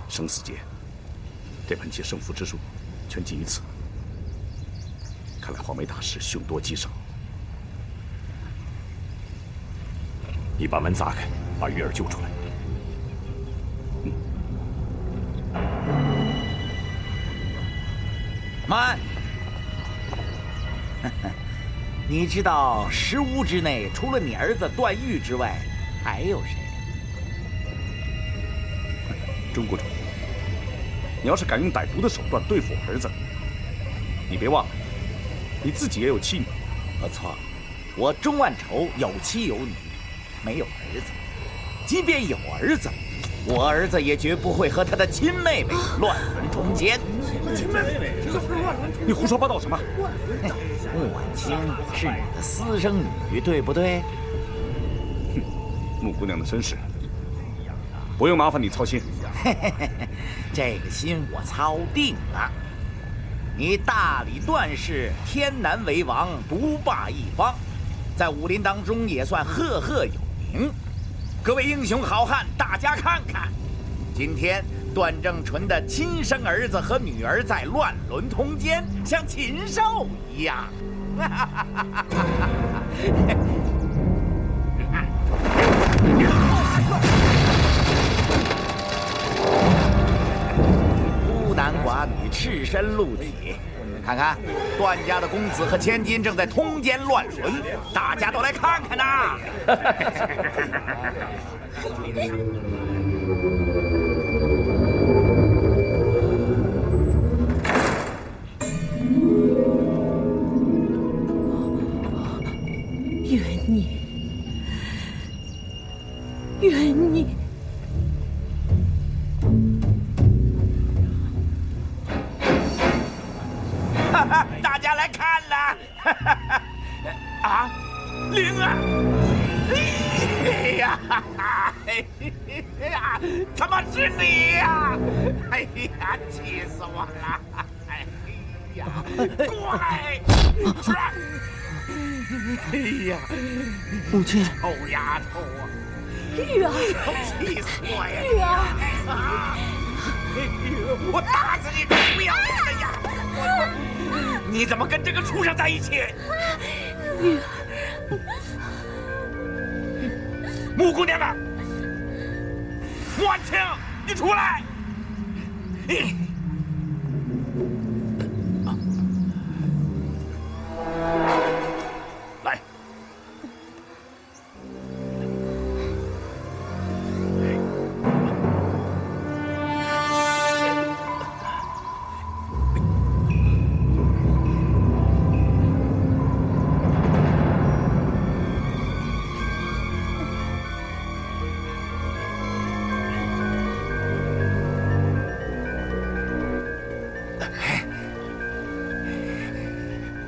生死劫，这盘棋胜负之数全仅于此。看来黄眉大师凶多吉少。你把门砸开，把玉儿救出来。慢！你知道石屋之内除了你儿子段誉之外，还有谁？钟国主，你要是敢用歹毒的手段对付我儿子，你别忘了，你自己也有妻女。不错，我钟万仇有妻有女，没有儿子。即便有儿子，我儿子也绝不会和他的亲妹妹乱伦通奸。亲妹妹，你胡说八道什么？穆婉清是你的私生女，对不对？哼，穆姑娘的身世，不用麻烦你操心。这个心我操定了。你大理段氏天南为王，独霸一方，在武林当中也算赫赫有名。各位英雄好汉，大家看看，今天段正淳的亲生儿子和女儿在乱伦通奸，像禽兽一样。孤男寡女，赤身露体，看看段家的公子和千金正在通奸乱伦，大家都来看看呐！怨你。大家来看呐！啊，灵儿！哎呀，哎呀，他妈是你呀！哎呀，气死我了！哎呀，乖，哎呀，母亲，臭丫头啊！玉儿，气死我呀！玉儿，啊！我打死你个不要脸的丫头！你怎么跟这个畜生在一起？玉儿，穆姑娘呢？婉清，你出来！来。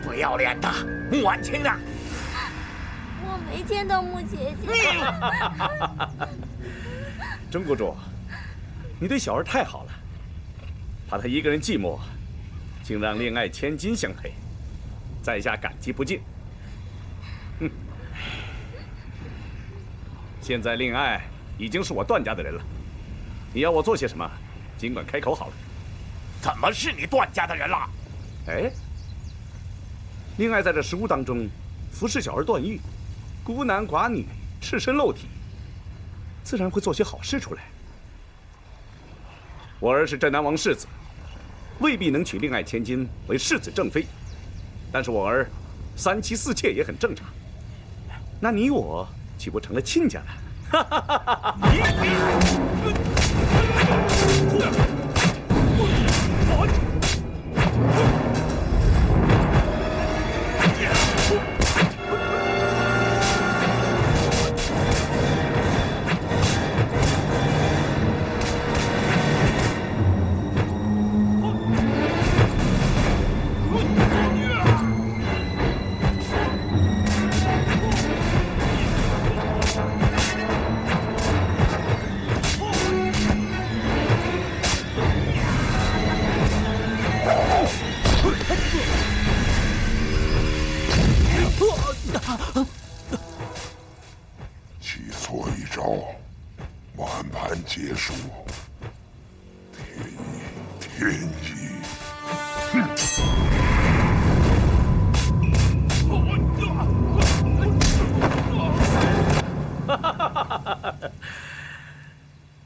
不要脸的穆婉清啊！我没见到穆姐姐。钟国主，你对小儿太好了，怕她一个人寂寞，竟让恋爱千金相陪，在下感激不尽。哼，现在恋爱已经是我段家的人了，你要我做些什么，尽管开口好了。怎么是你段家的人了？哎，恋爱在这石屋当中，服侍小儿段誉，孤男寡女，赤身露体，自然会做些好事出来。我儿是镇南王世子，未必能娶恋爱千金为世子正妃，但是我儿三妻四妾也很正常。那你我岂不成了亲家了？哈哈哈哈哈！棋错一招，满盘皆输。天意。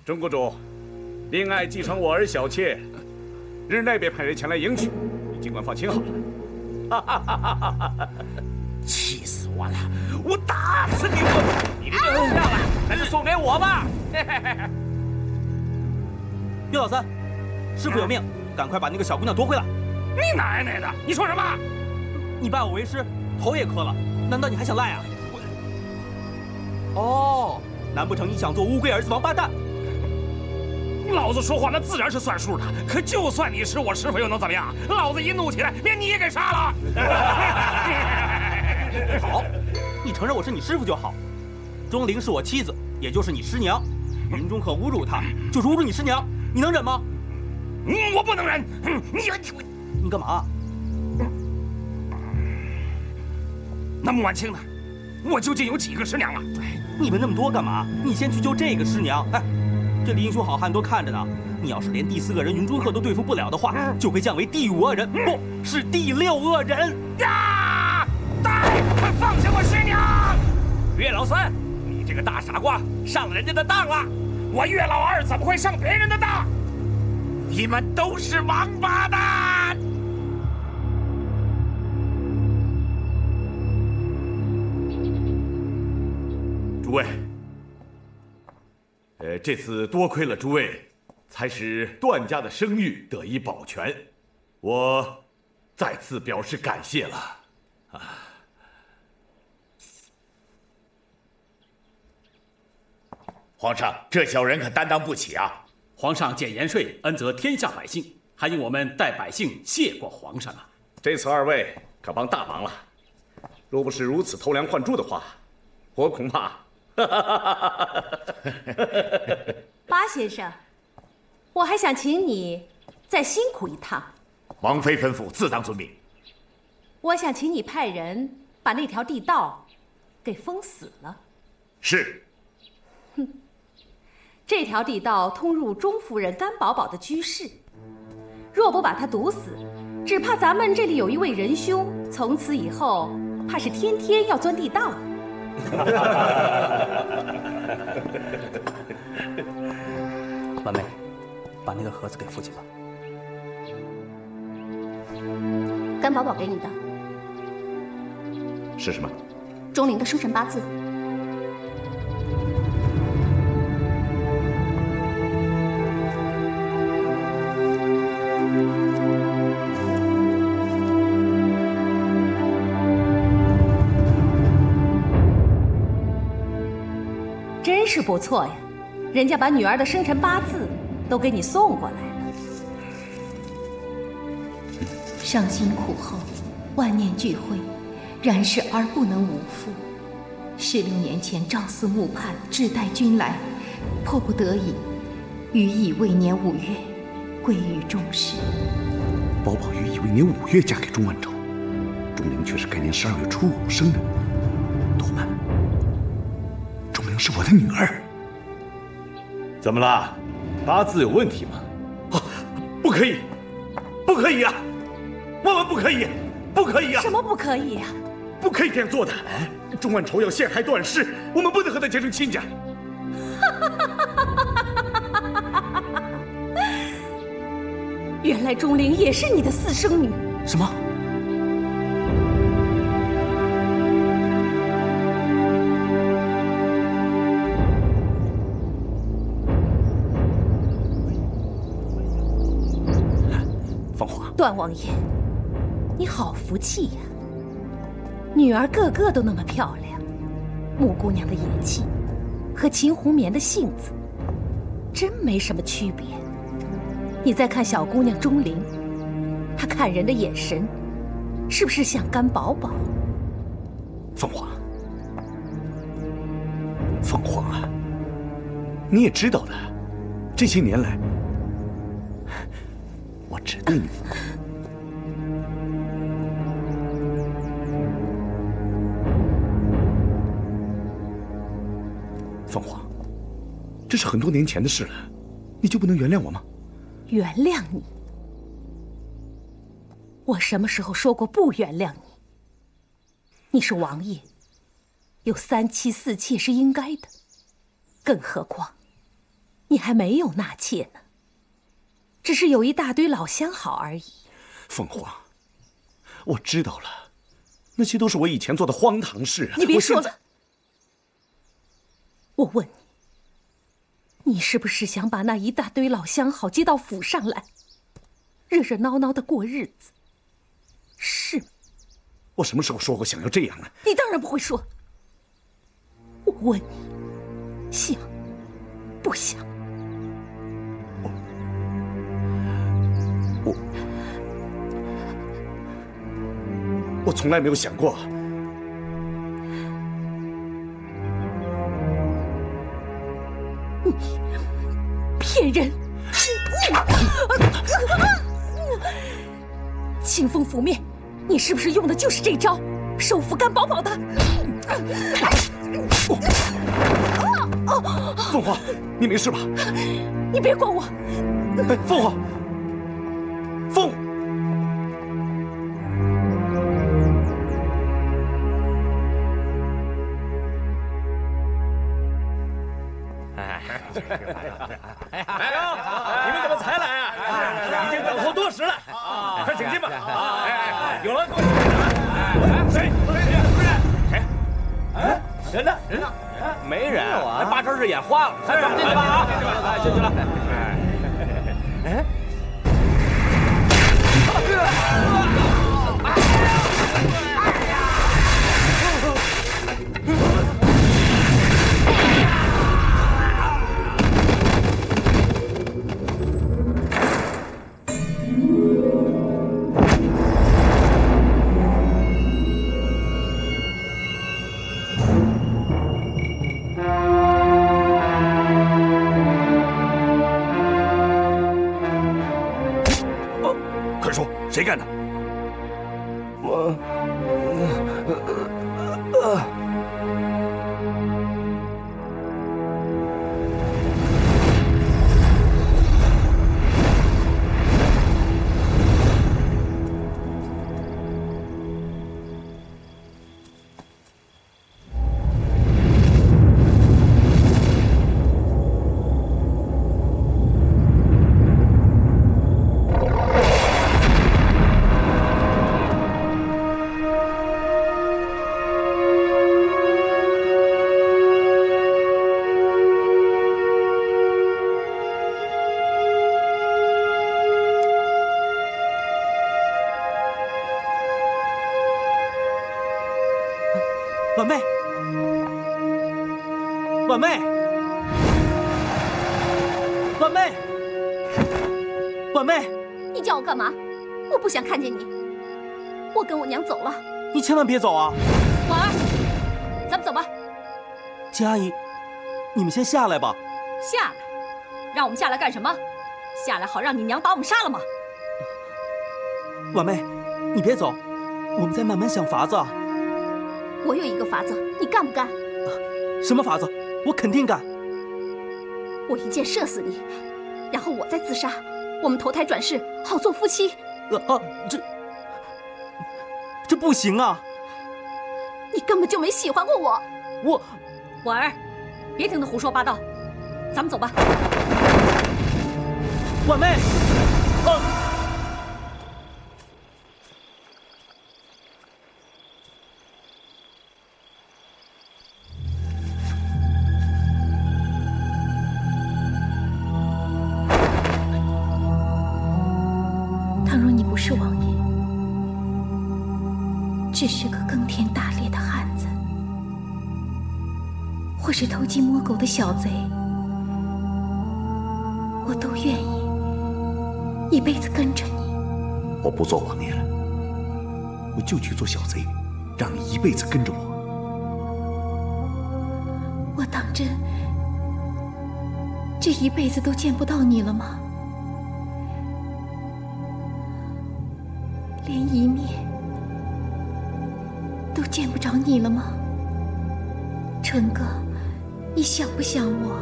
钟国主，令爱继承我儿小妾，日内便派人前来迎娶，你尽管放心好了。气死我了！我打死你！你这就不要了，那就送给我吧。岳老三，师傅有命，赶快把那个小姑娘夺回来。你奶奶的！你说什么？你拜我为师，头也磕了，难道你还想赖啊？哦，难不成你想做乌龟儿子王八蛋？老子说话那自然是算数的，可就算你是我师傅，又能怎么样？老子一怒起来，连你也给杀了。好，你承认我是你师傅就好。钟灵是我妻子，也就是你师娘。云中可侮辱她，就是侮辱你师娘，你能忍吗？我不能忍。你干嘛？那穆婉清呢？我究竟有几个师娘啊？你问那么多干嘛？你先去救这个师娘。哎，这里英雄好汉都看着呢。你要是连第4恶人云中鹤都对付不了的话，就会降为第5恶人，不是第6恶人。呀！快放下我师娘！岳老三，你这个大傻瓜，上了人家的当了！我岳老二怎么会上别人的当？你们都是王八蛋！诸位，这次多亏了诸位，才使段家的声誉得以保全，我再次表示感谢了。皇上，这小人可担当不起啊！皇上减盐税，恩泽天下百姓，还用我们代百姓谢过皇上啊！这次2位可帮大忙了，若不是如此偷梁换柱的话，我恐怕……八先生，我还想请你再辛苦一趟。王妃吩咐，自当遵命。我想请你派人把那条地道给封死了。是。这条地道通入钟夫人甘宝宝的居室，若不把它堵死，只怕咱们这里有一位仁兄，从此以后怕是天天要钻地道的。婉妹，把那个盒子给父亲吧。甘宝宝给你的是什么？钟灵的生辰八字。真是不错呀，人家把女儿的生辰八字都给你送过来了。伤心苦后，万念俱灰，然是儿不能无父。16年前赵司木叛，志带军来，迫不得已，予以未年5月归于钟氏。宝宝于以为年5月嫁给钟万州，钟灵却是该年12月初5生的，多半钟灵是我的女儿。怎么了？八字有问题吗？啊，不可以，不可以呀！万万不可以，不可以呀！什么不可以呀？不可以这样做的。钟万仇要陷害段氏，我们不能和他结成亲家。原来钟灵也是你的私生女。什么？芳华，段王爷，你好福气呀！女儿个个都那么漂亮，穆姑娘的野气和秦红棉的性子真没什么区别。你再看小姑娘钟灵，她看人的眼神是不是像甘宝宝？凤凰，凤凰啊，你也知道的，这些年来，我只对你。凤凰，这是很多年前的事了，你就不能原谅我吗？原谅你？我什么时候说过不原谅你？你是王爷，有3妻4妾是应该的，更何况你还没有纳妾呢，只是有一大堆老相好而已。凤凰，我知道了，那些都是我以前做的荒唐事啊！你别说了，我问你，你是不是想把那一大堆老相好接到府上来，热热闹闹的过日子？是吗？我什么时候说过想要这样呢？你当然不会说。我问你，想不想？我从来没有想过。你骗人！清风拂面，你是不是用的就是这招？手扶干饱饱的。凤凰，你没事吧？你别管我。哎，凤凰，凤。哎呦，你们怎么才来啊？已经等候多时了，快请进吧！哎，有了，给我请谁？人呢？人呢？没人啊！八成是眼花了。来，咱们进去吧啊！来，进去了。哎。谁干的？婉妹，婉妹，婉妹，婉妹，你叫我干嘛？我不想看见你。我跟我娘走了。你千万别走啊！婉儿，咱们走吧。秦阿姨，你们先下来吧。下来？让我们下来干什么？下来好让你娘把我们杀了吗？婉妹，你别走，我们再慢慢想法子。我有一个法子，你干不干？什么法子？我肯定干。我一箭射死你，然后我再自杀，我们投胎转世，好做夫妻。这不行啊！你根本就没喜欢过我。婉儿，别听他胡说八道，咱们走吧。婉妹，倘若你不是王爷，只是个耕田打猎的汉子，或是偷鸡摸狗的小贼，我都愿意一辈子跟着你。我不做王爷了，我就去做小贼，让你一辈子跟着我。我当真这一辈子都见不到你了吗？连一面都见不着你了吗？春哥，你想不想我？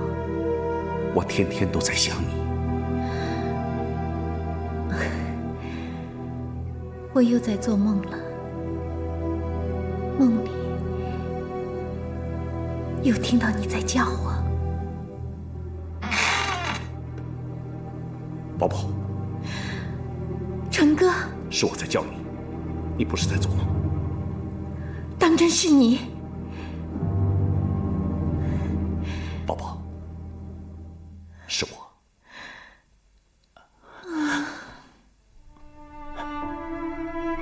我天天都在想你。我又在做梦了，梦里又听到你在叫我。宝宝，纯哥，是我在叫你，你不是在做梦。当真是你。宝宝，是我。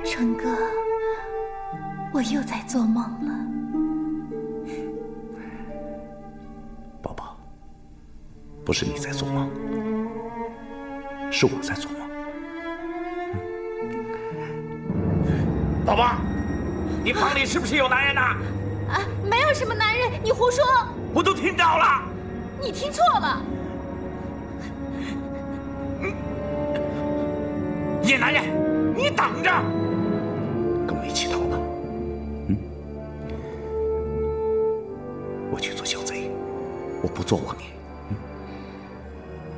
纯哥，我又在做梦了。宝宝，不是你在做梦，是我在做梦。宝宝，你房里是不是有男人呐？啊，没有什么男人，你胡说！我都听到了。你听错了。野男人，你等着！跟我一起逃吧。我去做小贼，我不做王爷。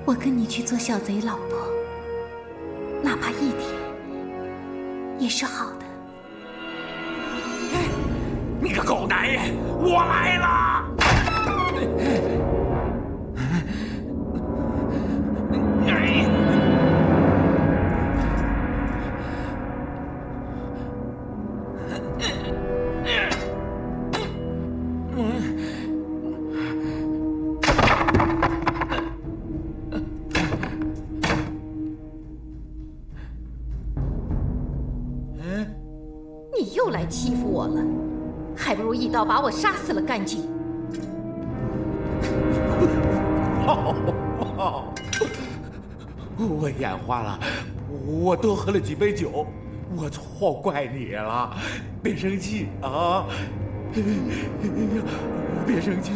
我跟你去做小贼老婆，哪怕一天也是好的。你个狗男人，我来了！你又来欺负我了，还不如一刀把我杀死了干净。我眼花了，我多喝了几杯酒，我错怪你了，别生气啊！别生气，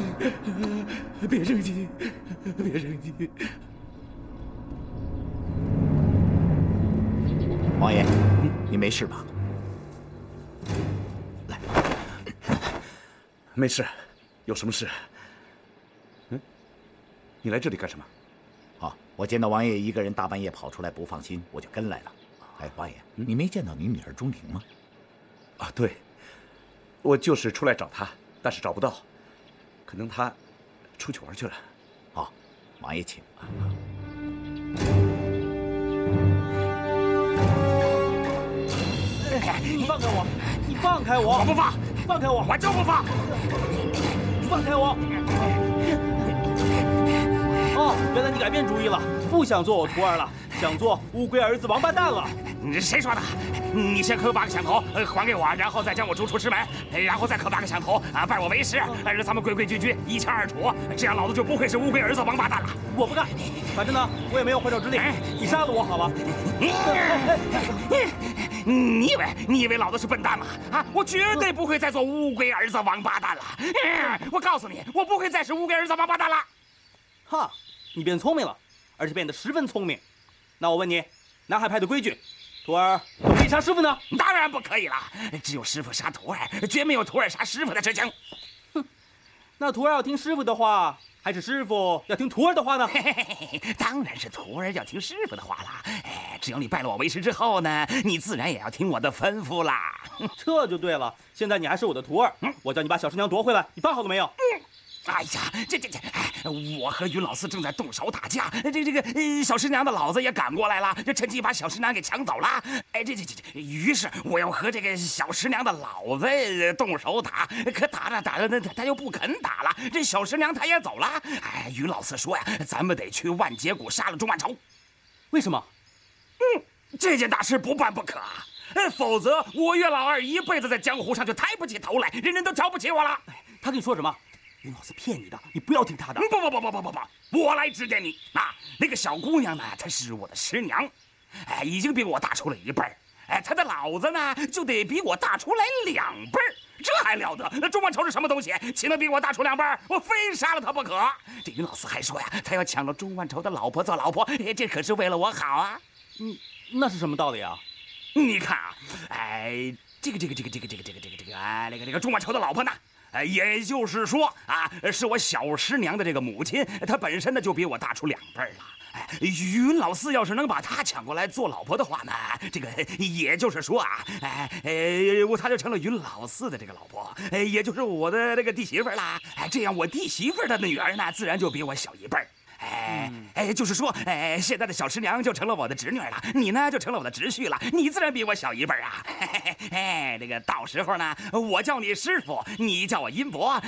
别生气，别生气！王爷，你没事吧？来，没事，有什么事？你来这里干什么？我见到王爷一个人大半夜跑出来，不放心，我就跟来了。哎，王爷，你没见到你女儿钟庭吗？啊，对，我就是出来找她，但是找不到，可能她出去玩去了。好，王爷请。你放开我！你放开我！我不放！放开我！我就不放！放开我！哦，原来你改变主意了，不想做我徒儿了，想做乌龟儿子王八蛋了。谁说的？你先磕8个响头，还给我，然后再将我逐出师门，然后再磕8个响头，拜我为师，让咱们规规矩矩一清二楚，这样老子就不会是乌龟儿子王八蛋了。我不干，反正呢，我也没有还手之力，你杀了我好了。你以为老子是笨蛋吗？啊，我绝对不会再做乌龟儿子王八蛋了。我告诉你，我不会再是乌龟儿子王八蛋了。哈，你变聪明了，而且变得十分聪明。那我问你，南海派的规矩，徒儿可以杀师傅呢？当然不可以了，只有师傅杀徒儿，绝没有徒儿杀师傅的事情。哼，那徒儿要听师傅的话，还是师傅要听徒儿的话呢？当然是徒儿要听师傅的话了。只要你拜了我为师之后呢，你自然也要听我的吩咐啦。这就对了。现在你还是我的徒儿，我叫你把小师娘夺回来，你办好了没有？哎呀，我和云老四正在动手打架，这个小师娘的老子也赶过来了，这趁机把小师娘给抢走了。哎，于是我要和这个小师娘的老子动手打，可打着打着，他又不肯打了。这小师娘他也走了。哎，云老四说呀，咱们得去万劫谷杀了钟万仇。为什么？这件大事不办不可啊！否则我岳老二一辈子在江湖上就抬不起头来，人人都瞧不起我了。他跟你说什么？云老四骗你的，你不要听他的。不，我来指点你啊！那个小姑娘呢，她是我的师娘，已经比我大出了1辈儿。她的老子呢，就得比我大出来2辈儿，这还了得？那钟万仇是什么东西？岂能比我大出2辈儿？我非杀了他不可！这云老四还说呀，他要抢了钟万仇的老婆做老婆，这可是为了我好啊！那是什么道理啊？你看啊，这个钟万仇的老婆呢？也就是说啊，是我小师娘的这个母亲，她本身呢就比我大出2辈了。云老四要是能把她抢过来做老婆的话呢，这个也就是说啊，她就成了云老四的这个老婆，也就是我的这个弟媳妇啦。这样我弟媳妇的女儿呢，自然就比我小1辈。就是说，现在的小师娘就成了我的侄女了，你呢就成了我的侄婿了，你自然比我小1辈啊。这个到时候呢，我叫你师傅，你叫我阴伯，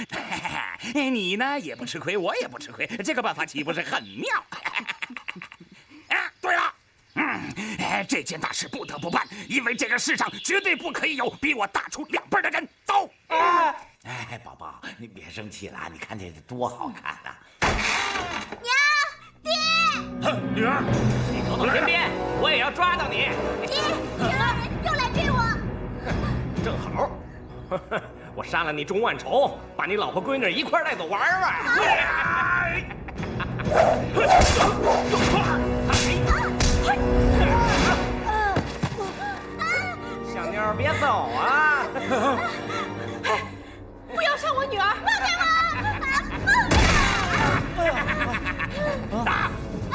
你呢也不吃亏，我也不吃亏，这个办法岂不是很妙？对了，这件大事不得不办，因为这个世上绝对不可以有比我大出2辈的人。走。宝宝，你别生气了，你看这多好看啊！娘，爹，女儿，你走到天边，我也要抓到你。爹，这帮人又来追我。正好，我杀了你钟万重，把你老婆闺女一块带走玩玩。小妞，别走啊！不要伤我女儿，放开我！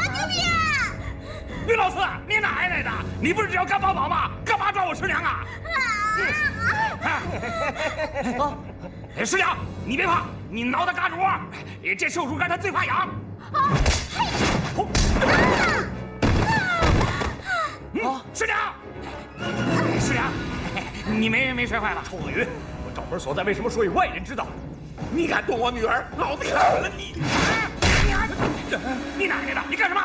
救命啊！于老四，你哪来的？你不是只要干帮忙吗？干嘛抓我师娘啊？师娘，你别怕，你挠它嘎吱窝，这瘦竹竿它最怕痒。师娘，师娘，你没摔坏吧？臭恶云，我找门所在，为什么说与外人知道？你敢动我女儿，老子砍了你！你哪来的？你干什么？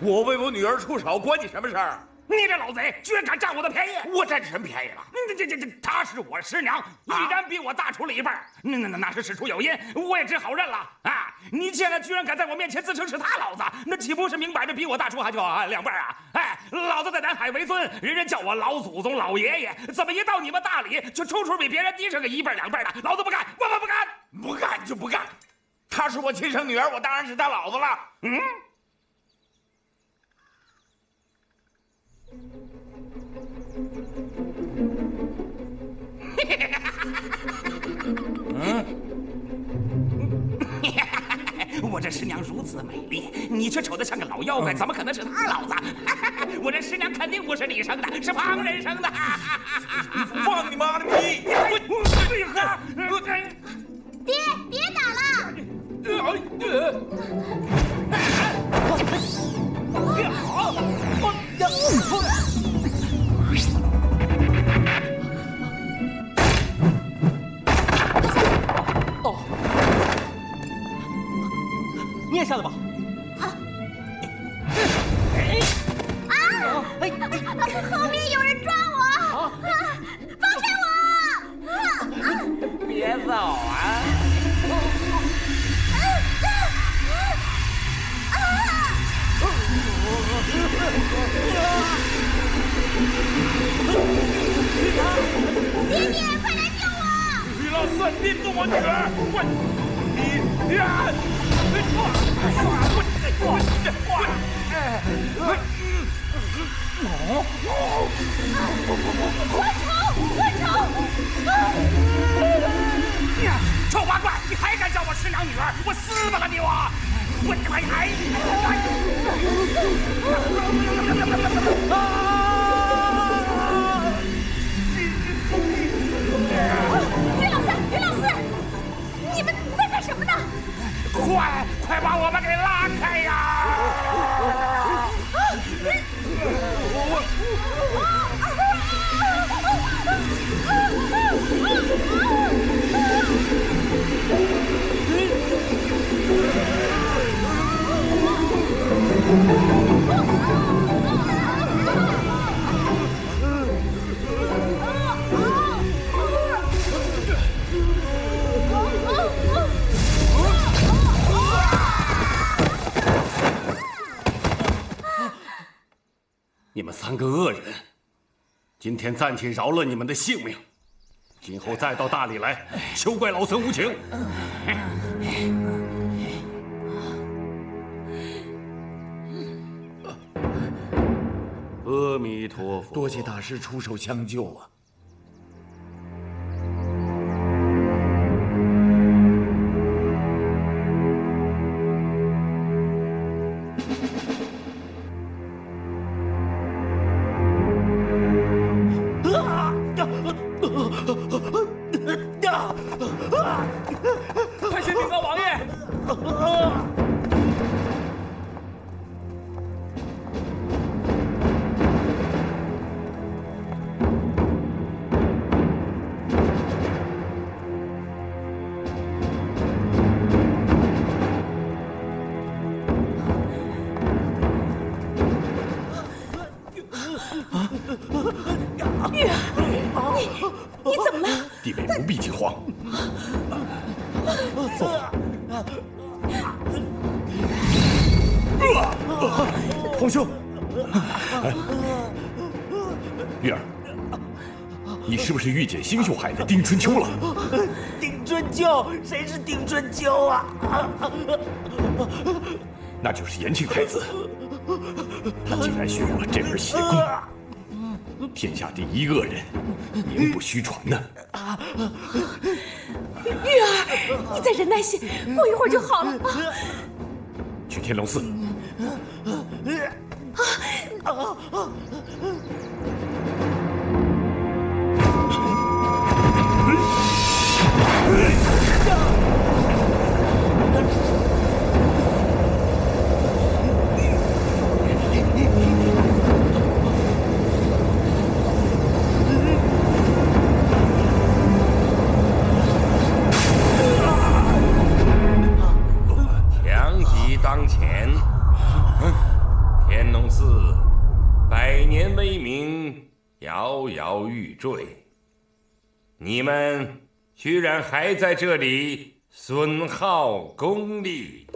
我为我女儿出手，关你什么事儿？你这老贼，居然敢占我的便宜！我占什么便宜了？她是我师娘，已然比我大出了1辈，那是事出有因，我也只好认了啊！你现在居然敢在我面前自称是他老子，那岂不是明摆着比我大出还就2辈啊？老子在南海为尊，人家叫我老祖宗老爷爷，怎么一到你们大理，就处处比别人低上个1辈2辈的？老子不干，我不干，不干就不干。她是我亲生女儿，我当然是她老子了。我这师娘如此美丽，你却丑得像个老妖怪，怎么可能是她老子？我这师娘肯定不是你生的，是旁人生的。放你妈的屁！爹，别打了！你也下来吧。后面有人抓我！放开我！别走啊！爹爹，快来救我！于老四，你动我女儿！臭八怪，你还敢叫我师娘女儿？我撕巴了你！我快来！于老四，你们在干什么呢？快把我们给拉开呀！你们3个恶人，今天暂且饶了你们的性命，今后再到大理来，休怪老孙无情。阿弥陀佛，多谢大师出手相救啊！弟妹不必惊慌。皇兄，玉儿，你是不是御姐星宿海的丁春秋了？丁春秋？谁是丁春秋啊？那就是延庆太子，他竟然许我这门邪功，天下第一恶人，名不虚传呢。玉儿，你再忍耐些，过一会儿就好了。去天龙寺。强敌当前，天龙寺百年威名摇摇欲坠，你们居然还在这里损耗功力！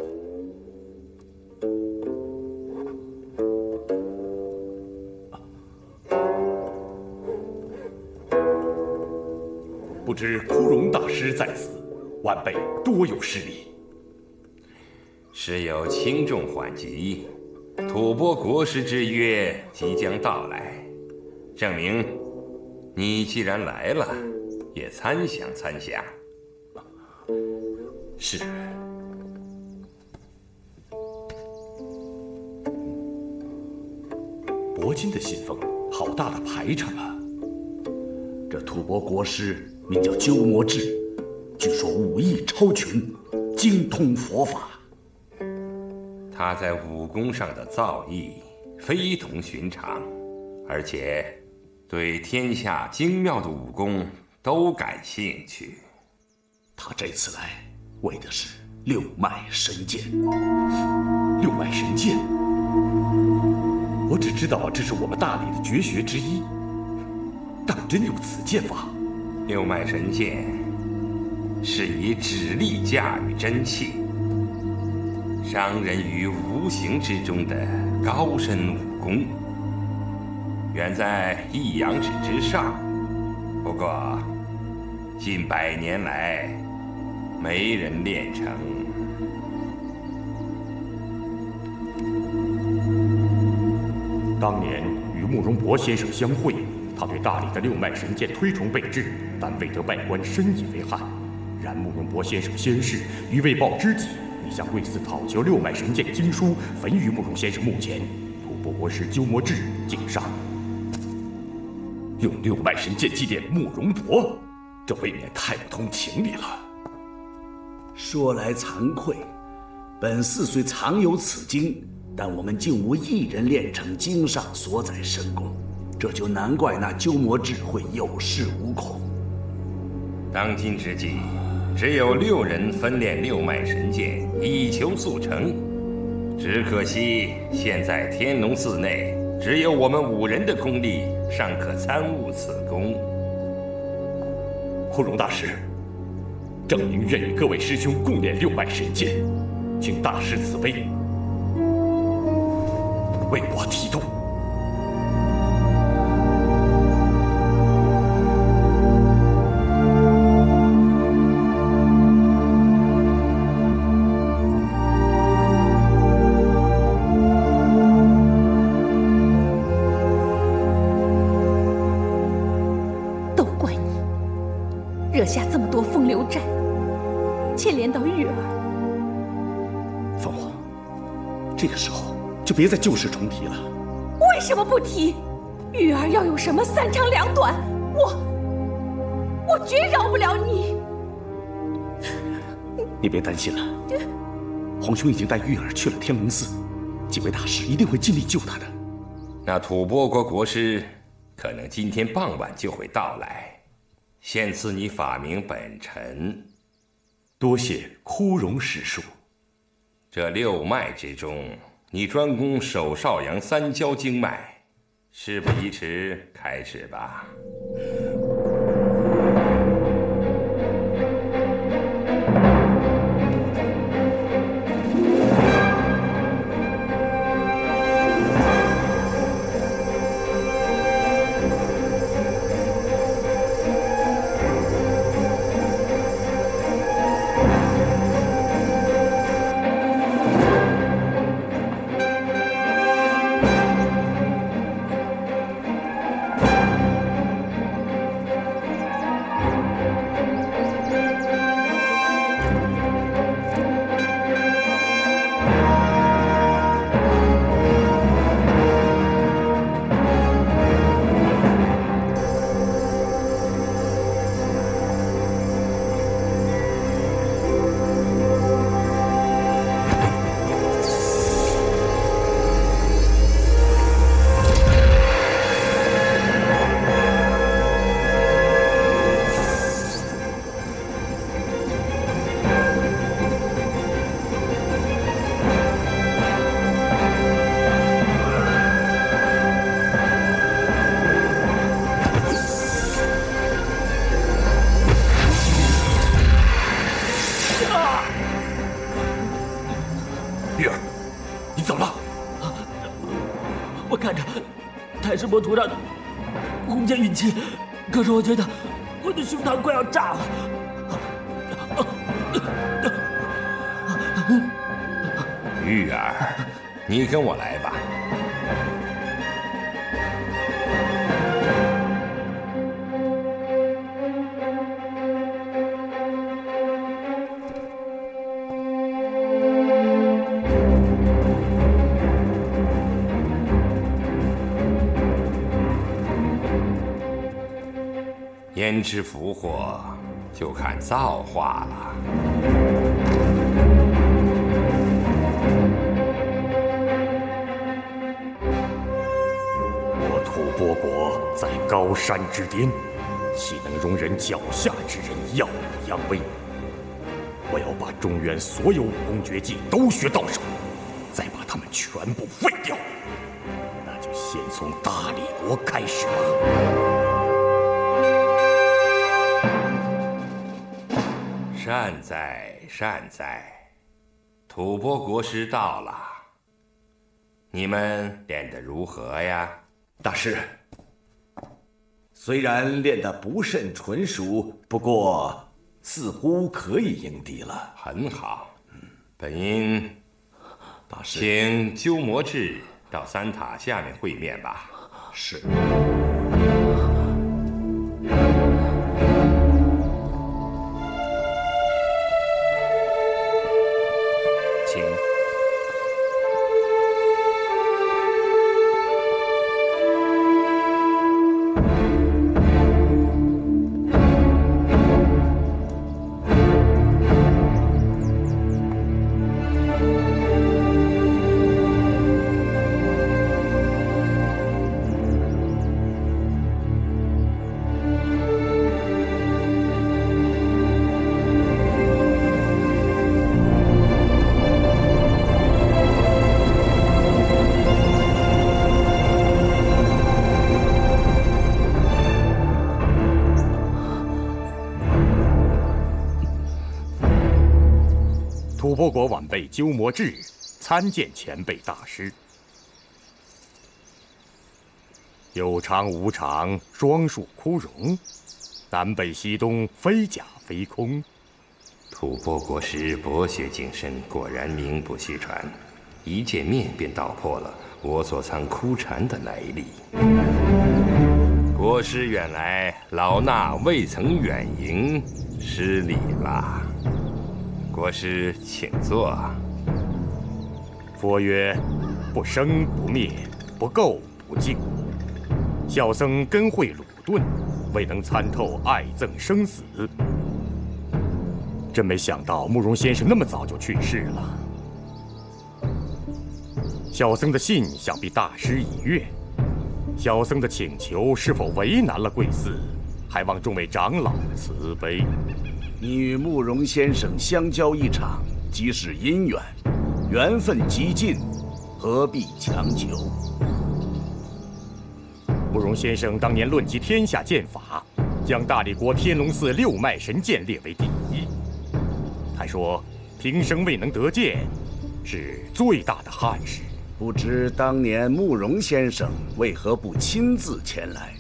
不知枯荣大师在此，晚辈多有失礼。时有轻重缓急，吐蕃国师之约即将到来，证明你既然来了，也参详参详。是。铂金的信封，好大的排场啊！这吐蕃国师名叫鸠摩智，据说武艺超群，精通佛法。他在武功上的造诣非同寻常，而且对天下精妙的武功都感兴趣。他这次来为的是六脉神剑。六脉神剑，我只知道这是我们大理的绝学之一，当真有此剑法？六脉神剑是以指力驾驭真气，伤人于无形之中的高深武功，远在一阳指之上。不过近100年来，没人练成。当年与慕容博先生相会，他对大理的六脉神剑推崇备至，但未得拜官，深以为憾。然慕容博先生先逝，于为报知己，已向贵寺讨求六脉神剑经书，焚于慕容先生墓前。吐蕃国师鸠摩智竟上，用六脉神剑祭奠慕容博，这未免太不通情理了。说来惭愧，本寺虽藏有此经，但我们竟无一人练成经上所载神功，这就难怪那鸠摩智会有恃无恐。当今之计，只有6人分练六脉神剑，以求速成。只可惜现在天龙寺内只有我们5人的功力，尚可参悟此功。枯荣大师，正明愿与各位师兄共练六脉神剑，请大师慈悲，为我提督。都怪你，惹下这么多风流债，牵连到玉儿。凤凰，这个时候就别再旧事重提了。为什么不提？玉儿要有什么3长2短，我绝饶不了你。你别担心了，皇兄已经带玉儿去了天龙寺，几位大师一定会尽力救她的。那吐蕃国国师可能今天傍晚就会到来，现赐你法名本臣。多谢枯荣师叔。这六脉之中，你专攻手少阳3焦经脉，事不宜迟，开始吧。玉儿，你怎么了？我看着太师波图上的红剑运气，可是我觉得我的胸膛快要炸了。玉儿，你跟我来吧。胭脂福祸，就看造化了。我吐蕃国在高山之巅，岂能容忍脚下之人耀武扬威？我要把中原所有武功绝技都学到手，再把他们全部废掉。那就先从大理国开始吧。善哉善哉，吐蕃国师到了。你们练得如何呀？大师，虽然练得不甚纯熟，不过似乎可以应敌了。很好，本应大师，请鸠摩智到三塔下面会面吧。是。请。吐蕃国晚辈鸠摩智参见前辈大师。有常无常，双树枯荣，南北西东，非假非空。吐蕃国师博学精深，果然名不虚传。一见面便道破了我所藏枯禅的来历。国师远来，老衲未曾远迎，失礼了。国师请坐。佛曰：不生不灭，不垢不净。小僧根慧鲁钝，未能参透爱憎生死。真没想到慕容先生那么早就去世了。小僧的信想必大师已阅，小僧的请求是否为难了贵寺？还望众位长老慈悲。你与慕容先生相交一场，即是姻缘，缘分极尽，何必强求？慕容先生当年论及天下剑法，将大理国天龙寺六脉神剑列为第一。他说，平生未能得剑，是最大的憾事。不知当年慕容先生为何不亲自前来？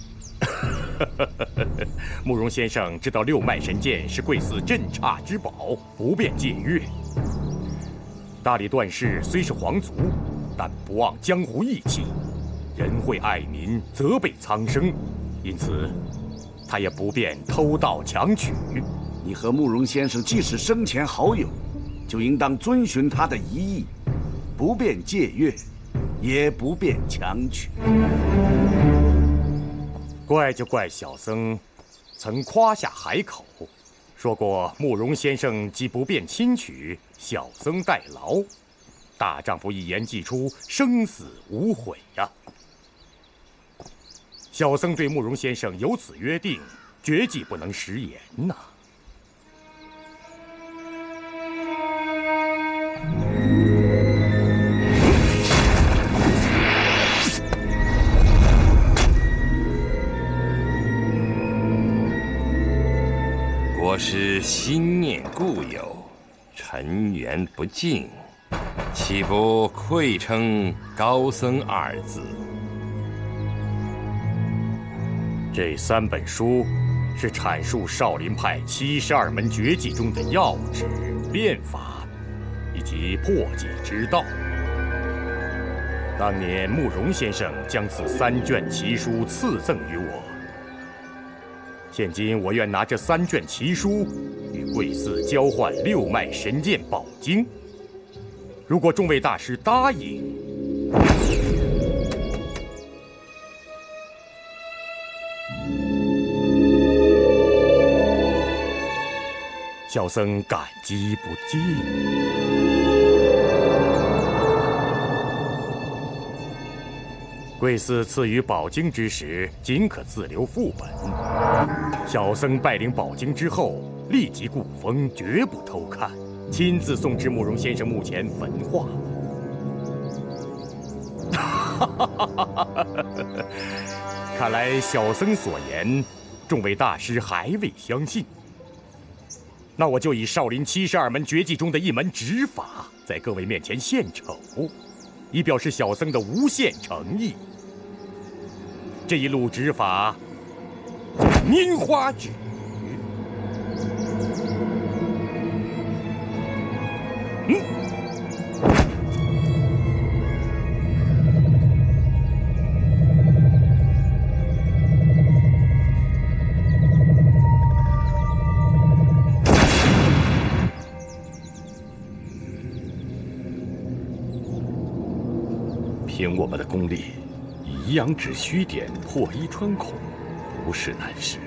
慕容先生知道六脉神剑是贵寺镇刹之宝，不便借阅。大理段氏虽是皇族，但不忘江湖义气，仁惠爱民，责备苍生，因此他也不便偷盗强取。你和慕容先生既是生前好友，就应当遵循他的遗意，不便借阅，也不便强取。怪就怪小僧曾夸下海口，说过慕容先生既不便亲取，小僧代劳。大丈夫一言既出，生死无悔呀。小僧对慕容先生有此约定，绝技不能食言呐。国师心念故友，尘缘不尽，岂不愧称高僧二字？这3本书是阐述少林派72门绝技中的要旨、变法以及破解之道。当年慕容先生将此3卷奇书赐赠于我，现今我愿拿这3卷奇书与贵寺交换6脉神剑宝经。如果众位大师答应，小僧感激不尽。贵寺赐予宝经之时，尽可自留副本。小僧拜领宝经之后，立即固封，绝不偷看，亲自送至慕容先生墓前焚化。看来小僧所言，众位大师还未相信。那我就以少林72门绝技中的一门指法，在各位面前献丑，以表示小僧的无限诚意。这一路指法叫拈花指。凭我们的功力，以一阳指虚点破衣穿孔，不是难事。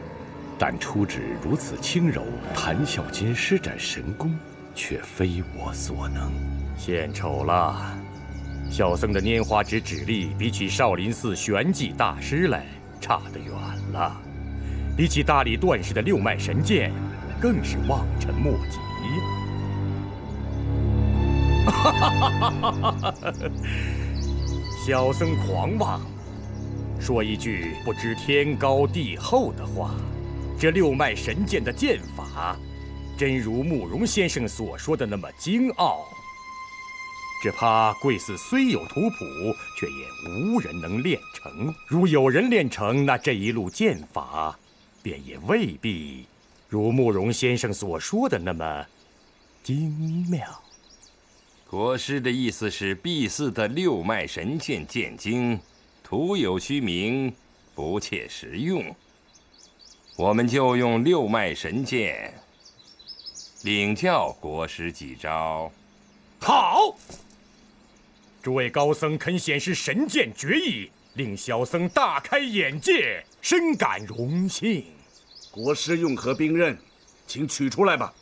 但出指如此轻柔，谈笑间施展神功，却非我所能。献丑了，小僧的拈花指指力比起少林寺玄技大师来差得远了，比起大理段氏的6脉神剑，更是望尘莫及。小僧狂妄，说一句不知天高地厚的话，这6脉神剑的剑法，真如慕容先生所说的那么精奥，只怕贵寺虽有图谱，却也无人能练成。如有人练成，那这一路剑法，便也未必如慕容先生所说的那么精妙。国师的意思是，敝寺的6脉神剑剑经，徒有虚名，不切实用。我们就用6脉神剑，领教国师几招。好！诸位高僧肯显示神剑绝艺，令小僧大开眼界，深感荣幸。国师用何兵刃？请取出来吧。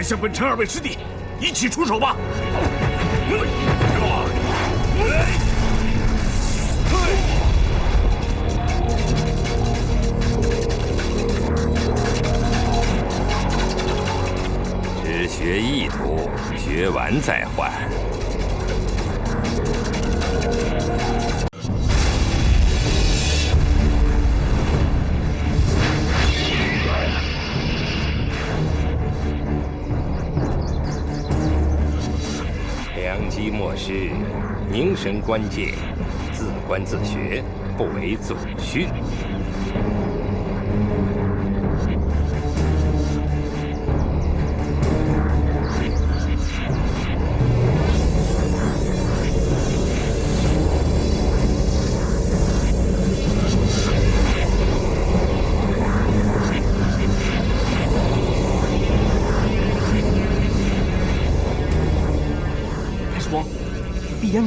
向本城2位师弟一起出手吧！只学一图，学完再还。良机莫失，凝神观剑，自观自学，不为祖训。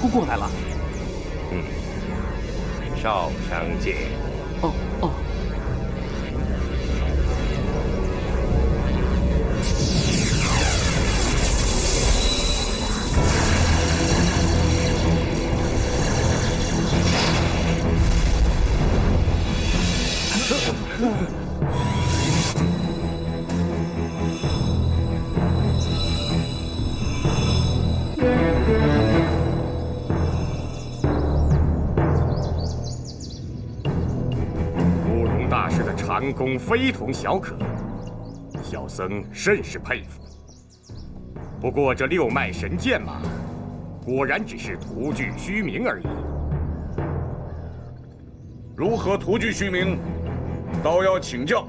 公过来了。少商见。哦。长功非同小可，小僧甚是佩服。不过这六脉神剑嘛，果然只是徒具虚名而已。如何徒具虚名，倒要请教。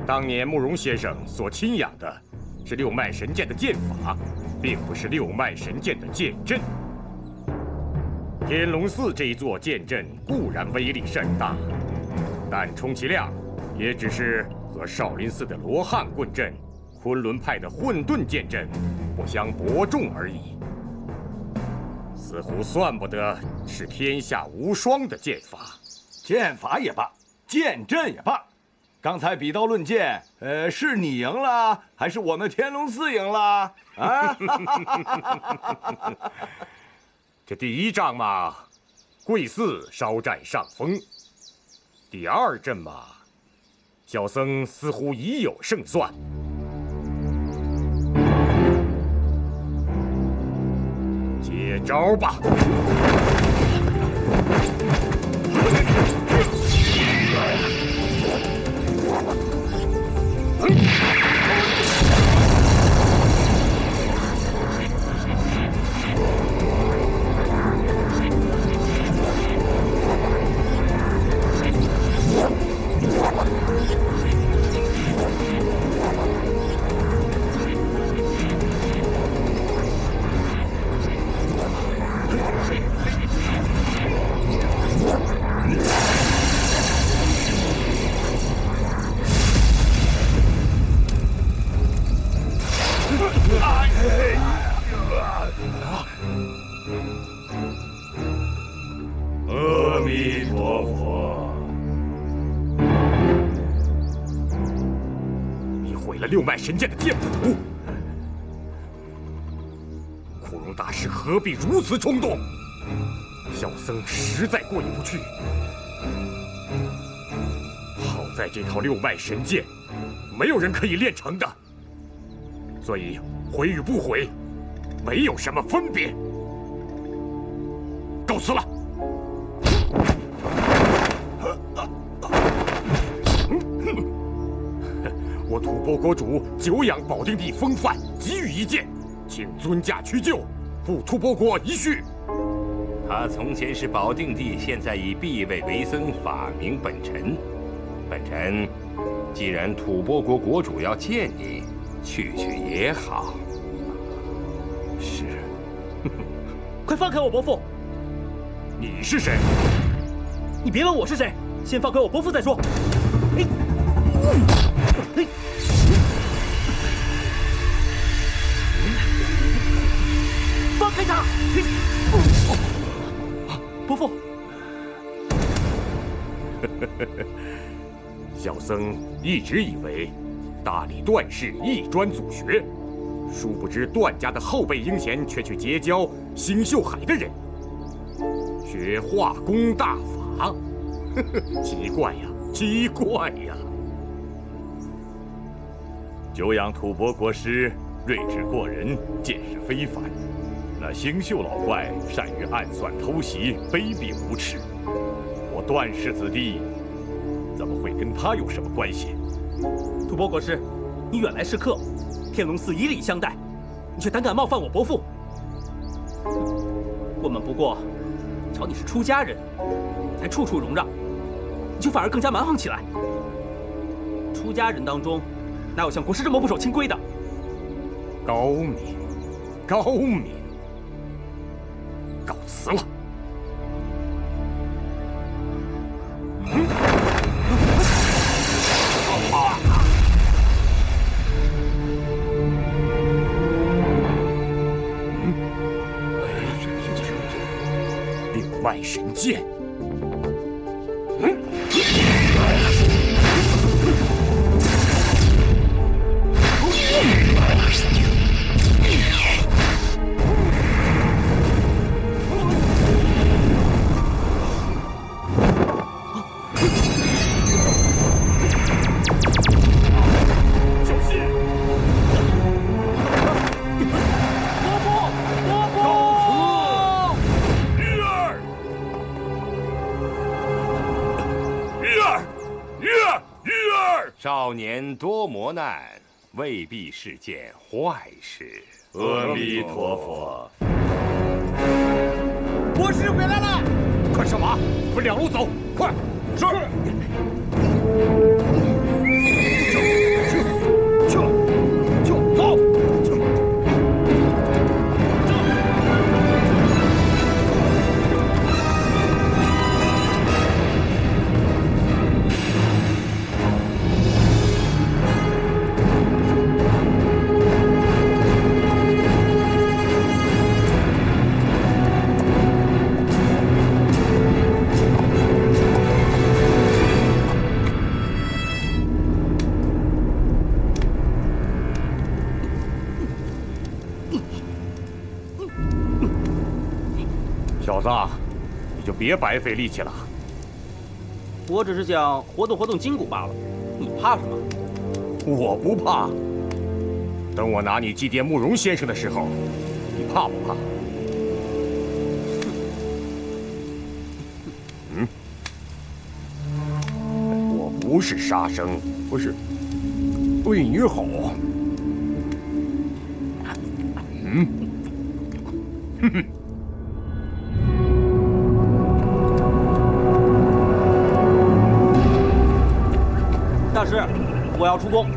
当年慕容先生所亲仰的是六脉神剑的剑法，并不是六脉神剑的剑阵。天龙寺这一座剑阵固然威力甚大，但充其量也只是和少林寺的罗汉棍阵、昆仑派的混沌剑阵不相伯仲而已，似乎算不得是天下无双的剑法。剑法也罢，剑阵也罢，刚才比刀论剑，是你赢了，还是我们天龙寺赢了？啊！这第一仗嘛，贵寺稍占上风。第二阵嘛，小僧似乎已有胜算。接招吧！阿弥陀佛！你毁了六脉神剑的剑谱，枯荣大师何必如此冲动？小僧实在过意不去。好在这套六脉神剑，没有人可以练成的，所以毁与不毁，没有什么分别。告辞了。我吐蕃国主久仰保定帝风范，给予一剑，请尊驾屈就，赴吐蕃国一叙。他从前是保定帝，现在以避讳为僧，法名本臣。本臣既然吐蕃国国主要见你，去也好。是。快放开我伯父！你是谁？你别问我是谁，先放开我伯父再说。放开他！伯父。小僧一直以为大理段氏一专祖学，殊不知段家的后辈英贤却去结交星宿海的人，学化功大法。奇怪呀，奇怪呀！久仰吐蕃国师睿智过人，见识非凡。那星宿老怪善于暗算偷袭，卑鄙无耻。我段氏子弟怎么会跟他有什么关系？吐蕃国师，你远来是客，天龙寺以礼相待，你却胆敢冒犯我伯父。我们不过瞧你是出家人，才处处容让，你却反而更加蛮横起来。出家人当中，哪有像国师这么不守清规的？高明，高明。告辞了。脉神剑。少年多磨难，未必是件坏事。阿弥陀佛。国师回来了，快上马，分两路走，快！是。就走。小子，你就别白费力气了。我只是想活动活动筋骨罢了，你怕什么？我不怕。等我拿你祭奠慕容先生的时候，你怕不怕？嗯？我不是杀生，不是为你好。嗯？哼哼。大师，我要出宫。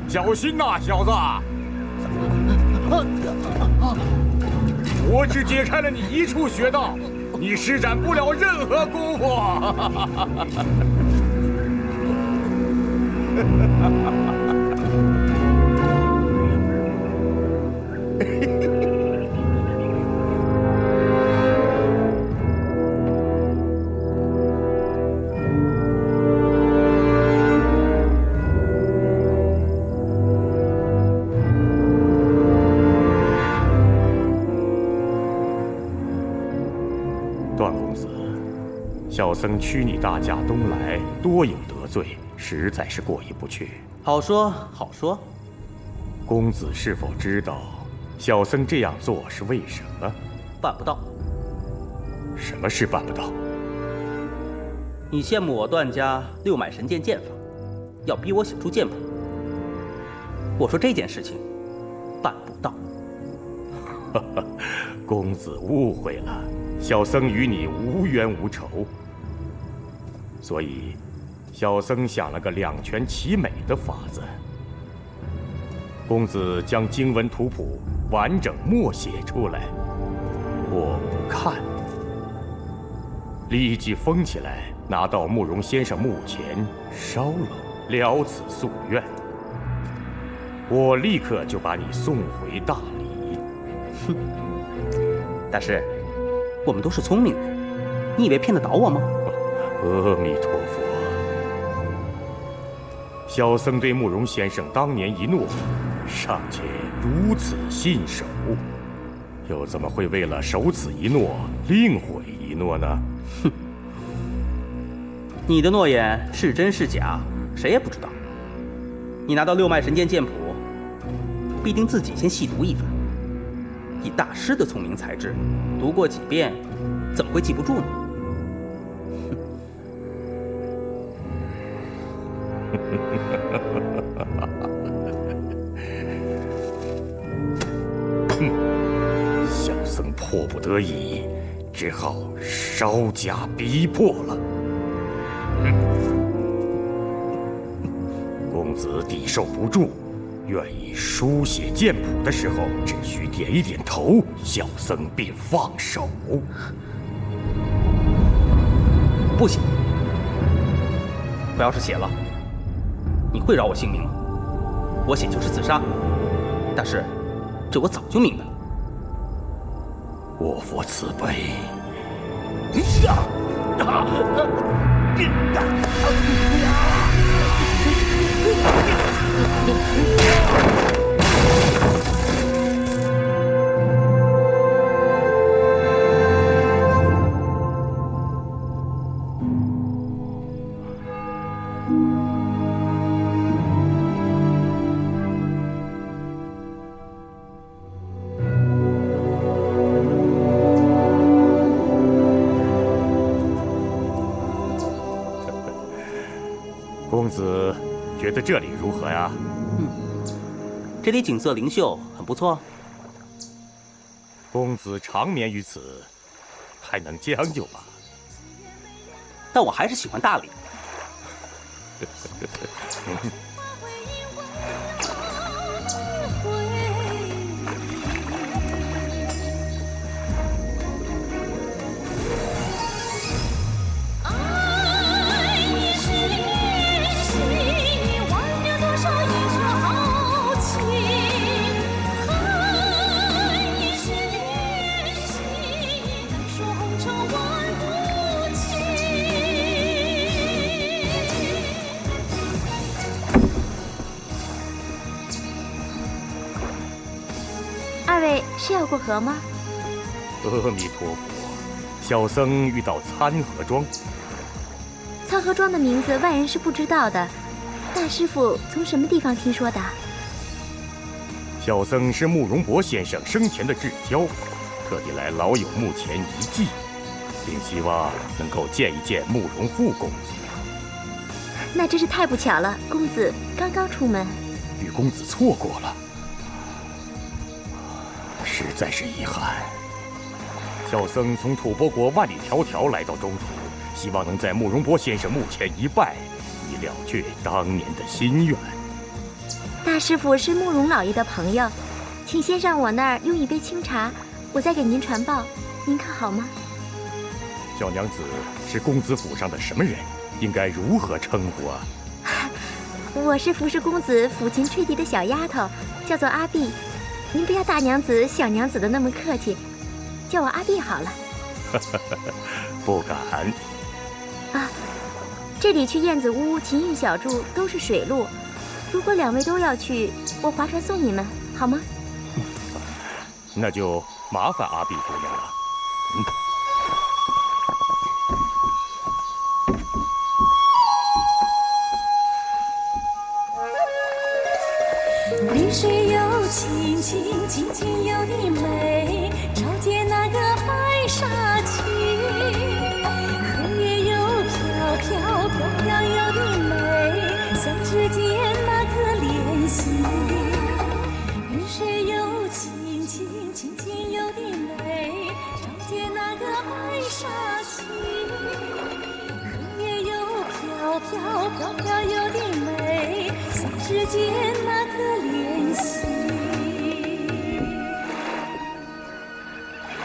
小心呐，小子！我只解开了你一处穴道，你施展不了任何功夫。小僧驱你大驾东来，多有得罪，实在是过意不去。好说好说。公子是否知道，小僧这样做是为什么？办不到。什么事办不到？你羡慕我段家六脉神剑剑法，要逼我写出剑谱。我说这件事情办不到。公子误会了，小僧与你无冤无仇。所以，小僧想了个两全其美的法子。公子将经文图谱完整默写出来，我不看，立即封起来，拿到慕容先生墓前烧了，了此夙愿。我立刻就把你送回大理。哼，大师，我们都是聪明人，你以为骗得倒我吗？阿弥陀佛，小僧对慕容先生当年一诺，尚且如此信守，又怎么会为了守此一诺另毁一诺呢？哼，你的诺言是真是假，谁也不知道。你拿到六脉神剑剑谱，必定自己先细读一番。以大师的聪明才智，读过几遍，怎么会记不住呢？小僧迫不得已，只好稍加逼迫了。公子抵受不住，愿意书写剑谱的时候，只需点一点头，小僧便放手。不行，我要是写了，你会饶我性命吗？我写就是自杀，大师，这我早就明白了。我佛慈悲。公子觉得这里如何呀？这里景色灵秀，很不错。公子长眠于此，还能将就吧？但我还是喜欢大理。二位是要过河吗？阿弥陀佛，小僧欲到参合庄。参合庄的名字外人是不知道的，大师傅从什么地方听说的？小僧是慕容博先生生前的至交，特地来老友墓前一祭，并希望能够见一见慕容复公子。那真是太不巧了，公子刚刚出门，与公子错过了，实在是遗憾。小僧从吐蕃国万里迢迢来到中土，希望能在慕容博先生墓前一拜，以了却当年的心愿。大师傅是慕容老爷的朋友，请先上我那儿用一杯清茶，我再给您传报，您看好吗？小娘子是公子府上的什么人？应该如何称呼啊？我是服侍公子抚琴吹笛的小丫头，叫做阿碧。您不要大娘子、小娘子的那么客气，叫我阿碧好了。不敢。啊，这里去燕子屋、秦韵小筑都是水路，如果两位都要去，我划船送你们，好吗？那就麻烦阿碧姑娘了。绿水有清清，清清有你美，照见那个白沙青。荷叶有飘飘，飘飘有你美，相知间那颗莲心。绿水有清清，清清有你美，照见那个白沙青。荷叶有飘飘，飘飘有你美，相知间那颗莲心。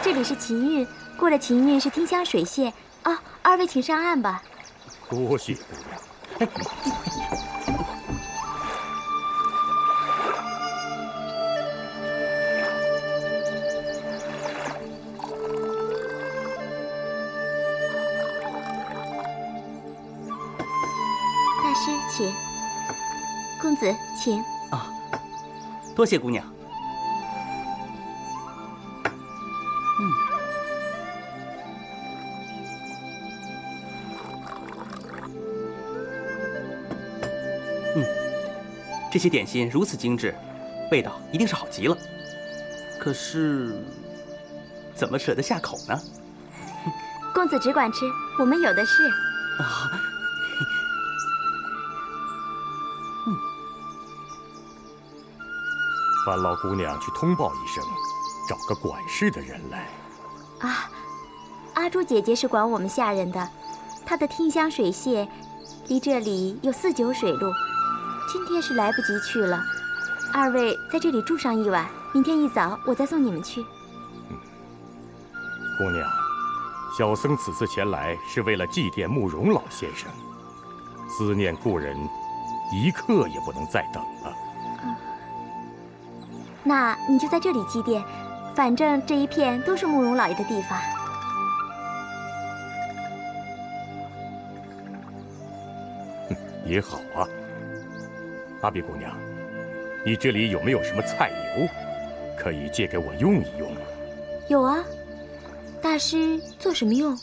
这里是秦韵，过了秦韵是汀香水榭。哦，二位请上岸吧。多谢姑娘。大师，请。公子，请。啊，多谢姑娘。这些点心如此精致，味道一定是好极了。可是，怎么舍得下口呢？公子只管吃，我们有的是。啊，烦劳姑娘去通报一声，找个管事的人来。啊，阿朱姐姐是管我们下人的，她的汀香水榭离这里有4、9水路，今天是来不及去了。二位在这里住上1晚，明天一早我再送你们去。姑娘，小僧此次前来是为了祭奠慕容老先生，思念故人，一刻也不能再等了。那你就在这里祭奠，反正这一片都是慕容老爷的地方。也好啊。阿碧姑娘，你这里有没有什么菜油，可以借给我用一用？有啊，大师做什么用？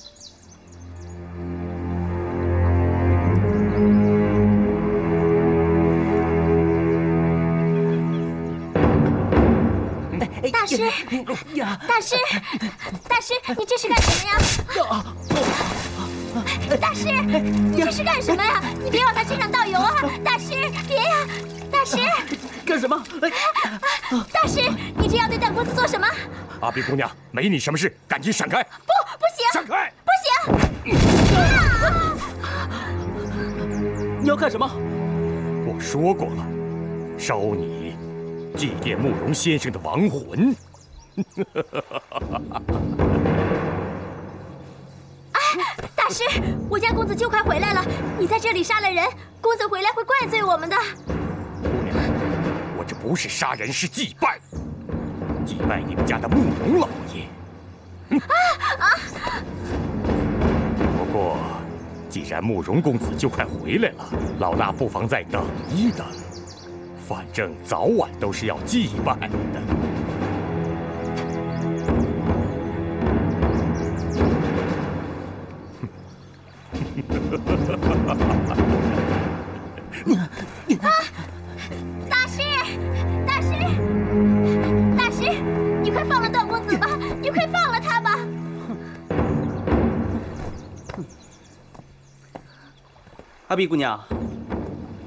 大师，大师，大师，你这是干什么呀？大师，你这是干什么呀？你别往他身上倒油啊！大师，别呀！大师，干什么？大师，你这样对待公子做什么？阿碧姑娘，没你什么事，赶紧闪开！不行！闪开！不行！你要干什么？我说过了，烧你，祭奠慕容先生的亡魂。大师，我家公子就快回来了，你在这里杀了人，公子回来会怪罪我们的。姑娘，我这不是杀人，是祭拜，祭拜你们家的慕容老爷。不过，既然慕容公子就快回来了，老衲不妨再等一等，反正早晚都是要祭拜的。大师，大师，大师，你快放了段公子吧！你快放了他吧！阿碧姑娘，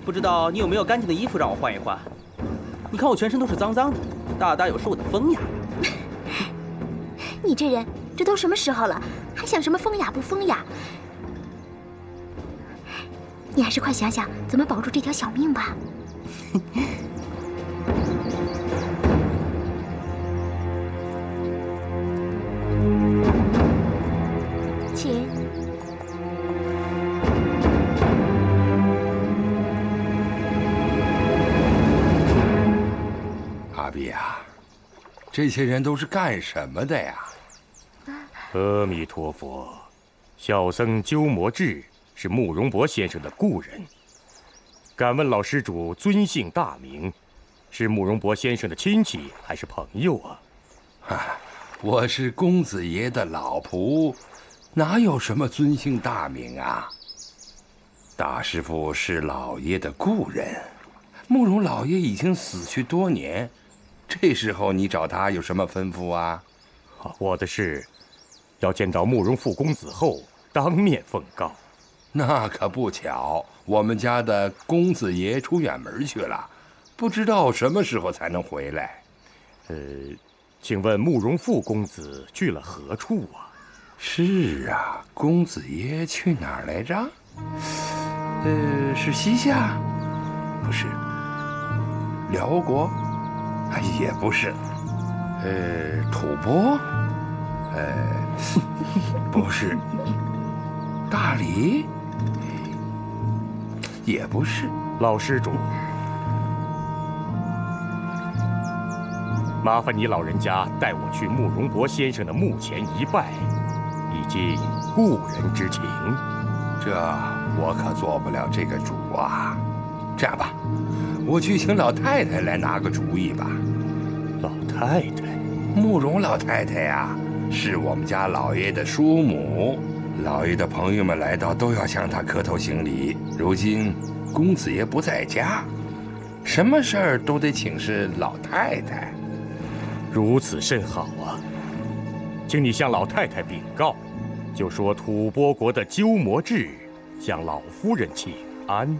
不知道你有没有干净的衣服让我换一换？你看我全身都是脏脏的，大大有失我的风雅。你这人，这都什么时候了，还想什么风雅不风雅？你还是快想想怎么保住这条小命吧。请。阿碧呀，这些人都是干什么的呀？阿弥陀佛，小僧鸠摩智是慕容博先生的故人，敢问老施主尊姓大名？是慕容博先生的亲戚还是朋友啊？我是公子爷的老仆，哪有什么尊姓大名啊？大师父是老爷的故人，慕容老爷已经死去多年，这时候你找他有什么吩咐啊？我的事要见到慕容副公子后当面奉告。那可不巧，我们家的公子爷出远门去了，不知道什么时候才能回来。请问慕容副公子去了何处啊？是啊，公子爷去哪儿来着？是西夏？不是。辽国？也不是。吐蕃？不是。大理？也不是。老施主，麻烦你老人家带我去慕容博先生的墓前一拜，以尽故人之情。这我可做不了这个主啊。这样吧，我去请老太太来拿个主意吧。老太太？慕容老太太呀，是我们家老爷的叔母。老爷的朋友们来到都要向他磕头行礼。如今公子爷不在家，什么事儿都得请示老太太。如此甚好啊，请你向老太太禀告，就说吐蕃国的鸠摩智向老夫人请安。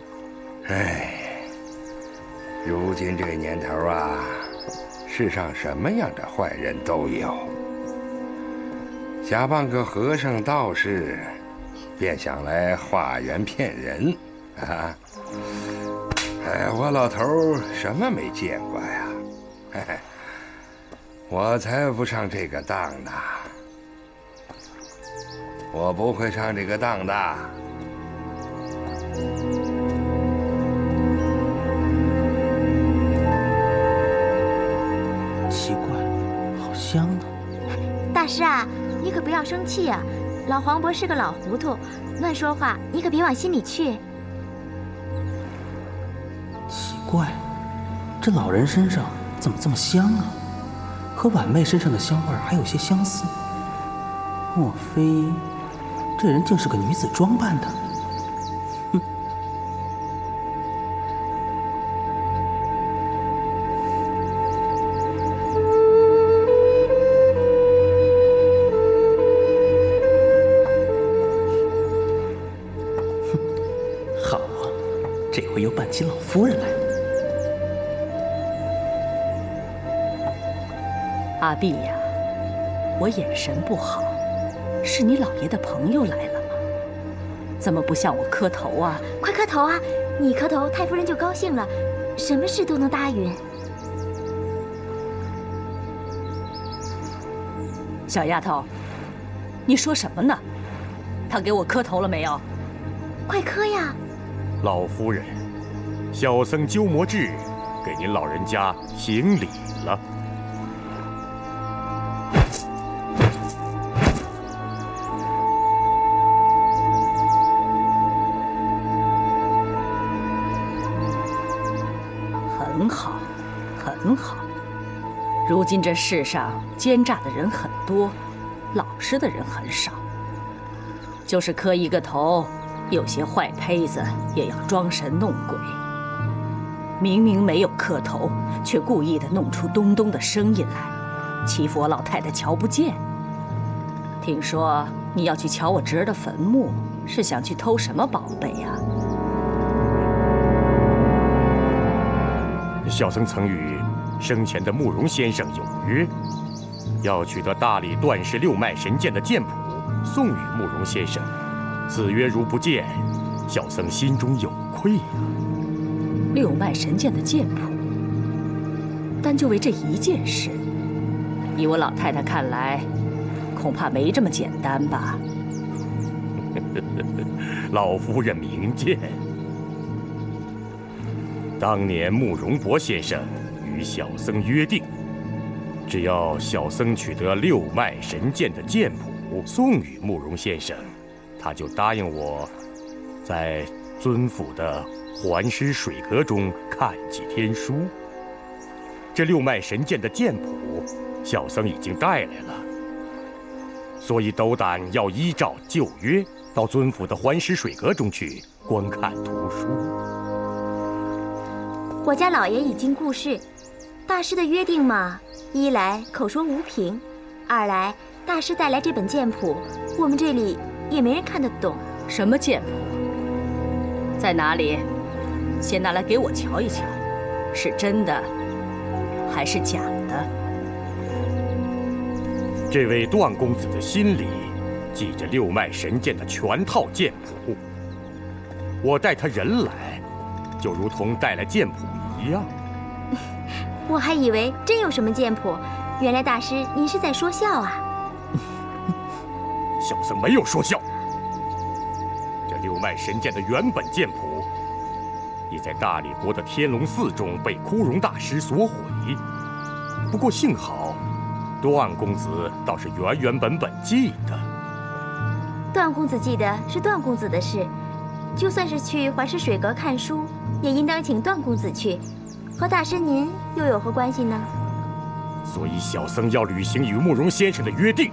如今这年头啊，世上什么样的坏人都有。假扮个和尚道士，便想来化缘骗人啊！哎，我老头什么没见过呀？嘿嘿，我才不上这个当呢！我不会上这个当的。奇怪，好香啊！大师啊，你可不要生气啊！老黄渤是个老糊涂，乱说话，你可别往心里去。奇怪，这老人身上怎么这么香啊？和婉妹身上的香味还有些相似。莫非这人竟是个女子装扮的？哼！好啊，这回又扮起老夫人来了。阿碧呀，我眼神不好，是你老爷的朋友来了吗？怎么不向我磕头啊？快磕头啊！你磕头，太夫人就高兴了，什么事都能答应。小丫头，你说什么呢？他给我磕头了没有？快磕呀！老夫人，小僧鸠摩智给您老人家行礼了。很好，很好。如今这世上奸诈的人很多，老实的人很少。就是磕一个头，有些坏胚子也要装神弄鬼。明明没有磕头，却故意的弄出咚咚的声音来，欺负我老太太瞧不见。听说你要去瞧我侄儿的坟墓，是想去偷什么宝贝呀？小僧曾与生前的慕容先生有约，要取得大理段氏六脉神剑的剑谱，送与慕容先生。此约如不见，小僧心中有愧啊。六脉神剑的剑谱，单就为这一件事，以我老太太看来，恐怕没这么简单吧？老夫人明鉴。当年慕容博先生与小僧约定，只要小僧取得六脉神剑的剑谱送与慕容先生，他就答应我，在尊府的环师水阁中看几天书。这六脉神剑的剑谱，小僧已经带来了，所以斗胆要依照旧约，到尊府的环师水阁中去观看图书。我家老爷已经故世，大师的约定嘛，一来口说无凭，二来大师带来这本剑谱，我们这里也没人看得懂。什么剑谱？在哪里？先拿来给我瞧一瞧，是真的还是假的？这位段公子的心里记着六脉神剑的全套剑谱，我带他人来，就如同带来剑谱一样。我还以为真有什么剑谱，原来大师您是在说笑啊！小僧没有说笑。这六脉神剑的原本剑谱，已在大理国的天龙寺中被枯荣大师所毁。不过幸好，段公子倒是原本记得。段公子记得是段公子的事，就算是去环师水阁看书，也应当请段公子去，和大师您又有何关系呢？所以小僧要履行与慕容先生的约定，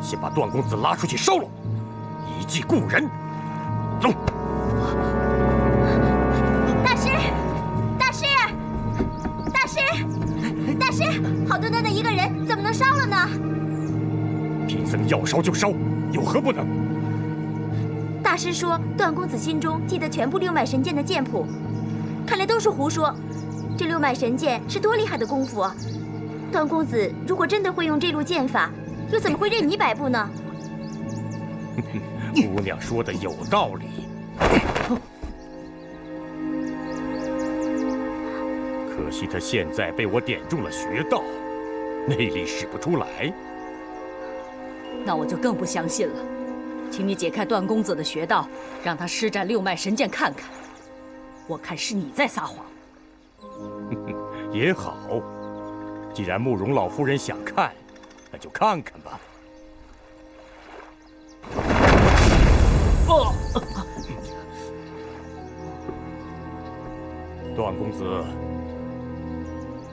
先把段公子拉出去烧了，以祭故人。走。大师，大师，大师，大师，好端端的一个人，怎么能烧了呢？贫僧要烧就烧，有何不能？大师说段公子心中记得全部六脉神剑的剑谱，看来都是胡说。这六脉神剑是多厉害的功夫啊！段公子如果真的会用这路剑法，又怎么会任你摆布呢？姑娘说的有道理。可惜她现在被我点中了穴道，内力使不出来。那我就更不相信了。请你解开段公子的穴道，让他施展六脉神剑看看。我看是你在撒谎。也好，既然慕容老夫人想看，那就看看吧。段公子，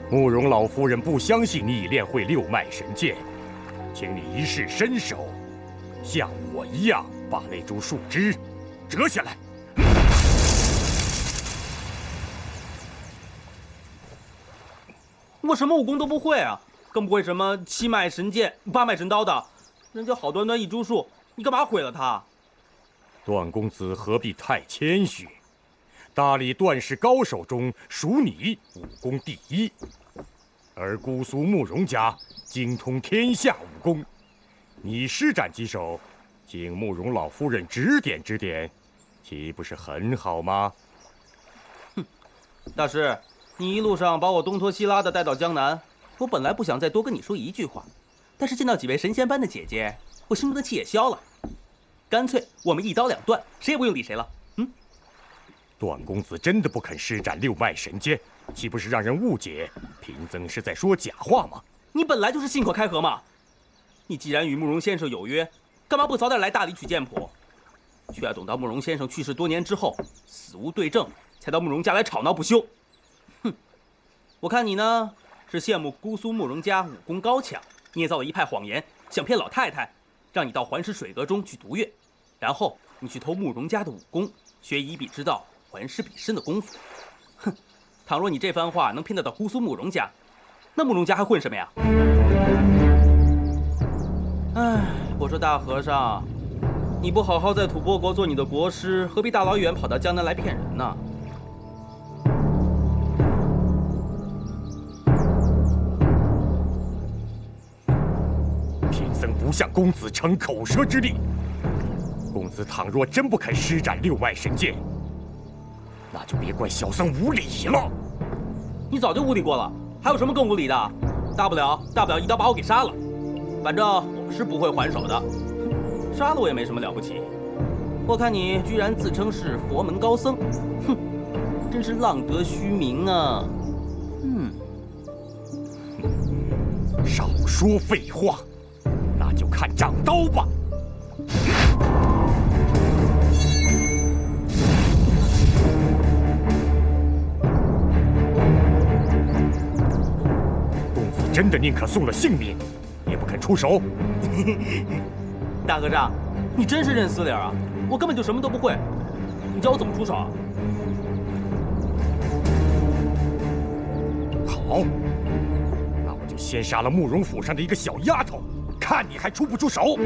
慕容老夫人不相信你已练会六脉神剑，请你一试身手，像我一样把那株树枝折下来。我什么武功都不会啊，更不会什么七脉神剑、八脉神刀的。人家好端端一株树，你干嘛毁了它？段公子何必太谦虚？大理段氏高手中，属你武功第一，而姑苏慕容家精通天下武功，你施展几手，请慕容老夫人指点指点，岂不是很好吗？哼，大师。你一路上把我东拖西拉的带到江南，我本来不想再多跟你说一句话，但是见到几位神仙般的姐姐，我心中的气也消了。干脆我们一刀两断，谁也不用理谁了。段公子真的不肯施展六脉神剑，岂不是让人误解贫僧是在说假话吗？你本来就是信口开河嘛！你既然与慕容先生有约，干嘛不早点来大理取剑谱？却要等到慕容先生去世多年之后，死无对证，才到慕容家来吵闹不休。我看你呢，是羡慕姑苏慕容家武功高强，捏造了一派谎言，想骗老太太，让你到环石水阁中去读月，然后你去偷慕容家的武功，学以彼之道，还施彼身的功夫。哼，倘若你这番话能骗得到姑苏慕容家，那慕容家还混什么呀？哎，我说大和尚，你不好好在吐蕃国做你的国师，何必大老远跑到江南来骗人呢？僧不向公子逞口舌之利。公子倘若真不肯施展六脉神剑，那就别怪小僧无礼了。你早就无礼过了，还有什么更无礼的？大不了一刀把我给杀了，反正我是不会还手的。杀了我也没什么了不起。我看你居然自称是佛门高僧，哼，真是浪得虚名啊！少说废话。那就看掌刀吧！公子真的宁可送了性命，也不肯出手。大和尚，你真是认死理啊！我根本就什么都不会，你教我怎么出手啊？好，那我就先杀了慕容府上的一个小丫头。看你还出不出手！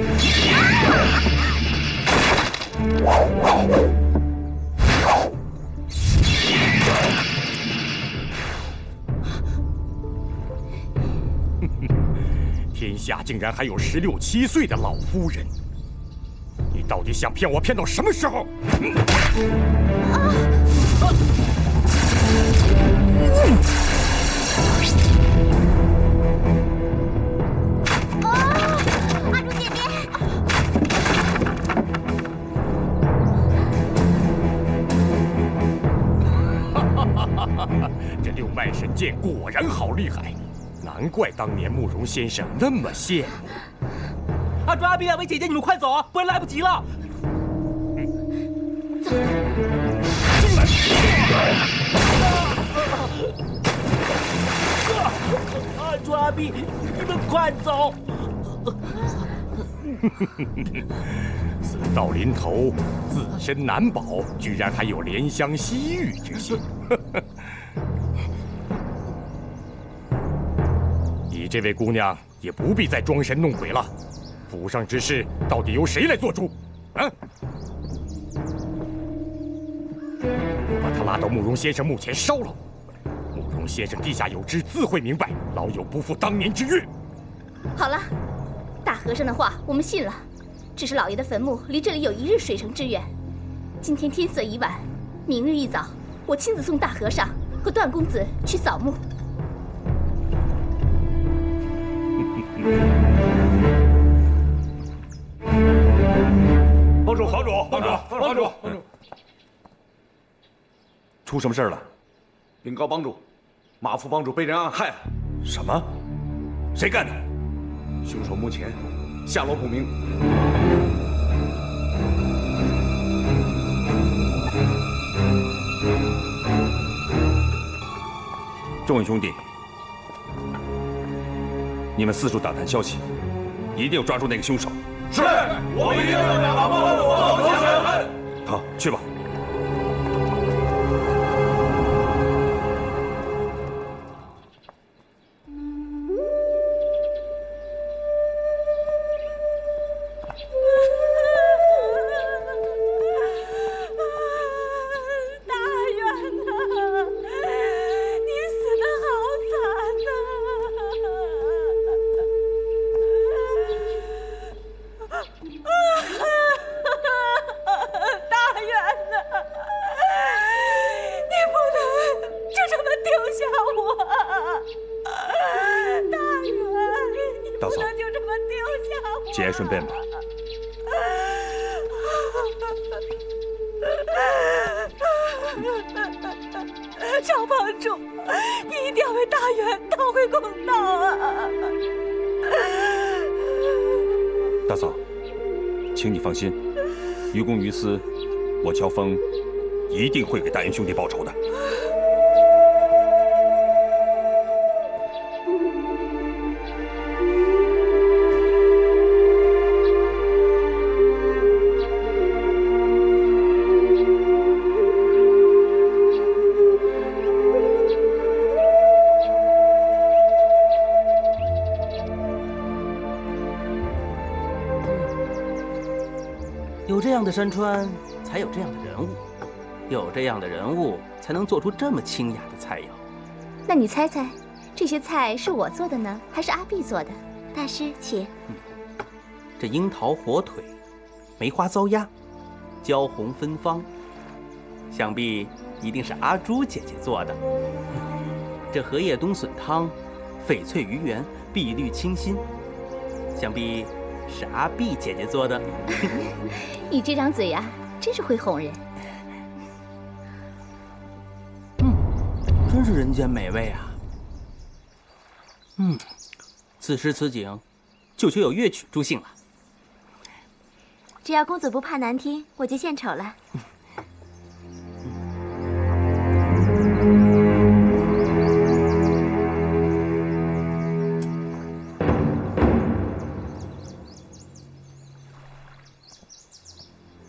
天下竟然还有16、17岁的老夫人，你到底想骗我骗到什么时候？这六脉神剑果然好厉害，难怪当年慕容先生那么羡慕。阿朱、阿比两位姐姐，你们快走啊，不然来不及了。走。进来！阿朱、阿比，你们快走！死到临头，自身难保，居然还有怜香惜玉之心。你这位姑娘也不必再装神弄鬼了，府上之事到底由谁来做主？啊！把他拉到慕容先生墓前烧了。慕容先生地下有知，自会明白老友不负当年之约。好了，大和尚的话我们信了，只是老爷的坟墓离这里有1日水程之远。今天天色已晚，明日一早，我亲自送大和尚和段公子去扫墓。帮主，帮主，帮主，帮主，帮主，出什么事了？禀告帮主，马副帮主被人暗害了。什么？谁干的？凶手目前下落不明。众位兄弟，你们四处打探消息，一定要抓住那个凶手。是，我们一定要让马副帮主报仇雪恨。好，去吧。节哀顺变吧。赵帮主，你一定要为大元讨回公道啊！大嫂，请你放心，于公于私，我乔峰一定会给大元兄弟报仇的。有这样的山川，才有这样的人物；有这样的人物，才能做出这么清雅的菜肴。那你猜猜，这些菜是我做的呢，还是阿碧做的？大师，请。这樱桃火腿、梅花糟鸭、焦红芬芳，想必一定是阿朱姐姐做的。这荷叶冬笋汤、翡翠鱼圆、碧绿清新，想必是阿碧姐姐做的。你这张嘴呀，真是会哄人。真是人间美味啊！此时此景，就缺有乐曲助兴了。只要公子不怕难听，我就献丑了。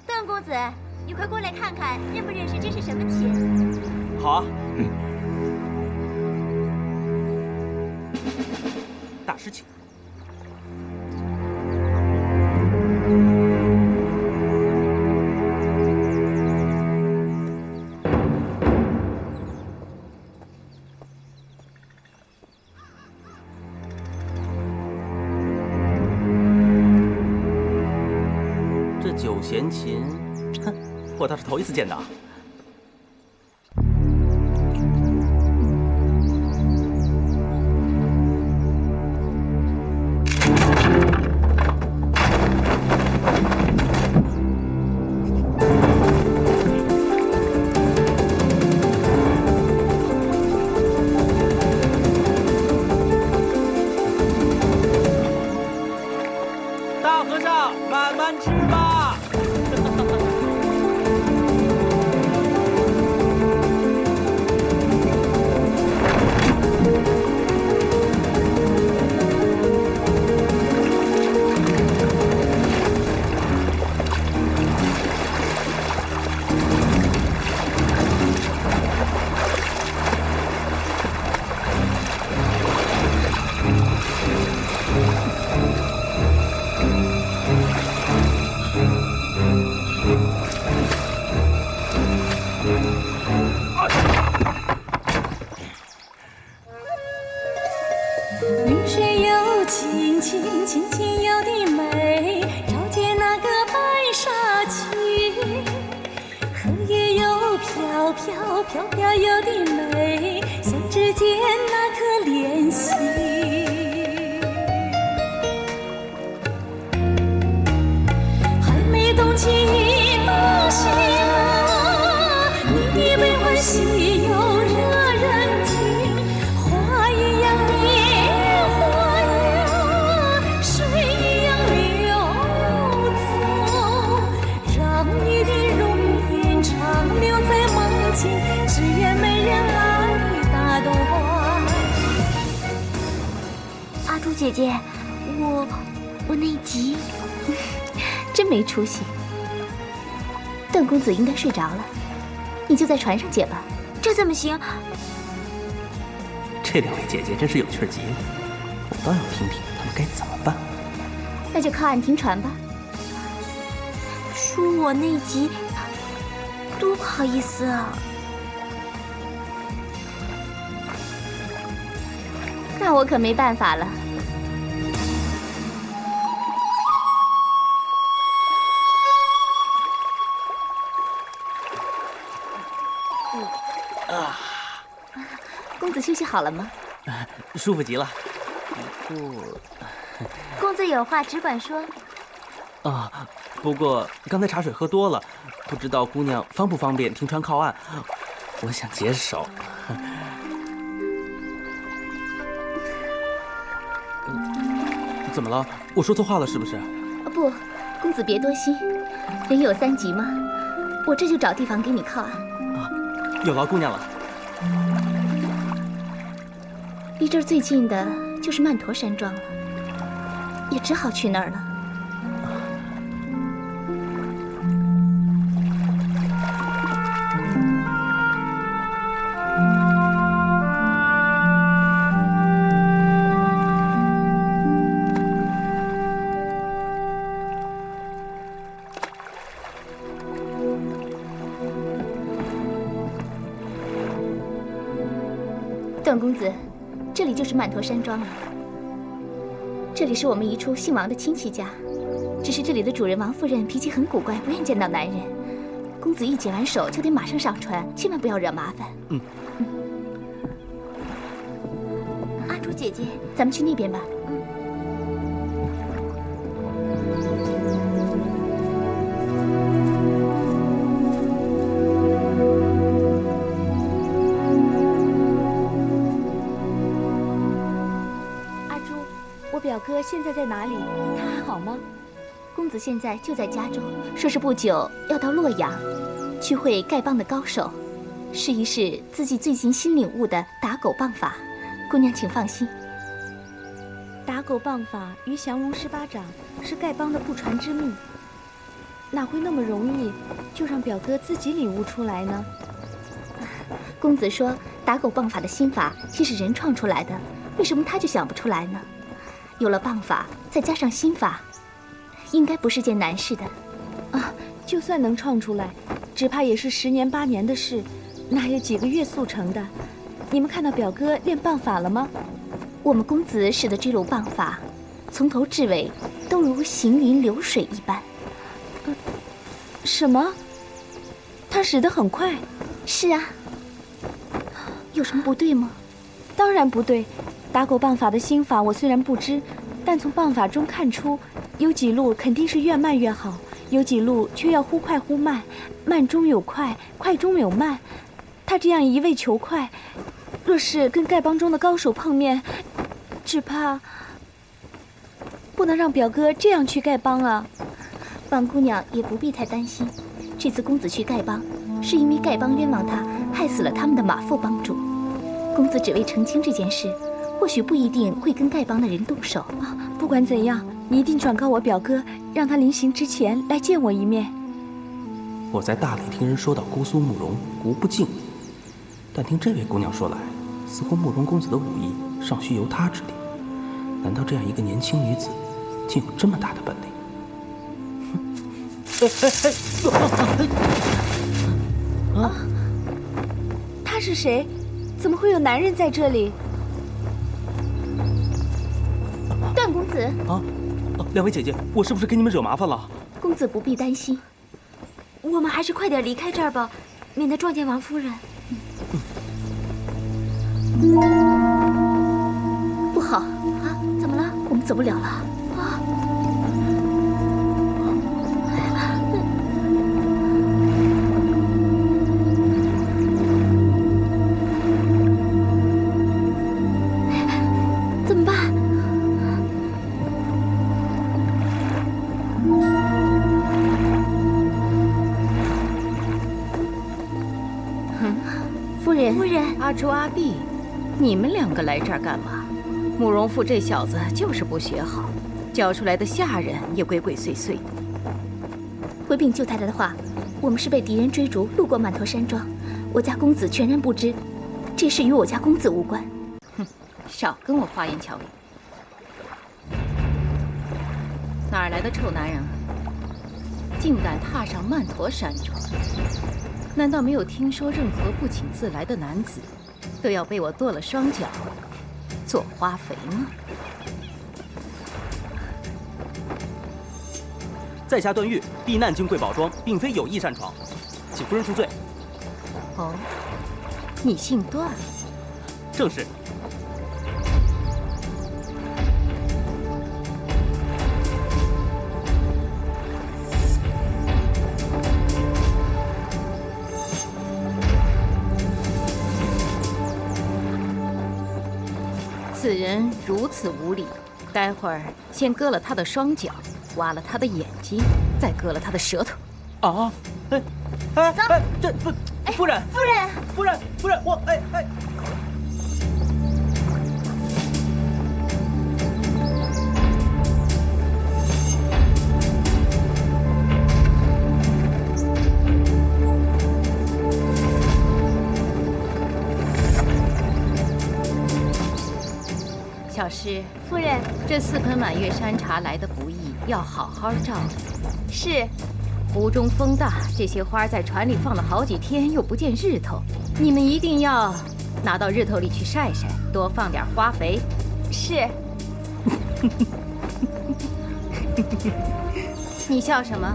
段公子，你快过来看看，认不认识这是什么琴？好啊。大师请。这九弦琴，哼，我倒是头一次见到。大和尚，慢慢吃吧。云水有情，情情有的飘，飘飘又的美，像指尖那颗莲心。还没动情已动心啊，你的悲欢喜又惹人听。花一样莲花呀，水一样流走，让你的容颜长留在梦境，只愿没人来打断。阿朱姐姐，我内急，真没出息。段公子应该睡着了，你就在船上解吧。这怎么行？这两位姐姐真是有趣极了，我倒要听听他们该怎么办。那就靠岸停船吧。说我内急，多不好意思啊。那我可没办法了。公子休息好了吗？舒服极了。公子有话只管说。啊，不过刚才茶水喝多了，不知道姑娘方不方便停船靠岸？我想解手。怎么了？我说错话了是不是？不，公子别多心，人有三急嘛。我这就找地方给你靠岸。啊，有劳姑娘了。离这儿最近的就是曼陀山庄了，也只好去那儿了。段公子，这里就是曼陀山庄了。这里是我们一处姓王的亲戚家，只是这里的主人王夫人脾气很古怪，不愿见到男人。公子一解完手就得马上上船，千万不要惹麻烦。阿朱姐姐，咱们去那边吧。表哥现在在哪里？他还好吗？公子现在就在家中，说是不久要到洛阳，去会丐帮的高手，试一试自己最近新领悟的打狗棒法。姑娘请放心，打狗棒法与降龙十八掌是丐帮的不传之秘，哪会那么容易就让表哥自己领悟出来呢？公子说打狗棒法的心法既是人创出来的，为什么他就想不出来呢？有了棒法，再加上心法，应该不是件难事的。啊，就算能创出来，只怕也是10年8年的事，哪有几个月速成的？你们看到表哥练棒法了吗？我们公子使的这种棒法，从头至尾都如行云流水一般。什么？他使得很快？是啊。有什么不对吗？当然不对。打狗棒法的心法我虽然不知，但从棒法中看出，有几路肯定是越慢越好，有几路却要忽快忽慢，慢中有快，快中有慢。他这样一味求快，若是跟丐帮中的高手碰面，只怕不能让表哥这样去丐帮啊。王姑娘也不必太担心，这次公子去丐帮，是因为丐帮冤枉他，害死了他们的马副帮主。公子只为澄清这件事，或许不一定会跟丐帮的人动手啊。不管怎样，你一定转告我表哥，让他临行之前来见我一面。我在大理听人说到姑苏慕容无不敬，但听这位姑娘说来，似乎慕容公子的武艺尚需由他指点。难道这样一个年轻女子，竟有这么大的本领？他是谁？怎么会有男人在这里？段公子啊！两位姐姐，我是不是给你们惹麻烦了？公子不必担心，我们还是快点离开这儿吧。免得撞见王夫人。不好啊！怎么了？我们走不了了。啊！怎么办？夫人，夫人，阿朱、阿碧，你们两个来这儿干嘛？慕容复这小子就是不学好，教出来的下人也鬼鬼祟祟的。回禀舅太太的话，我们是被敌人追逐，路过曼陀山庄，我家公子全然不知，这事与我家公子无关。哼，少跟我花言巧语。哪儿来的臭男人啊？竟敢踏上曼陀山庄！难道没有听说任何不请自来的男子都要被我剁了双脚做花肥吗？在下段誉，避难进贵宝庄，并非有意擅闯，请夫人恕罪。哦，你姓段？正是。此人如此无礼，待会儿先割了他的双脚，挖了他的眼睛，再割了他的舌头。啊！哎，这夫人，我哎。小诗，夫人，这4盆满月山茶来得不易，要好好照料。是。湖中风大，这些花在船里放了好几天，又不见日头，你们一定要拿到日头里去晒晒，多放点花肥。是。你笑什么？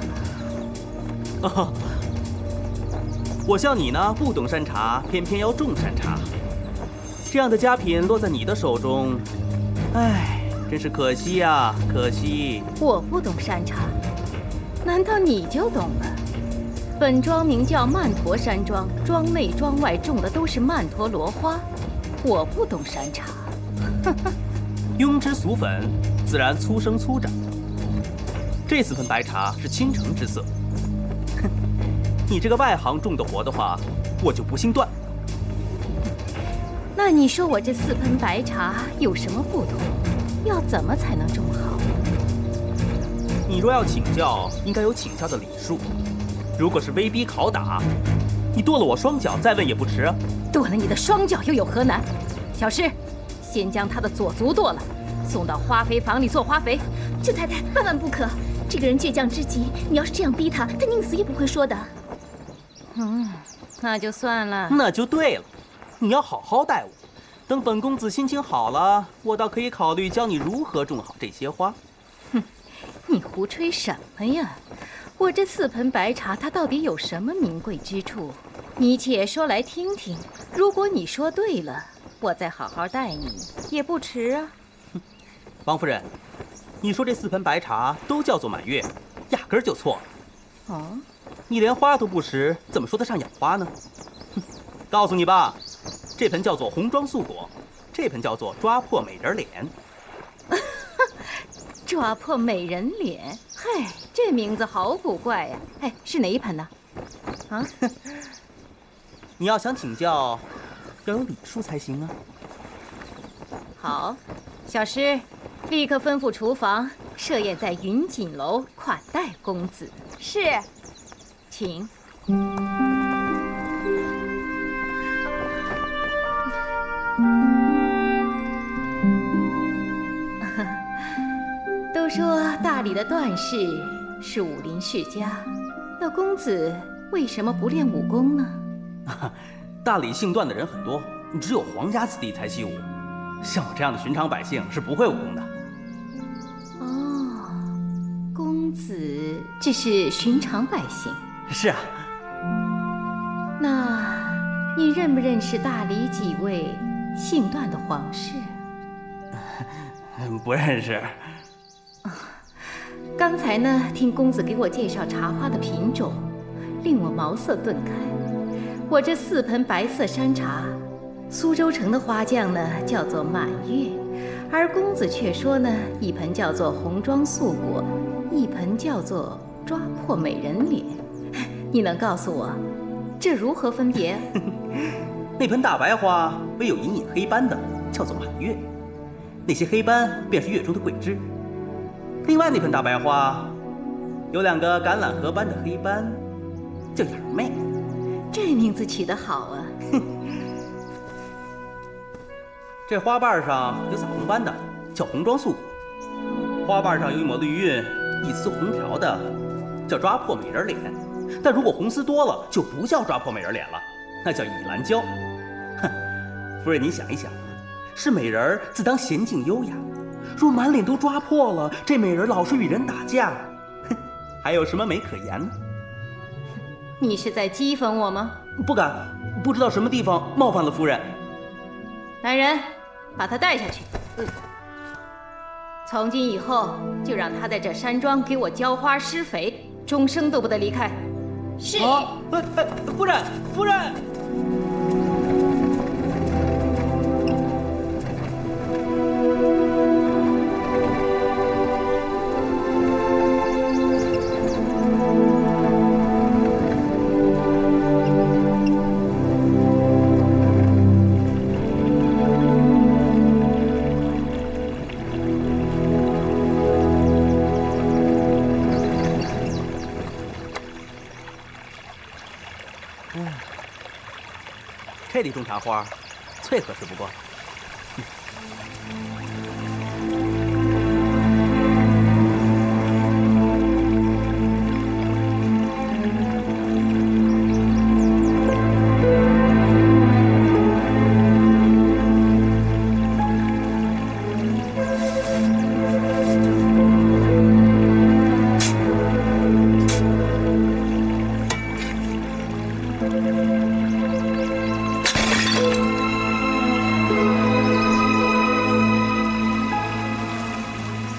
哦，我笑你呢，不懂山茶，偏偏要种山茶。这样的佳品落在你的手中，唉，真是可惜呀，可惜。我不懂山茶，难道你就懂了？本庄名叫曼陀山庄，庄内庄外种的都是曼陀罗花。我不懂山茶，庸脂俗粉，自然粗生粗长。这4盆白茶是倾城之色。哼，你这个外行种的活的话，我就不姓段。那你说我这4盆白茶有什么不同？要怎么才能种好？你若要请教，应该有请教的礼数。如果是威逼拷打，你剁了我双脚再问也不迟啊。剁了你的双脚又有何难？小诗，先将他的左足剁了，送到花肥房里做花肥。舅太太，万万不可！这个人倔强之极，你要是这样逼他，他宁死也不会说的。那就算了。那就对了。你要好好待我，等本公子心情好了，我倒可以考虑教你如何种好这些花。哼，你胡吹什么呀？我这4盆白茶，它到底有什么名贵之处？你且说来听听。如果你说对了，我再好好待你也不迟啊。王夫人，你说这4盆白茶都叫做满月，压根儿就错了。哦，你连花都不识，怎么说得上养花呢？哼，告诉你吧。这盆叫做红妆素果，这盆叫做抓破美人脸。抓破美人脸，嗨，这名字好古怪呀！哎，是哪一盆呢？啊？你要想请教，要有礼数才行啊。好，小诗，立刻吩咐厨房设宴在云锦楼款待公子。是，请。都说大理的段氏是武林世家，那公子为什么不练武功呢？大理姓段的人很多，只有皇家子弟才习武，像我这样的寻常百姓是不会武功的。哦，公子只是寻常百姓。是啊。那认不认识大理几位姓段的皇室？不认识。刚才呢，听公子给我介绍茶花的品种，令我茅塞顿开。我这4盆白色山茶，苏州城的花匠呢叫做满月，而公子却说呢，一盆叫做红妆素果，一盆叫做抓破美人脸。你能告诉我，这如何分别？那盆大白花唯有隐隐黑斑的，叫做满月，那些黑斑便是月中的桂枝。另外那盆大白花，有2个橄榄核般的黑斑，叫眼妹。这名字起得好啊！这花瓣上有撒红斑的，叫红妆素果；花瓣上有一抹绿晕、一丝红条的，叫抓破美人脸。但如果红丝多了，就不叫抓破美人脸了，那叫倚兰娇。哼，夫人，你想一想，是美人自当娴静优雅，若满脸都抓破了，这美人老是与人打架，哼，还有什么美可言呢？你是在讥讽我吗？不敢，不知道什么地方冒犯了夫人。来人，把他带下去。从今以后，就让他在这山庄给我浇花施肥，终生都不得离开。是。夫人，夫人。这里种茶花，最合适不过。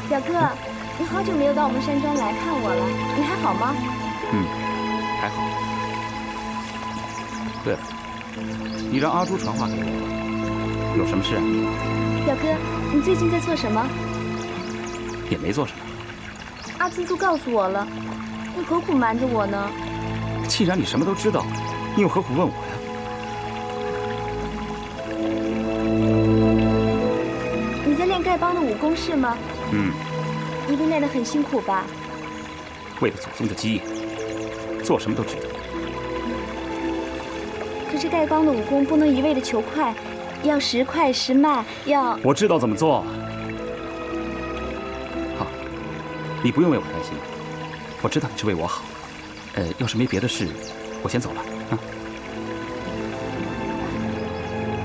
表哥，你好久没有到我们山庄来看我了，你还好吗？还好。对了，你让阿朱传话给我，有什么事啊？表哥，你最近在做什么？也没做什么。阿朱告诉我了，你何苦瞒着我呢？既然你什么都知道，你又何苦问我呀？你在练丐帮的武功是吗？一定练得很辛苦吧？为了祖宗的基业，做什么都值得。可是丐帮的武功不能一味的求快，要时快时慢，要……我知道怎么做。好，你不用为我担心，我知道你是为我好。要是没别的事，我先走了啊。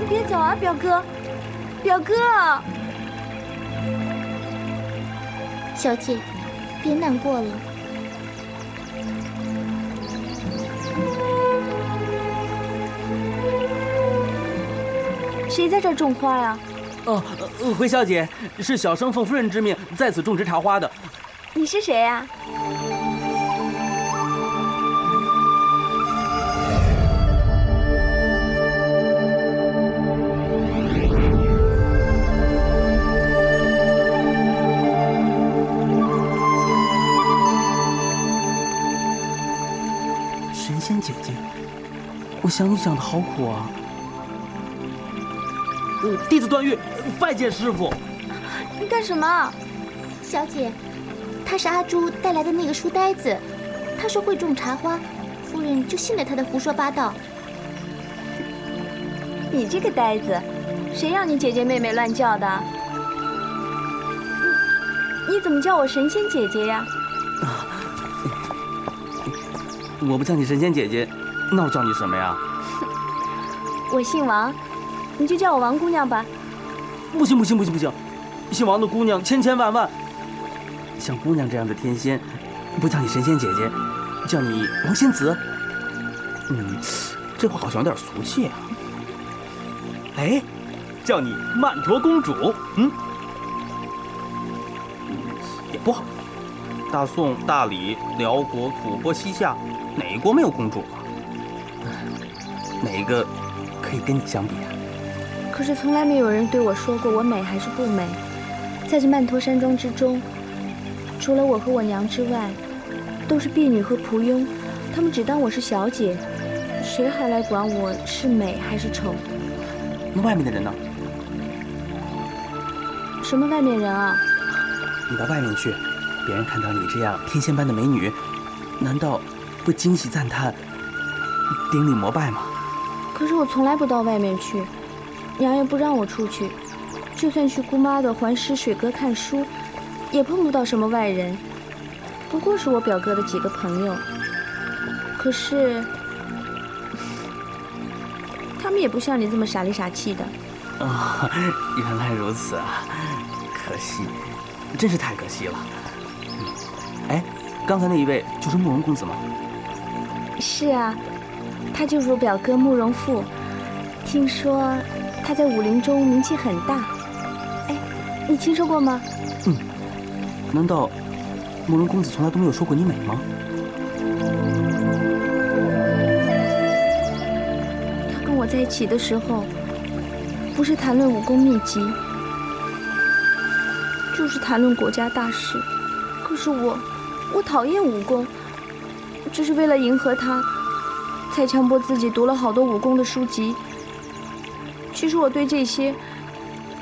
你别走啊，表哥！表哥！小姐，别难过了。谁在这儿种花呀？回小姐，是小生奉夫人之命在此种植茶花的。你是谁呀？神仙姐姐，我想你想的好苦啊。弟子段誉拜见师傅。你干什么？小姐，他是阿朱带来的那个书呆子，他说会种茶花，夫人就信了他的胡说八道。你这个呆子，谁让你姐姐妹妹乱叫的？你怎么叫我神仙姐姐呀？我不叫你神仙姐姐，那我叫你什么呀？我姓王，你就叫我王姑娘吧。不行，姓王的姑娘千千万万，像姑娘这样的天仙，不叫你神仙姐姐，叫你王仙子。这话好像有点俗气啊。哎，叫你曼陀公主，也不好。大宋、大理、辽国、吐蕃、西夏，哪一国没有公主啊？哪一个可以跟你相比啊？可是从来没有人对我说过我美还是不美。在这曼陀山庄之中，除了我和我娘之外，都是婢女和仆佣，他们只当我是小姐，谁还来管我是美还是丑？那外面的人呢？什么外面人啊？你到外面去，别人看到你这样天仙般的美女，难道不惊喜赞叹、顶礼膜拜吗？可是我从来不到外面去，娘也不让我出去。就算去姑妈的环石水阁看书，也碰不到什么外人，不过是我表哥的几个朋友。可是他们也不像你这么傻里傻气的。哦，原来如此啊，可惜，真是太可惜了。哎，刚才那一位就是慕容公子吗？是啊，他就是我表哥慕容复，听说他在武林中名气很大。哎，你听说过吗？难道慕容公子从来都没有说过你美吗？他跟我在一起的时候，不是谈论武功秘籍，就是谈论国家大事。可是我讨厌武功，只是为了迎合他，才强迫自己读了好多武功的书籍。其实我对这些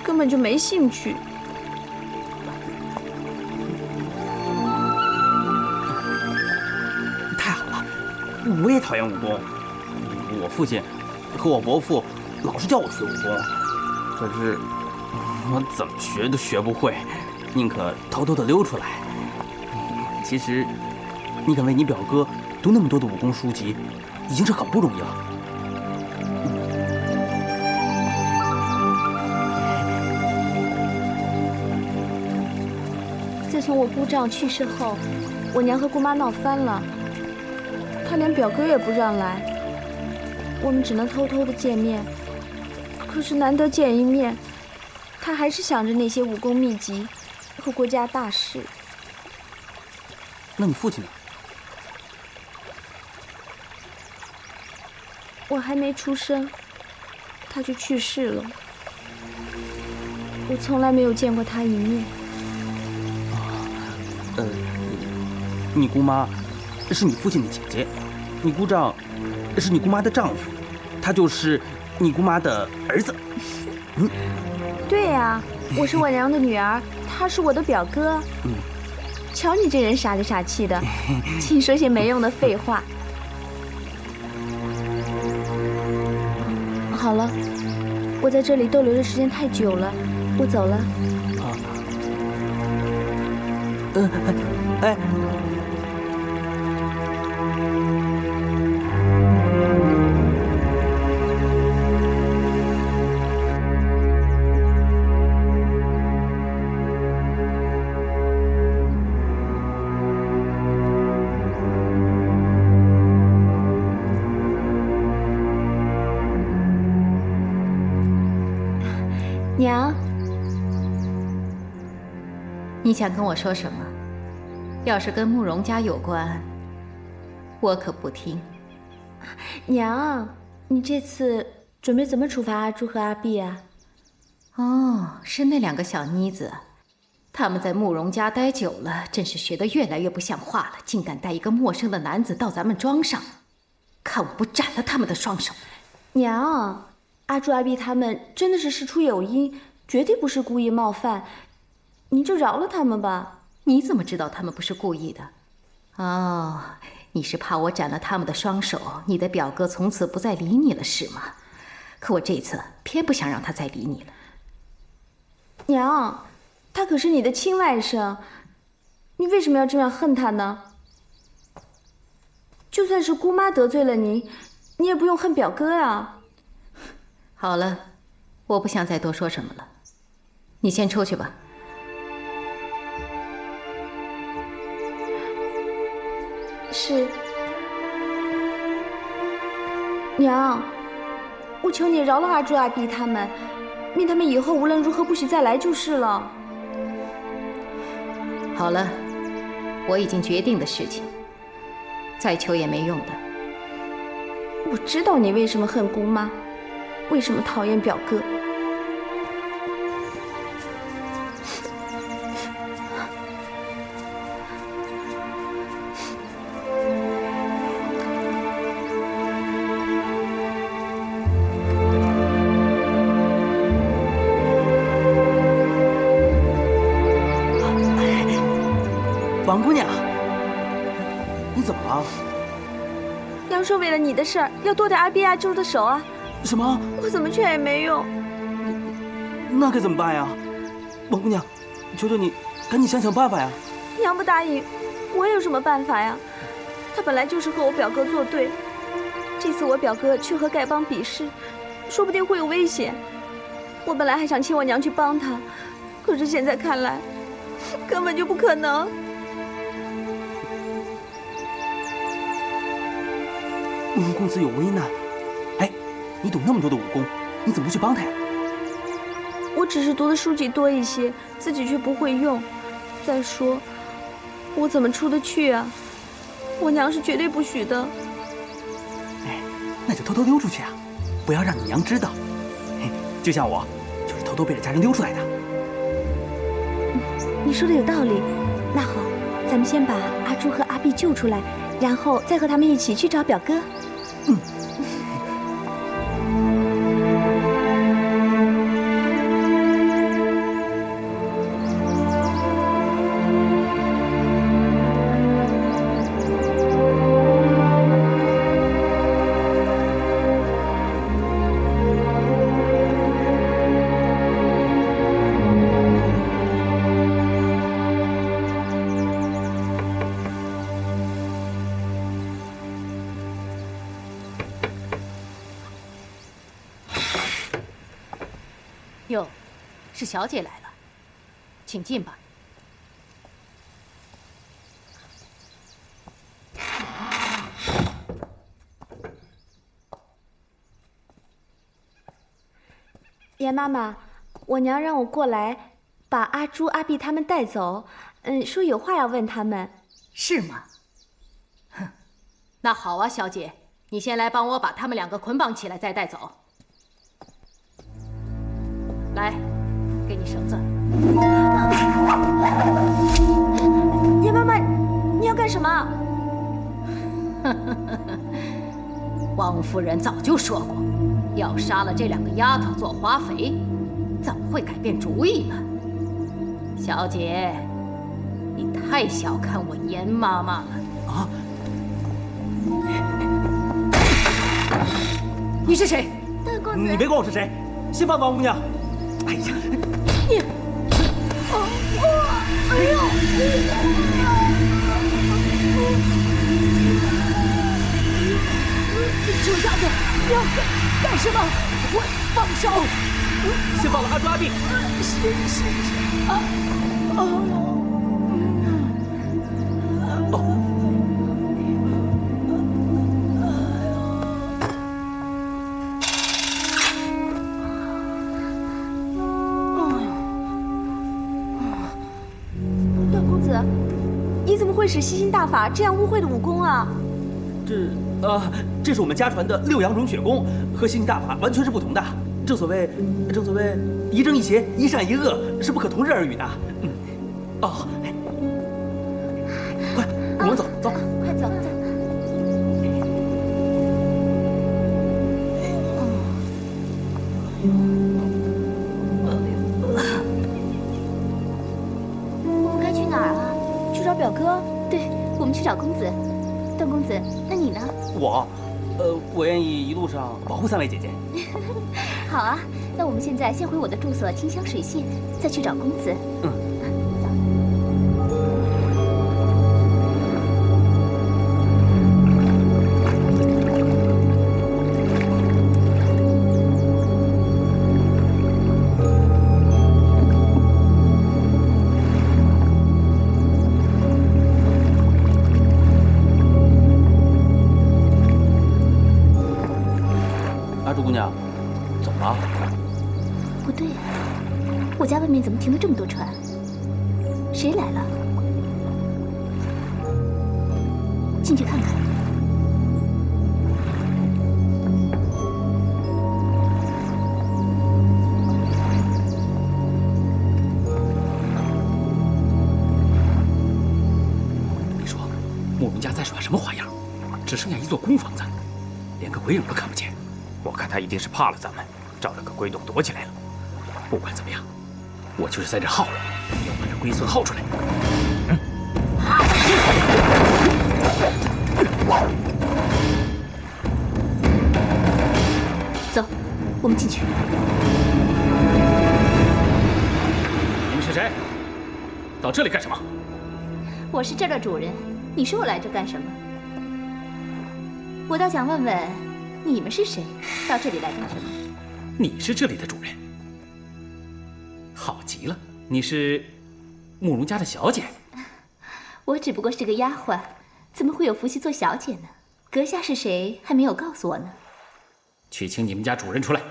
根本就没兴趣。太好了，我也讨厌武功。我父亲和我伯父老是叫我学武功，可是我怎么学都学不会，宁可偷偷的溜出来。其实，你敢为你表哥读那么多的武功书籍，已经是很不容易了。自从我姑丈去世后，我娘和姑妈闹翻了，他连表哥也不让来，我们只能偷偷的见面。可是难得见一面，他还是想着那些武功秘籍和国家大事。那你父亲呢？我还没出生，他就去世了。我从来没有见过他一面。你姑妈是你父亲的姐姐，你姑丈是你姑妈的丈夫，他就是你姑妈的儿子。对呀，我是我娘的女儿，他是我的表哥。瞧你这人傻里傻气的，净说些没用的废话。好了，我在这里逗留的时间太久了，我走了。哎。娘，你想跟我说什么？要是跟慕容家有关，我可不听。娘，你这次准备怎么处罚阿朱和阿碧啊？哦，是那两个小妮子，他们在慕容家待久了，真是学得越来越不像话了，竟敢带一个陌生的男子到咱们庄上，看我不斩了他们的双手！娘，阿朱阿碧他们真的是事出有因，绝对不是故意冒犯，您就饶了他们吧。你怎么知道他们不是故意的？哦，你是怕我斩了他们的双手，你的表哥从此不再理你了是吗？可我这次偏不想让他再理你了。娘，他可是你的亲外甥，你为什么要这样恨他呢？就算是姑妈得罪了你，你也不用恨表哥啊。好了，我不想再多说什么了，你先出去吧。是。娘，我求你饶了阿朱阿碧他们，命他们以后无论如何不许再来就是了。好了，我已经决定的事情，再求也没用的。我知道你为什么恨姑妈，为什么讨厌表哥。王姑娘，你怎么了？娘说为了你的事儿，要剁掉阿碧阿周的手啊！什么？我怎么劝也没用。那该怎么办呀？王姑娘，求求你，赶紧想想办法呀！娘不答应，我有什么办法呀？他本来就是和我表哥作对，这次我表哥去和丐帮比试，说不定会有危险。我本来还想请我娘去帮他，可是现在看来，根本就不可能。慕容公子有危难，哎，你懂那么多的武功，你怎么不去帮他呀？我只是读的书籍多一些，自己却不会用。再说，我怎么出得去啊？我娘是绝对不许的。哎，那就偷偷溜出去啊，不要让你娘知道。嘿，就像我，就是偷偷背着家人溜出来的。你说的有道理。那好，咱们先把阿朱和阿碧救出来，然后再和他们一起去找表哥。嗯。哟，是小姐来了，请进吧。严妈妈，我娘让我过来，把阿朱、阿碧他们带走。说有话要问他们。是吗？哼，那好啊，小姐，你先来帮我把他们两个捆绑起来，再带走。来，给你绳子。严妈妈，你要干什么？王夫人早就说过，要杀了这两个丫头做花肥，怎么会改变主意呢？小姐，你太小看我严妈妈了啊！你是谁？大公子，你别管我是谁，先放王姑娘。哎呀，你，哎呦！臭丫头，你要干什么？我放手！先放了阿朱阿碧。是啊，会使吸星大法这样污秽的武功啊？这是我们家传的六阳融血功，和吸星大法完全是不同的。正所谓一正一邪，一善一恶，是不可同日而语的。哦，快，我们走，快走。我们该去哪儿啊？去找表哥。对，我们去找公子。段公子，那你呢？我愿意一路上保护三位姐姐。好啊，那我们现在先回我的住所清香水榭，再去找公子。朱姑娘，怎么了？不对呀，我家外面怎么停了这么多船？谁来了？进去看看。你说，慕容家在耍什么花样？只剩下一座空房子，连个鬼影都看不见。我看他一定是怕了咱们，找了个龟洞躲起来了。不管怎么样，我就是在这耗，要把这龟孙耗出来。走，我们进去。你们是谁？到这里干什么？我是这儿的主人，你说我来这干什么？我倒想问问，你们是谁？到这里来干什么？你是这里的主人，好极了！你是慕容家的小姐。我只不过是个丫鬟，怎么会有福气做小姐呢？阁下是谁，还没有告诉我呢。去请你们家主人出来。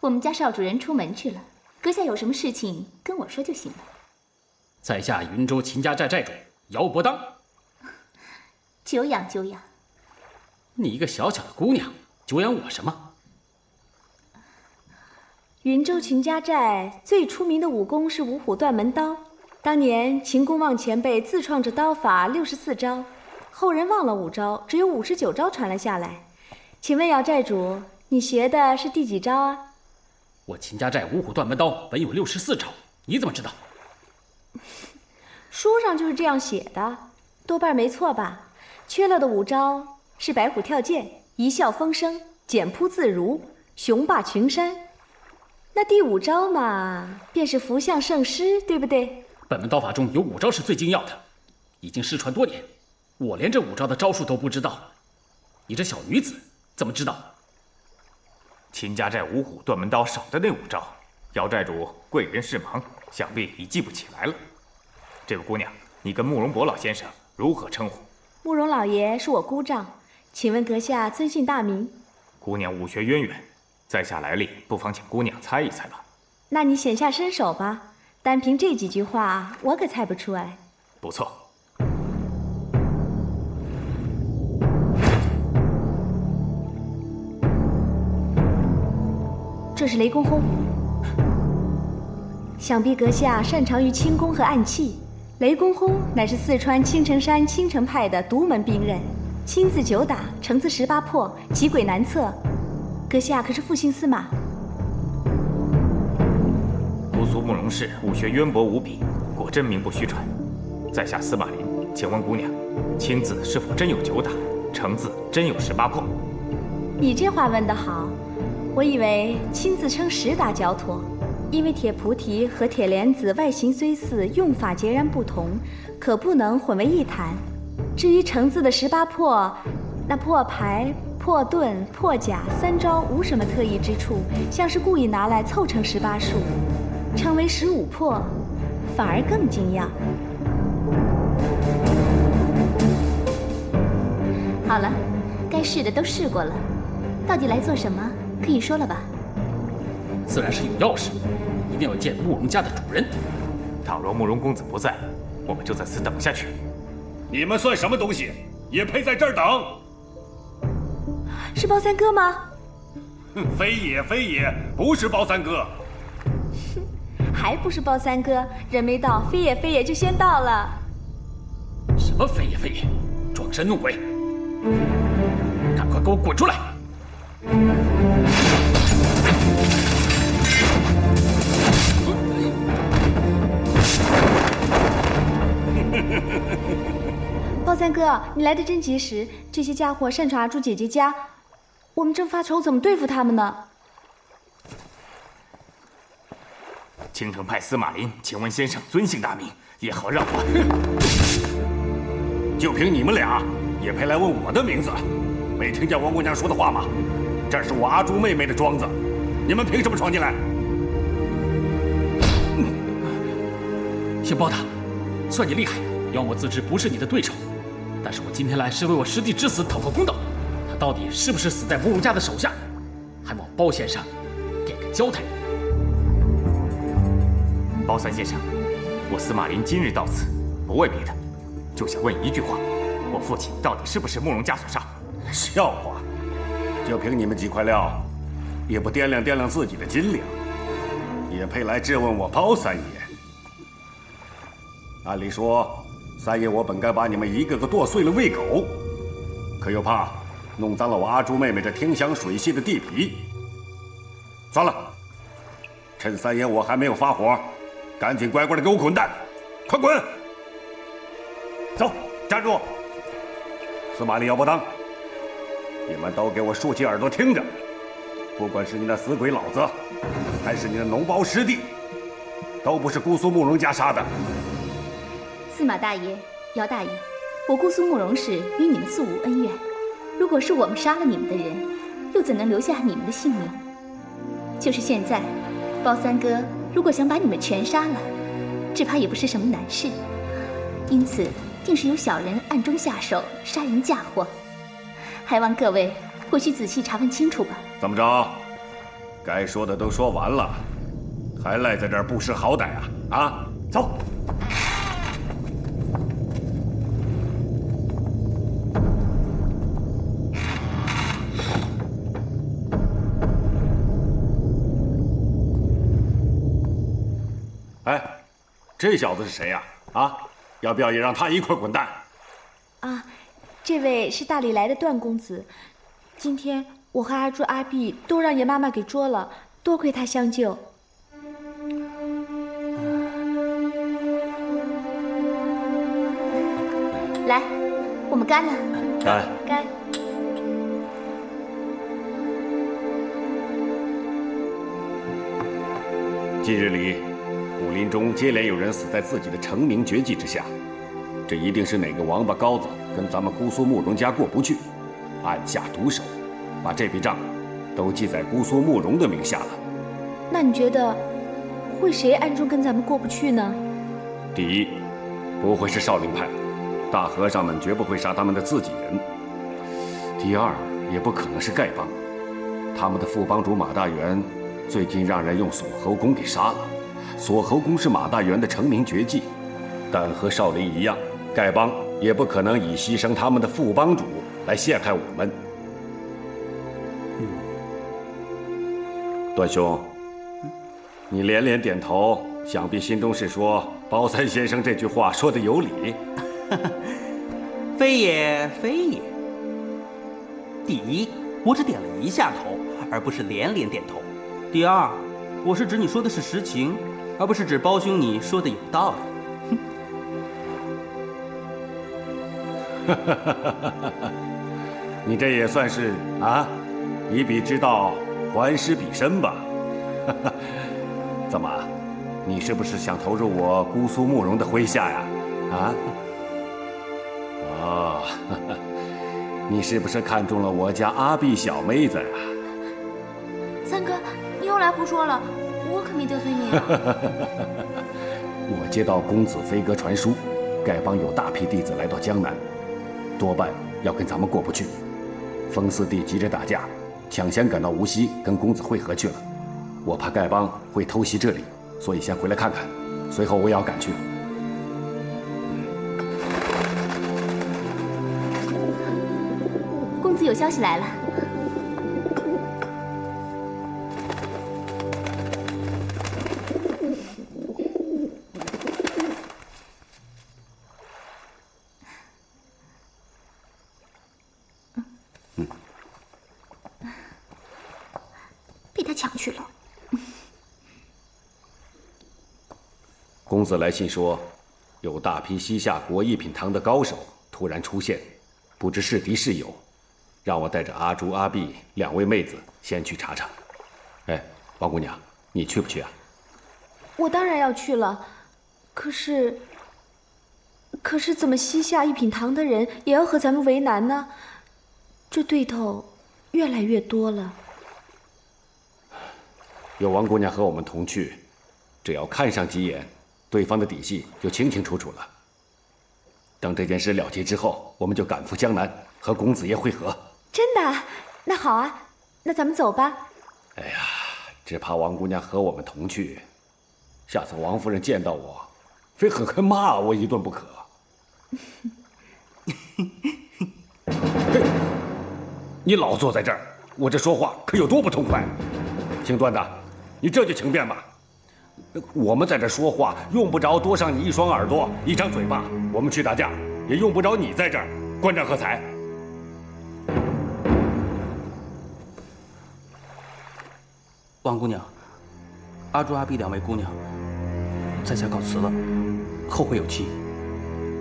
我们家少主人出门去了，阁下有什么事情跟我说就行了。在下云州秦家寨寨主姚伯当。久仰久仰。你一个小小的姑娘，久仰我什么？云州秦家寨最出名的武功是五虎断门刀。当年秦公望前辈自创着刀法64招，后人忘了5招，只有59招传了下来。请问姚寨主，你学的是第几招啊？我秦家寨五虎断门刀本有64招，你怎么知道？书上就是这样写的，多半没错吧？缺了的5招是白虎跳涧、一笑风生、简扑自如、雄霸群山。那第5招嘛，便是福相圣师，对不对？本门刀法中有5招是最精要的，已经失传多年，我连这5招的招数都不知道，你这小女子怎么知道？秦家寨五虎断门刀少的那5招，姚寨主贵人事忙，想必已记不起来了。这位姑娘，你跟慕容博老先生如何称呼？慕容老爷是我姑丈，请问阁下尊姓大名？姑娘武学渊源，在下来历，不妨请姑娘猜一猜吧。那你显下身手吧，单凭这几句话，我可猜不出来。不错。这是雷公轰。想必阁下擅长于轻功和暗器。雷公轰乃是四川青城山青城派的独门兵刃，青字9打，橙字18破，奇诡难测。阁下可是复姓司马？姑苏慕容氏武学渊博无比，果真名不虚传。在下司马林，请问姑娘，青字是否真有9打，橙字真有18破？你这话问得好，我以为青字称10打较妥。因为铁菩提和铁莲子外形虽似，用法截然不同，可不能混为一谈。至于橙字的18破，那破牌、破盾、破甲3招无什么特异之处，像是故意拿来凑成18数，称为15破，反而更惊讶。好了，该试的都试过了，到底来做什么？可以说了吧？自然是有要事，一定要见慕容家的主人。倘若慕容公子不在，我们就在此等下去。你们算什么东西，也配在这儿等？是包三哥吗？非也，非也，不是包三哥。还不是包三哥，人没到，非也非也就先到了。什么非也非也，装神弄鬼！赶快给我滚出来！包三哥，你来的真及时，这些家伙擅闯阿朱姐姐家，我们正发愁怎么对付他们呢。青城派司马林，请问先生尊姓大名，也好让我。就凭你们俩，也配来问我的名字？没听见王姑娘说的话吗？这是我阿朱妹妹的庄子，你们凭什么闯进来？姓包的，算你厉害，妖魔自知不是你的对手。但是我今天来是为我师弟之死讨个公道，他到底是不是死在慕容家的手下，还望包先生给个交代。包三先生，我司马林今日到此，不为别的，就想问一句话：我父亲到底是不是慕容家所杀？笑话！就凭你们几块料，也不掂量掂量自己的斤两，也配来质问我包三爷？按理说，三爷我本该把你们一个个剁碎了喂狗，可又怕弄脏了我阿朱妹妹这天香水系的地皮。算了，趁三爷我还没有发火，赶紧乖乖的给我滚蛋，快滚！走，站住！司马懿姚伯当，你们都给我竖起耳朵听着，不管是你那死鬼老子，还是你的脓包师弟，都不是姑苏慕容家杀的。司马大爷、姚大爷，我姑苏慕容氏与你们素无恩怨，如果是我们杀了你们的人，又怎能留下你们的性命？就是现在，包三哥如果想把你们全杀了，只怕也不是什么难事。因此，定是有小人暗中下手杀人嫁祸，还望各位回去仔细查问清楚吧。怎么着？该说的都说完了，还赖在这儿不识好歹啊？啊，走！哎，这小子是谁呀？啊，要不要也让他一块滚蛋？啊，这位是大理来的段公子，今天我和阿朱、阿碧都让爷妈妈给捉了，多亏他相救。来，我们干了。干！干！近日里，武林中接连有人死在自己的成名绝技之下，这一定是哪个王八羔子跟咱们姑苏慕容家过不去，暗下毒手，把这笔账都记在姑苏慕容的名下了。那你觉得会谁暗中跟咱们过不去呢？第一，不会是少林派，大和尚们绝不会杀他们的自己人。第二，也不可能是丐帮，他们的副帮主马大元最近让人用锁喉功给杀了。锁喉功是马大元的成名绝技，但和少林一样，丐帮也不可能以牺牲他们的副帮主来陷害我们。段兄，你连连点头，想必心中是说包三先生这句话说的有理。非也，非也。第一，我只点了一下头，而不是连连点头。第二，我是指你说的是实情，而不是指包兄你说的有道理。你这也算是啊，以彼之道还施彼身吧。怎么，你是不是想投入我姑苏慕容的麾下呀？啊？哦，你是不是看中了我家阿碧小妹子呀？三哥，你又来胡说了，我可没得罪你啊。我接到公子飞鸽传书，丐帮有大批弟子来到江南，多半要跟咱们过不去。封四弟急着打架，抢先赶到无锡跟公子会合去了。我怕丐帮会偷袭这里，所以先回来看看。随后我也要赶去。公子有消息来了。被他抢去了。公子来信说，有大批西夏国一品堂的高手突然出现，不知是敌是友，让我带着阿朱、阿碧两位妹子先去查查。哎，王姑娘，你去不去啊？我当然要去了，可是怎么西夏一品堂的人也要和咱们为难呢？这对头越来越多了。有王姑娘和我们同去，只要看上几眼，对方的底细就清清楚楚了。等这件事了结之后，我们就赶赴江南和公子爷会合。真的？那好啊，那咱们走吧。哎呀，只怕王姑娘和我们同去，下次王夫人见到我，非狠狠骂我一顿不可。嘿，你老坐在这儿，我这说话可有多不痛快？姓段的，你这就请便吧。我们在这说话，用不着多上你一双耳朵、一张嘴巴。我们去打架，也用不着你在这儿观战喝彩。王姑娘，阿朱、阿碧两位姑娘，在下告辞了，后会有期。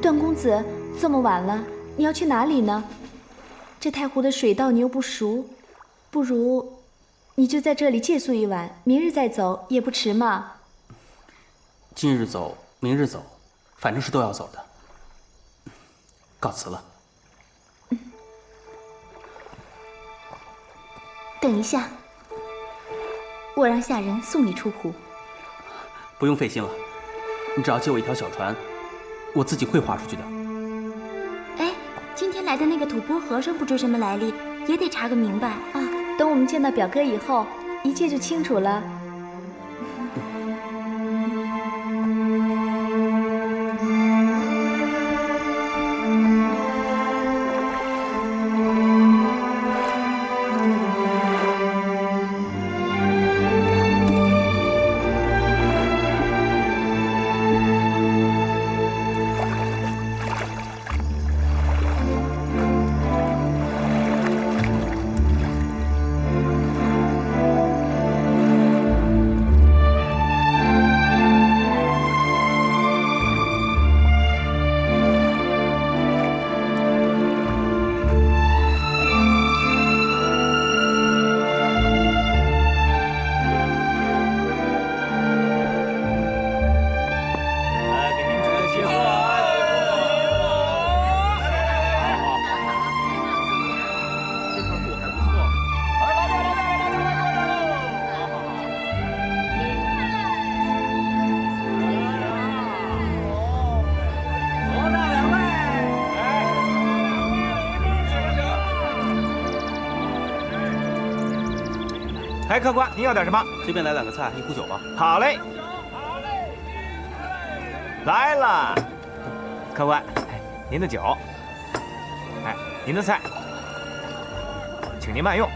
段公子，这么晚了，你要去哪里呢？这太湖的水道你又不熟，不如你就在这里借宿一晚，明日再走也不迟嘛。今日走，明日走，反正是都要走的。告辞了。等一下，我让下人送你出湖。不用费心了，你只要借我一条小船，我自己会划出去的。哎，今天来的那个吐蕃和尚不知什么来历，也得查个明白啊。等我们见到表哥以后，一切就清楚了。哎，客官，您要点什么？随便来2个菜，1壶酒吧。好嘞，来了，客官，您的酒，哎，您的菜，请您慢用。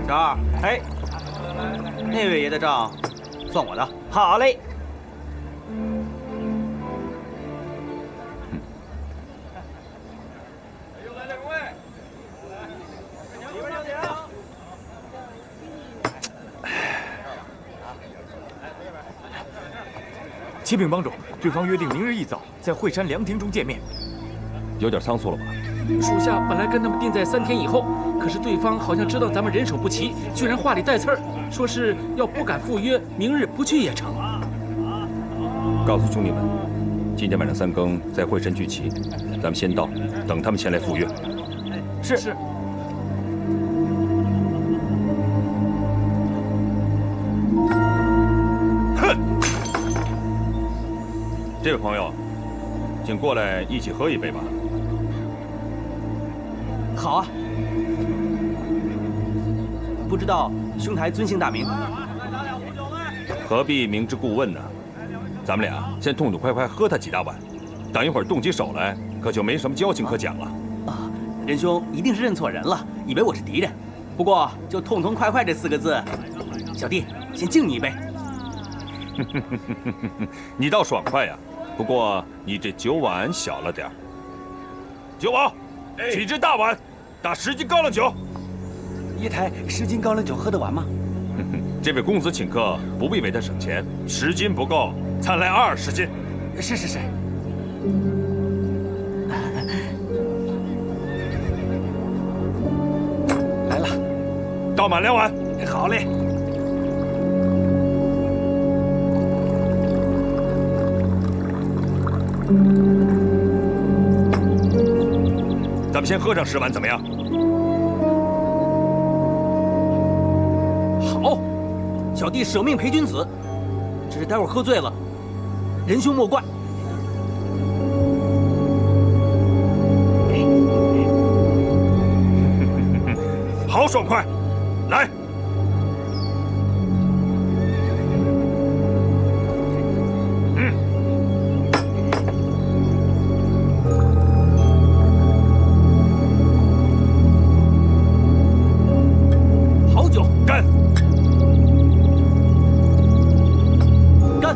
小二，哎，那位爷的账算我的。好嘞。启禀帮主，对方约定明日一早在惠山凉亭中见面。有点仓促了吧？属下本来跟他们定在3天以后，可是对方好像知道咱们人手不齐，居然话里带刺儿，说是要不敢赴约，明日不去也成。告诉兄弟们，今天晚上3更在惠山聚齐，咱们先到，等他们前来赴约。是。哼！这位朋友，请过来一起喝一杯吧。好啊。不知道兄台尊姓大名？何必明知故问呢？咱们俩先痛痛快快喝他几大碗，等一会儿动起手来，可就没什么交情可讲了。啊，仁兄一定是认错人了，以为我是敌人。不过就痛痛快快这4个字，小弟先敬你一杯。你倒爽快呀！不过你这酒碗小了点儿。酒保，几只大碗，打10斤高粱酒。一台10斤高粱酒喝得完吗？这位公子请客，不必为他省钱，10斤不够，咱来20斤。是。来了，倒满2碗。好嘞。咱们先喝上10碗，怎么样？好，小弟舍命陪君子。只是待会儿喝醉了，仁兄莫怪。好爽快，来。好酒，干！干！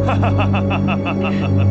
哈哈哈哈哈哈！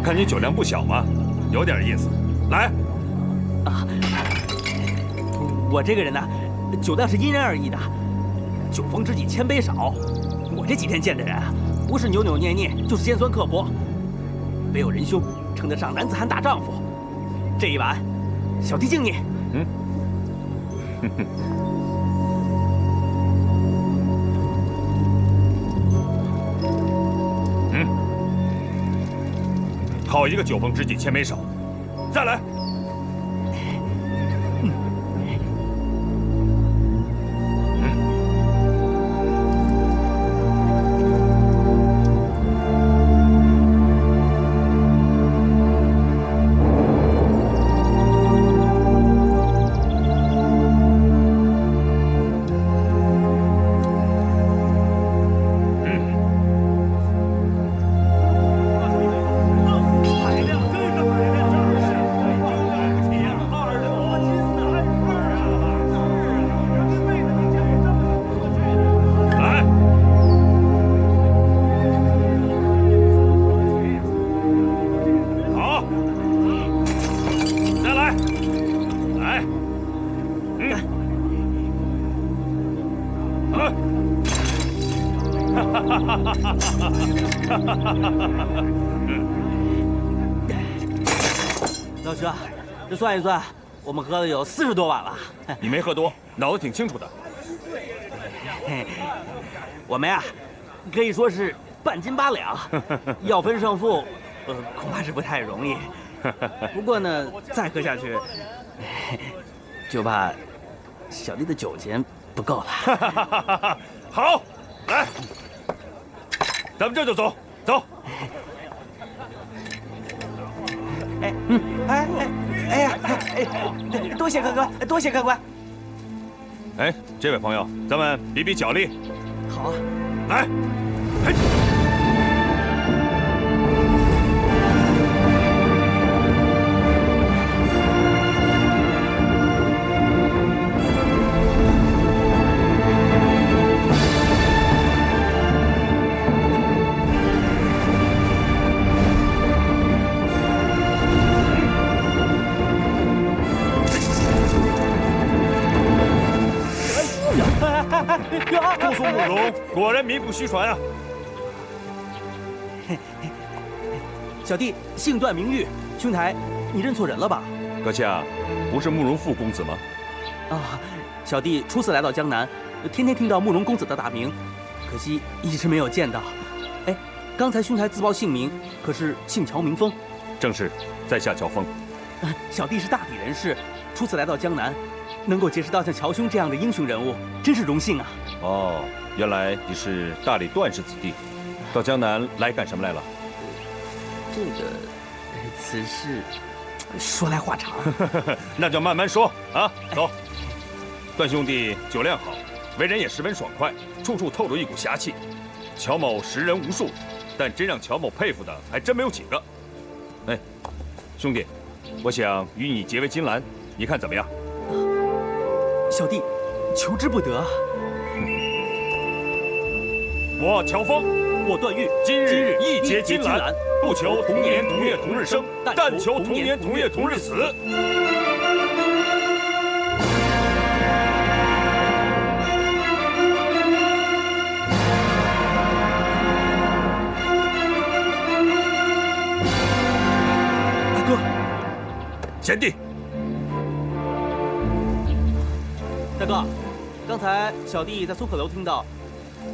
看你酒量不小嘛，有点意思。来，啊，我这个人呢，酒量是因人而异的，酒逢知己千杯少。我这几天见的人啊，不是扭扭捏捏，就是尖酸刻薄，唯有仁兄称得上男子汉大丈夫。这一碗，小弟敬你。嗯。好一个酒逢知己千杯少，再来。老师，这算一算，我们喝了有40多碗了。你没喝多，脑子挺清楚的。我们呀，可以说是半斤8两，要分胜负，恐怕是不太容易。不过呢，再喝下去，就怕小弟的酒钱不够了。好，来，咱们这就走，走。哎呀，多谢客官，多谢客官。哎，这位朋友，咱们比比脚力。好啊，来，嘿。姑苏慕容果然名不虚传啊！小弟姓段名玉，兄台，你认错人了吧？阁下，不是慕容复公子吗？啊，小弟初次来到江南，天天听到慕容公子的大名，可惜一直没有见到。哎，刚才兄台自报姓名，可是姓乔名峰？正是，在下乔峰。小弟是大抵人士，初次来到江南，能够结识到像乔兄这样的英雄人物，真是荣幸啊！哦，原来你是大理段氏子弟，到江南来干什么来了？这个，此事，说来话长，那就慢慢说啊。走，段兄弟酒量好，为人也十分爽快，处处透着一股侠气。乔某识人无数，但真让乔某佩服的还真没有几个。哎，兄弟，我想与你结为金兰，你看怎么样？小弟求之不得。我乔峰，我段誉，今日一结金兰，不求同年同月同日生，但求同年同月同日死。大哥，贤弟，大哥，刚才小弟在松鹤楼听到。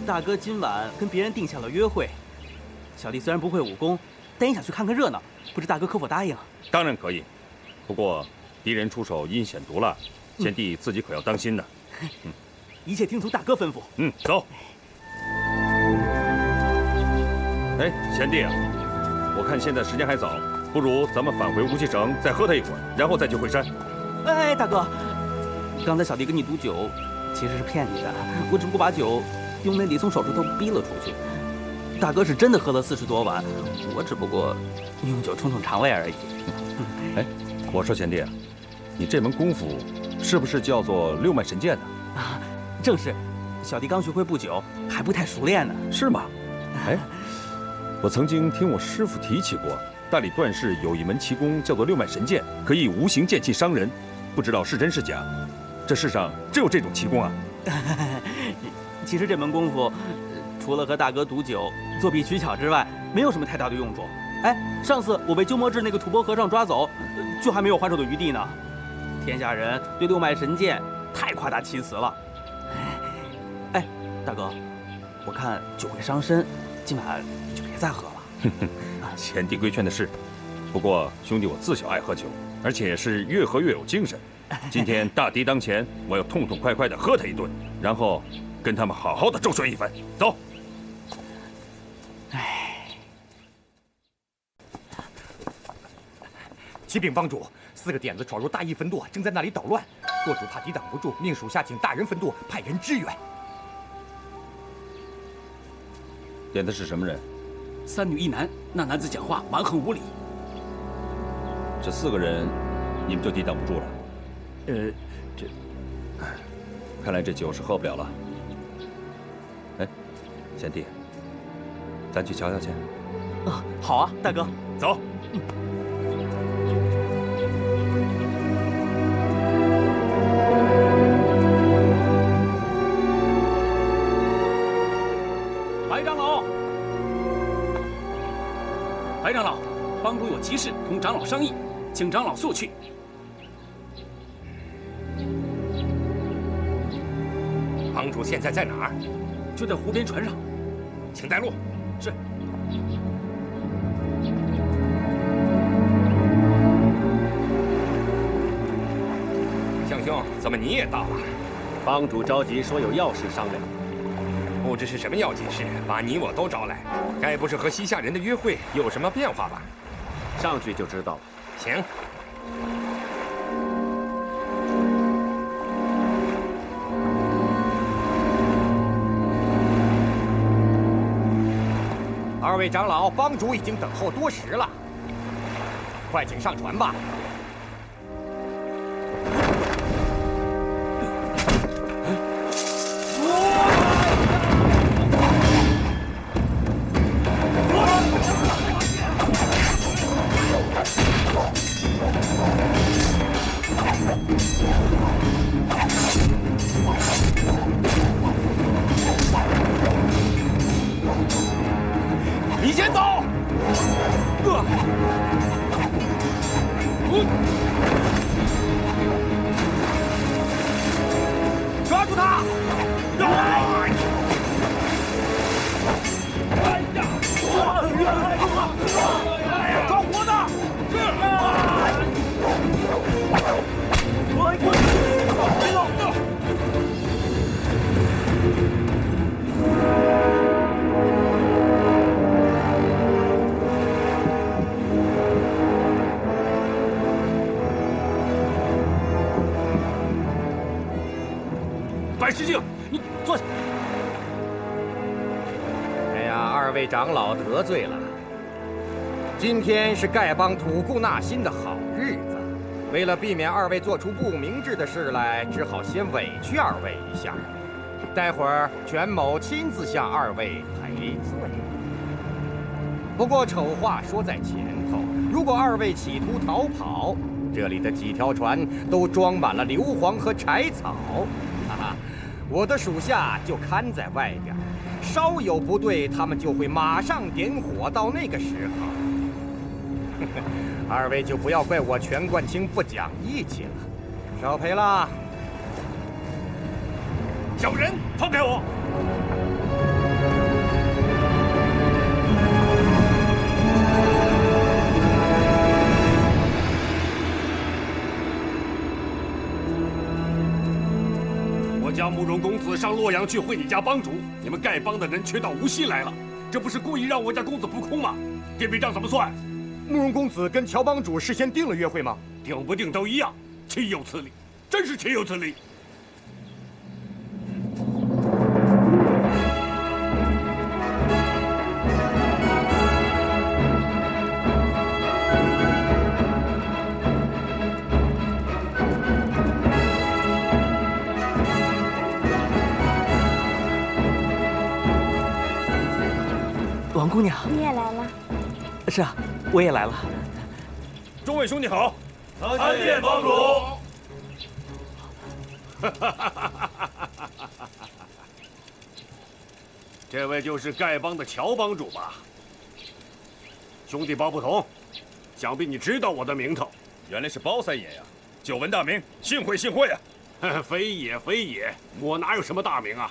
大哥今晚跟别人定下了约会，小弟虽然不会武功，但也想去看看热闹，不知大哥可否答应？当然可以，不过敌人出手阴险毒辣，贤弟自己可要当心呢。一切听从大哥吩咐。走。哎，贤弟啊，我看现在时间还早，不如咱们返回无锡城再喝他一会儿，然后再去会山。哎，大哥，刚才小弟跟你赌酒，其实是骗你的，我只不过把酒用那李松手指头逼了出去。大哥是真的喝了40多碗，我只不过用酒冲冲肠胃而已。哎，我说贤弟啊，你这门功夫是不是叫做六脉神剑呢？啊，正是，小弟刚学会不久，还不太熟练呢。是吗？哎，我曾经听我师傅提起过，大理段氏有一门奇功叫做六脉神剑，可以无形剑气伤人，不知道是真是假。这世上真有这种奇功啊？其实这门功夫，除了和大哥赌酒、作弊取巧之外，没有什么太大的用处。哎，上次我被鸠摩智那个吐蕃和尚抓走，就还没有还手的余地呢。天下人对六脉神剑太夸大其词了。哎，大哥，我看酒会伤身，今晚就别再喝了。贤弟规劝的是，不过兄弟我自小爱喝酒，而且是越喝越有精神。今天大敌当前，我要痛痛快快地喝他一顿，然后跟他们好好的周旋一番。走。启禀帮主，4个点子闯入大义分舵，正在那里捣乱。舵主怕抵挡不住，命属下请大人分舵，派人支援。点子是什么人？3女1男，那男子讲话蛮横无理。这4个人，你们就抵挡不住了？看来这酒是喝不了了。哎，贤弟，咱去瞧瞧去。啊，好啊，大哥，走。白长老，白长老，帮主有急事同长老商议，请长老速去。帮主现在在哪儿？就在湖边船上，请带路。是。向兄，怎么你也到了？帮主着急，说有要事商量。不知是什么要紧事，把你我都招来，该不是和西夏人的约会有什么变化吧？上去就知道了。行。2位长老，帮主已经等候多时了，快请上船吧。你先走！抓住他！抓活的！白石镜，你坐下。哎呀，二位长老得罪了。今天是丐帮吐故纳新的好日子，为了避免二位做出不明智的事来，只好先委屈二位一下。待会儿权某亲自向二位赔罪。不过丑话说在前头，如果二位企图逃跑，这里的几条船都装满了硫磺和柴草，我的属下就看在外边，稍有不对，他们就会马上点火。到那个时候，二位就不要怪我权冠清不讲义气了。少赔了。小人，放开我！我家慕容公子上洛阳去会你家帮主，你们丐帮的人却到无锡来了，这不是故意让我家公子扑空吗？这笔账怎么算？慕容公子跟乔帮主事先定了约会吗？定不定都一样，岂有此理！真是岂有此理！王姑娘，你也来了。是啊，我也来了。众位兄弟好，参见帮主。这位就是丐帮的乔帮主吧？兄弟包不同，想必你知道我的名头。原来是包三爷呀！久闻大名，幸会幸会啊！非也非也，我哪有什么大名啊？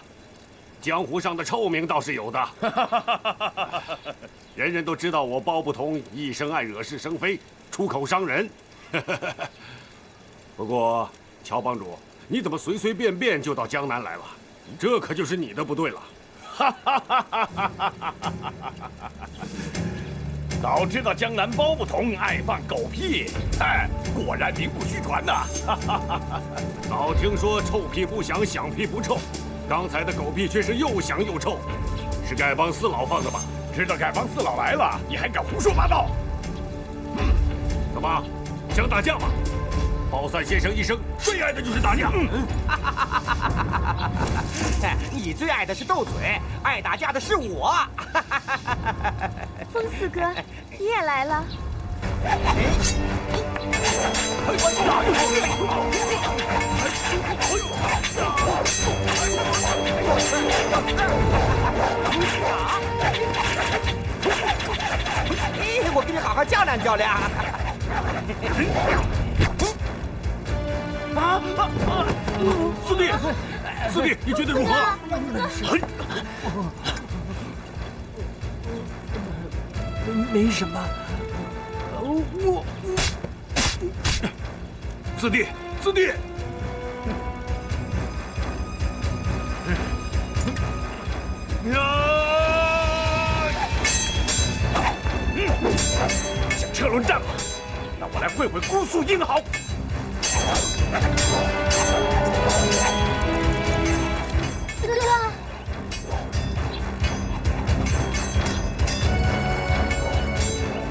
江湖上的臭名倒是有的，人人都知道我包不同一生爱惹是生非，出口伤人。不过乔帮主，你怎么随随便便就到江南来了？这可就是你的不对了。早知道江南包不同爱放狗屁，哎，果然名不虚传呐！早听说臭屁不响，响屁不臭。刚才的狗屁却是又响又臭，是丐帮四老放的吧？知道丐帮四老来了，你还敢胡说八道？怎么，想打架吗？包三先生一生最爱的就是打架。你最爱的是斗嘴，爱打架的是我。风四哥，你也来了。我跟你好好较量较量。四弟，你觉得如何？没什么。四弟，想车轮战吗？那我来会会姑苏英豪。四哥，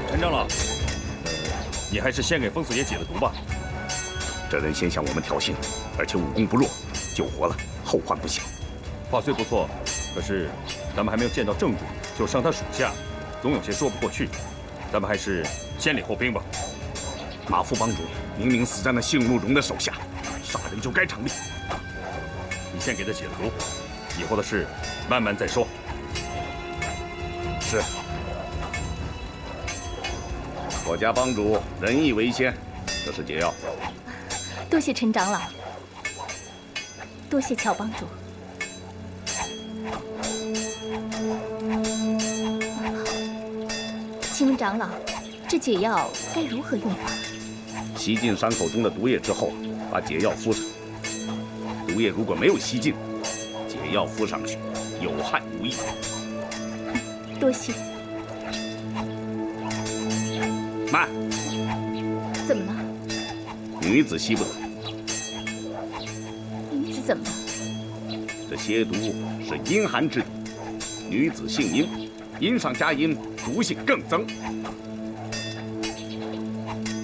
陈长老，你还是先给风四爷解了毒吧。这人先向我们挑衅，而且武功不弱，救活了，后患不小。话虽不错，可是咱们还没有见到正主就伤他属下，总有些说不过去。咱们还是先礼后兵吧。马副帮主明明死在那姓陆荣的手下，杀人就该偿命。你先给他解了毒，以后的事慢慢再说。是。我家帮主仁义为先，这是解药。多谢陈长老，多谢乔帮主。请问长老，这解药该如何用法？吸进伤口中的毒液之后，把解药敷上。毒液如果没有吸进，解药敷上去有害无益。多谢。慢！怎么了？女子吸不得。女子怎么了？这邪毒是阴寒之毒，女子姓阴，阴上加阴，毒性更增。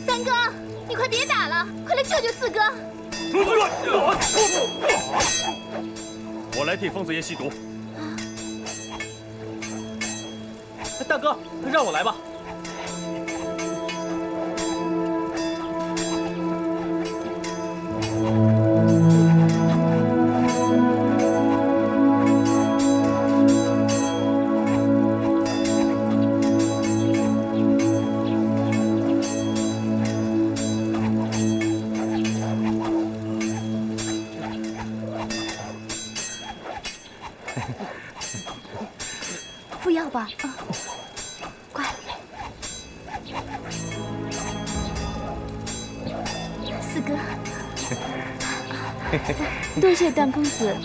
三哥，你快别打了，快来救救四哥！我来替疯子爷吸毒。大哥，让我来吧。服药吧，快！四哥，多谢段公子。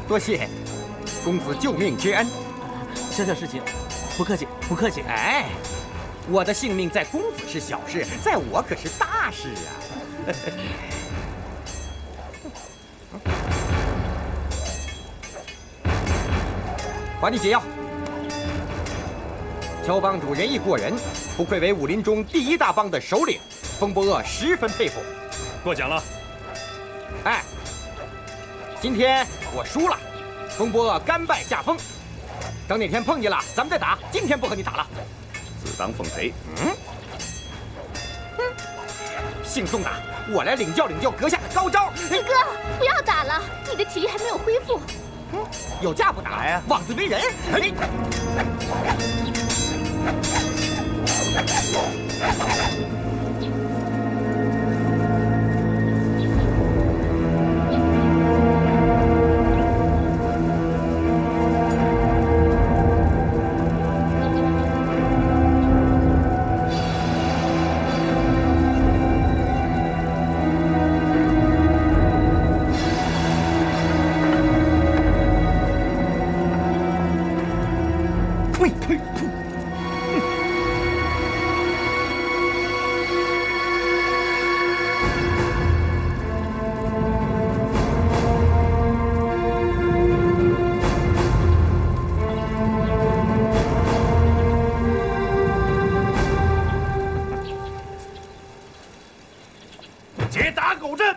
多谢公子救命之恩。小小事情，不客气，不客气。哎，我的性命在公子是小事，在我可是大事啊！还你解药。乔帮主仁义过人，不愧为武林中第一大帮的首领，风伯鄂十分佩服。过奖了。哎，今天我输了，风伯鄂甘拜下风。等哪天碰见了，咱们再打。今天不和你打了。自当奉陪。姓宋的，我来领教领教阁下的高招。四哥，不要打了，你的体力还没有恢复。有架不打呀，妄自为人。解打狗阵。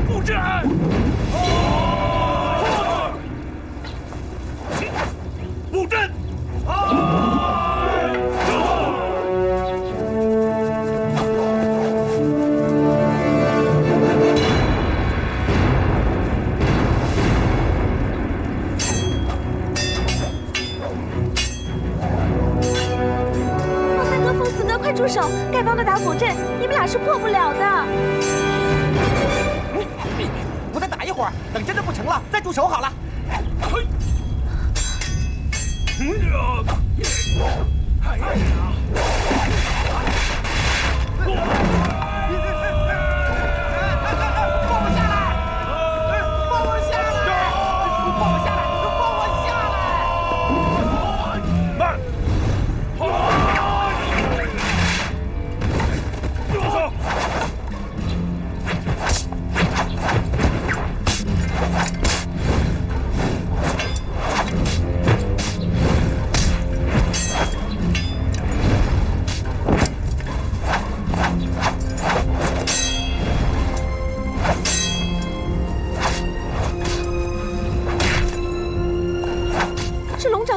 布阵。布阵。住手！丐帮的打狗阵，你们俩是破不了的。我再打一会儿，等真的不成了再住手好了。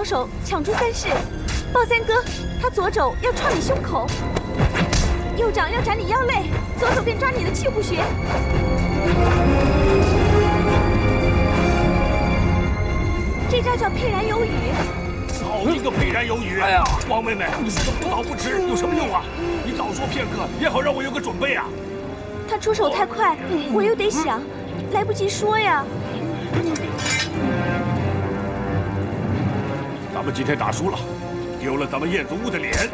手抢出三式，鲍三哥，他左肘要创你胸口，右掌要斩你腰肋，左手便抓你的气户穴。这招叫沛然有雨。好一个沛然有雨！哎呀，王妹妹，你说的不早不迟有什么用啊？你早说片刻，也好让我有个准备啊。他出手太快，我又得想，来不及说呀。咱们今天打输了，丢了咱们燕子屋的脸。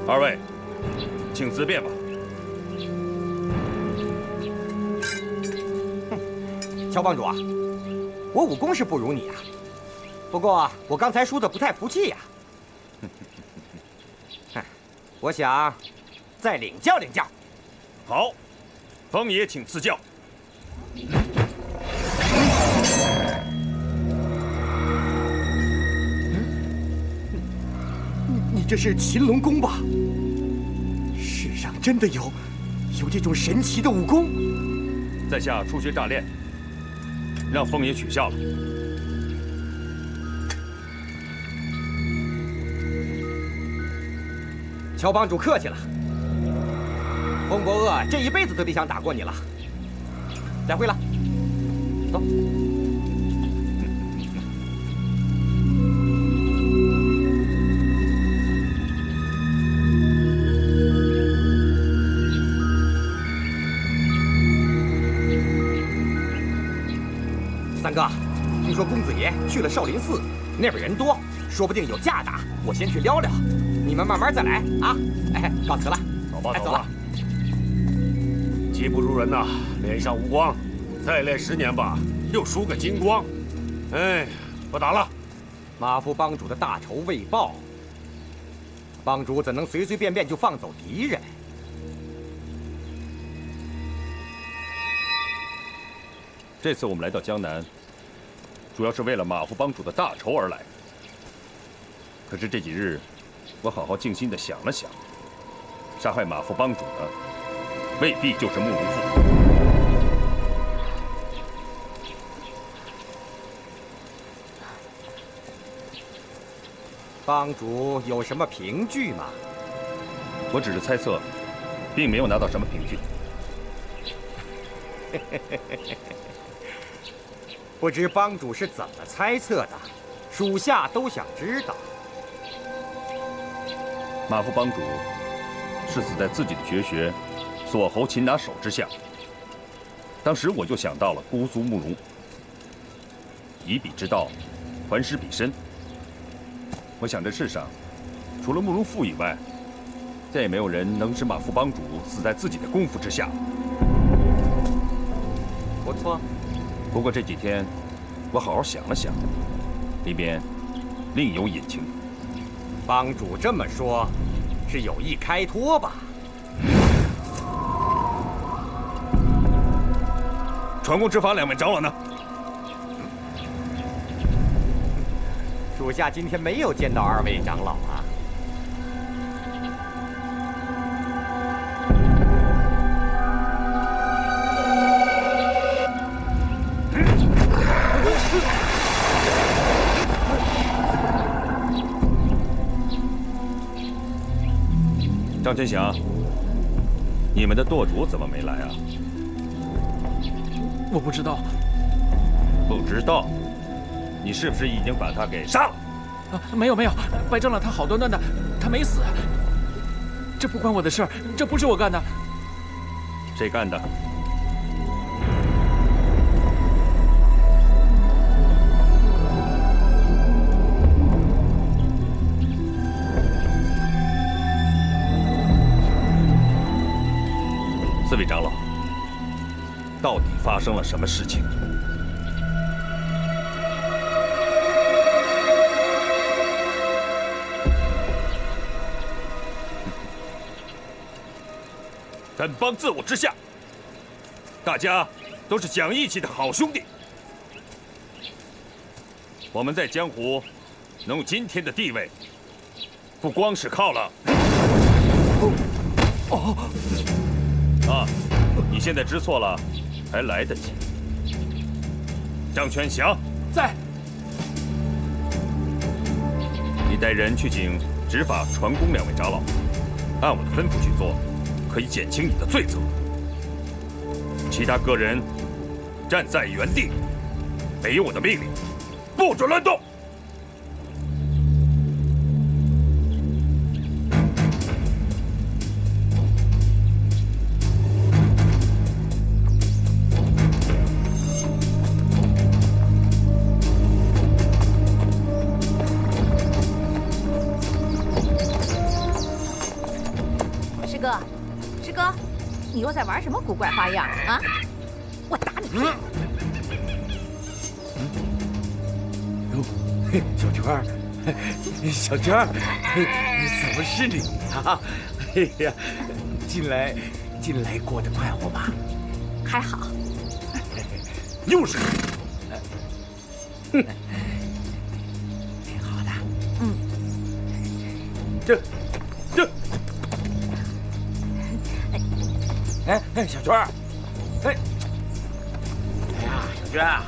二位，请自便吧。乔帮主啊，我武功是不如你啊，不过我刚才输的不太服气呀。我想再领教领教。好，风爷请赐教。你这是擒龙功吧？世上真的有这种神奇的武功？在下初学乍练，让风爷取笑了。乔帮主客气了，风伯鄂这一辈子都别想打过你了。再会了，走。三哥，听说公子爷去了少林寺，那边人多，说不定有架打。我先去撩撩，你们慢慢再来啊！哎，告辞了。走吧，走了。技不如人呐，脸上无光，再练10年吧，又输个精光。哎，不打了。马夫帮主的大仇未报，帮主怎能随随便便就放走敌人？这次我们来到江南，主要是为了马夫帮主的大仇而来。可是这几日，我好好静心地想了想，杀害马夫帮主的未必就是慕容复。帮主有什么凭据吗？我只是猜测，并没有拿到什么凭据。不知帮主是怎么猜测的，属下都想知道。马夫帮主是死在自己的绝学锁喉擒拿手之下。当时我就想到了姑苏慕容，以彼之道，还施彼身。我想这世上，除了慕容复以外，再也没有人能使马夫帮主死在自己的功夫之下。不错。不过这几天，我好好想了想，里边另有隐情。帮主这么说，是有意开脱吧？传功执法2位长老呢？属下今天没有见到2位长老啊。张全祥，你们的舵主怎么没来啊？我不知道。不知道？你是不是已经把他给杀了？啊，没有，白长老他好端端的，他没死。这不关我的事儿，这不是我干的。谁干的？4位长老，到底发生了什么事情？本帮自我之下，大家都是讲义气的好兄弟。我们在江湖能有今天的地位，不光是靠了……啊，你现在知错了，还来得及。张全祥在。你带人去请执法、传功2位长老，按我的吩咐去做。可以减轻你的罪责。其他个人站在原地，没有我的命令，不准乱动。师哥，你又在玩什么古怪花样啊？我打你！小娟儿，小娟儿，怎么是你啊？哎呀，近来过得快活吗？还好。又是你，挺好的。这，哎，小娟儿，哎呀，小娟啊，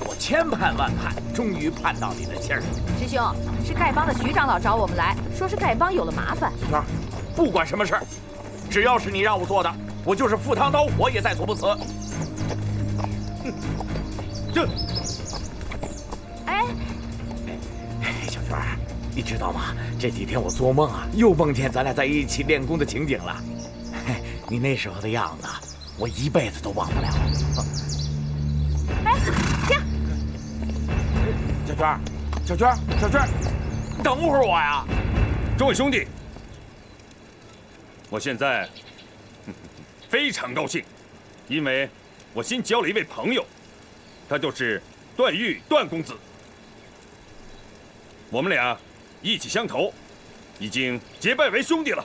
我千盼万盼，终于盼到你的信儿了。师兄，是丐帮的徐长老找我们来，说是丐帮有了麻烦。小娟儿，不管什么事儿，只要是你让我做的，我就是赴汤蹈火也在所不辞。哎，小娟儿，你知道吗？这几天我做梦啊，又梦见咱俩在一起练功的情景了。你那时候的样子，我一辈子都忘不了。哎，停！小娟儿，等会儿我呀！诸位兄弟，我现在非常高兴，因为我新交了一位朋友，他就是段誉段公子。我们俩意气相投，已经结拜为兄弟了。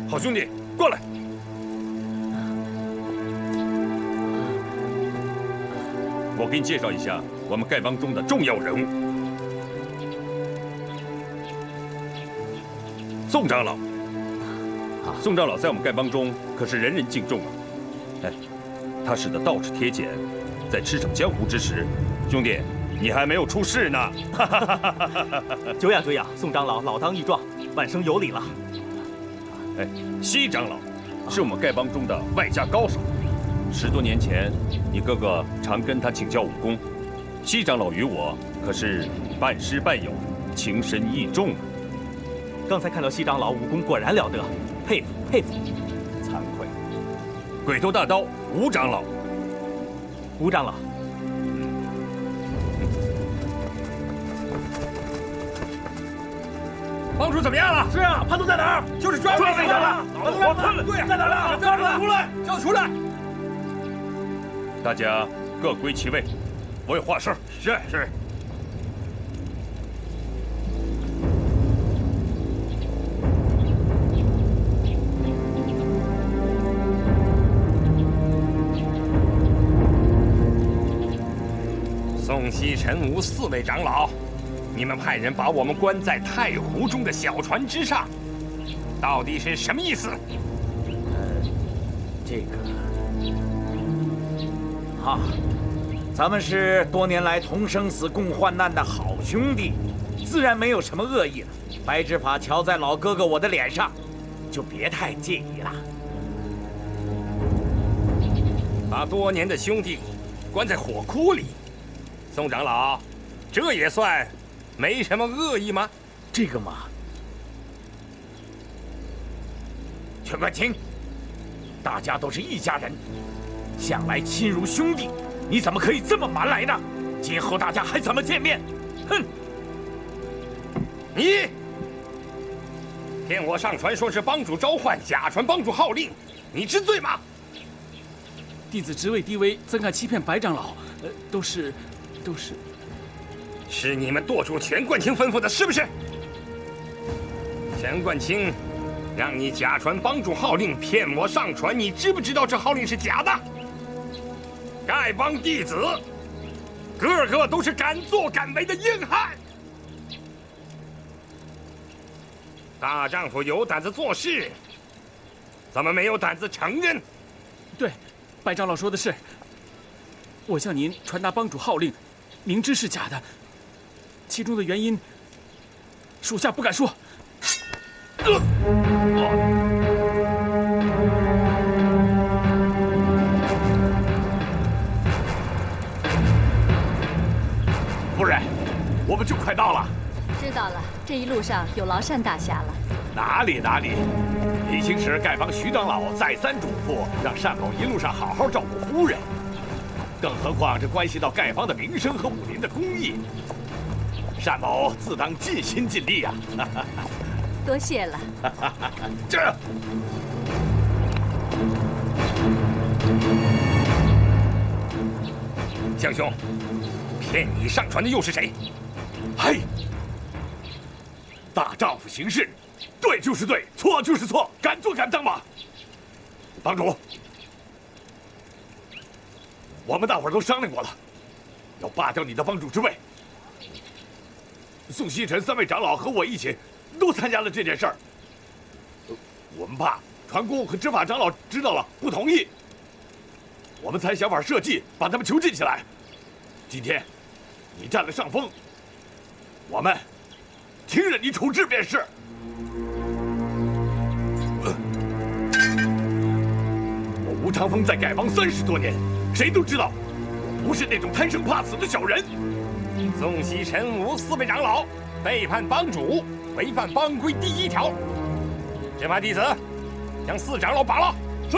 好兄弟，过来！我给你介绍一下我们丐帮中的重要人物——宋长老。宋长老在我们丐帮中可是人人敬重啊！哎，他使的倒齿铁剪，在驰骋江湖之时，兄弟，你还没有出世呢！久仰久仰，宋长老老当益壮，晚生有礼了。哎，西长老是我们丐帮中的外家高手，10多年前，你哥哥常跟他请教武功。西长老与我可是半师半友，情深意重啊！刚才看到西长老武功果然了得，佩服佩服。惭愧，鬼头大刀吴长老，吴长老。帮主怎么样了？是啊，潘都在哪儿？就是抓魏长了。我困了。对，在哪儿呢？叫他出来，叫他出来。大家各归其位，我有话事。是。宋西陈吴4位长老，你们派人把我们关在太湖中的小船之上，到底是什么意思？这个咱们是多年来同生死共患难的好兄弟，自然没有什么恶意了。白执法瞧在老哥哥我的脸上，就别太介意了。把多年的兄弟关在火窟里，宋长老，这也算没什么恶意吗？这个嘛，全官听，大家都是一家人，向来亲如兄弟，你怎么可以这么蛮来呢？今后大家还怎么见面？哼！你骗我上船说是帮主召唤，假传帮主号令，你知罪吗？弟子职位低微，怎敢欺骗白长老？都是。是你们舵主钱冠清吩咐的，是不是？钱冠清让你假传帮主号令，骗我上船，你知不知道这号令是假的？丐帮弟子个个都是敢作敢为的硬汉，大丈夫有胆子做事，怎么没有胆子承认？对，白长老说的是。我向您传达帮主号令，明知是假的，其中的原因，属下不敢说。夫人，我们就快到了。知道了，这一路上有劳单大侠了。哪里，已经是丐帮徐长老再三嘱咐，让单某一路上好好照顾夫人。更何况这关系到丐帮的名声和武林的公义，单某自当尽心尽力啊！多谢了。这。江兄，骗你上船的又是谁？嘿，大丈夫行事，对就是对，错就是错，敢做敢当嘛。帮主，我们大伙儿都商量过了，要罢掉你的帮主之位。宋希臣3位长老和我一起，都参加了这件事儿。我们怕船公和执法长老知道了不同意，我们才想法设计把他们囚禁起来。今天你占了上风，我们听任你处置便是。我吴长风在丐帮30多年，谁都知道我不是那种贪生怕死的小人。宋希臣吴4位长老背叛帮主，违反帮规第1条。执法弟子将4长老绑了。是。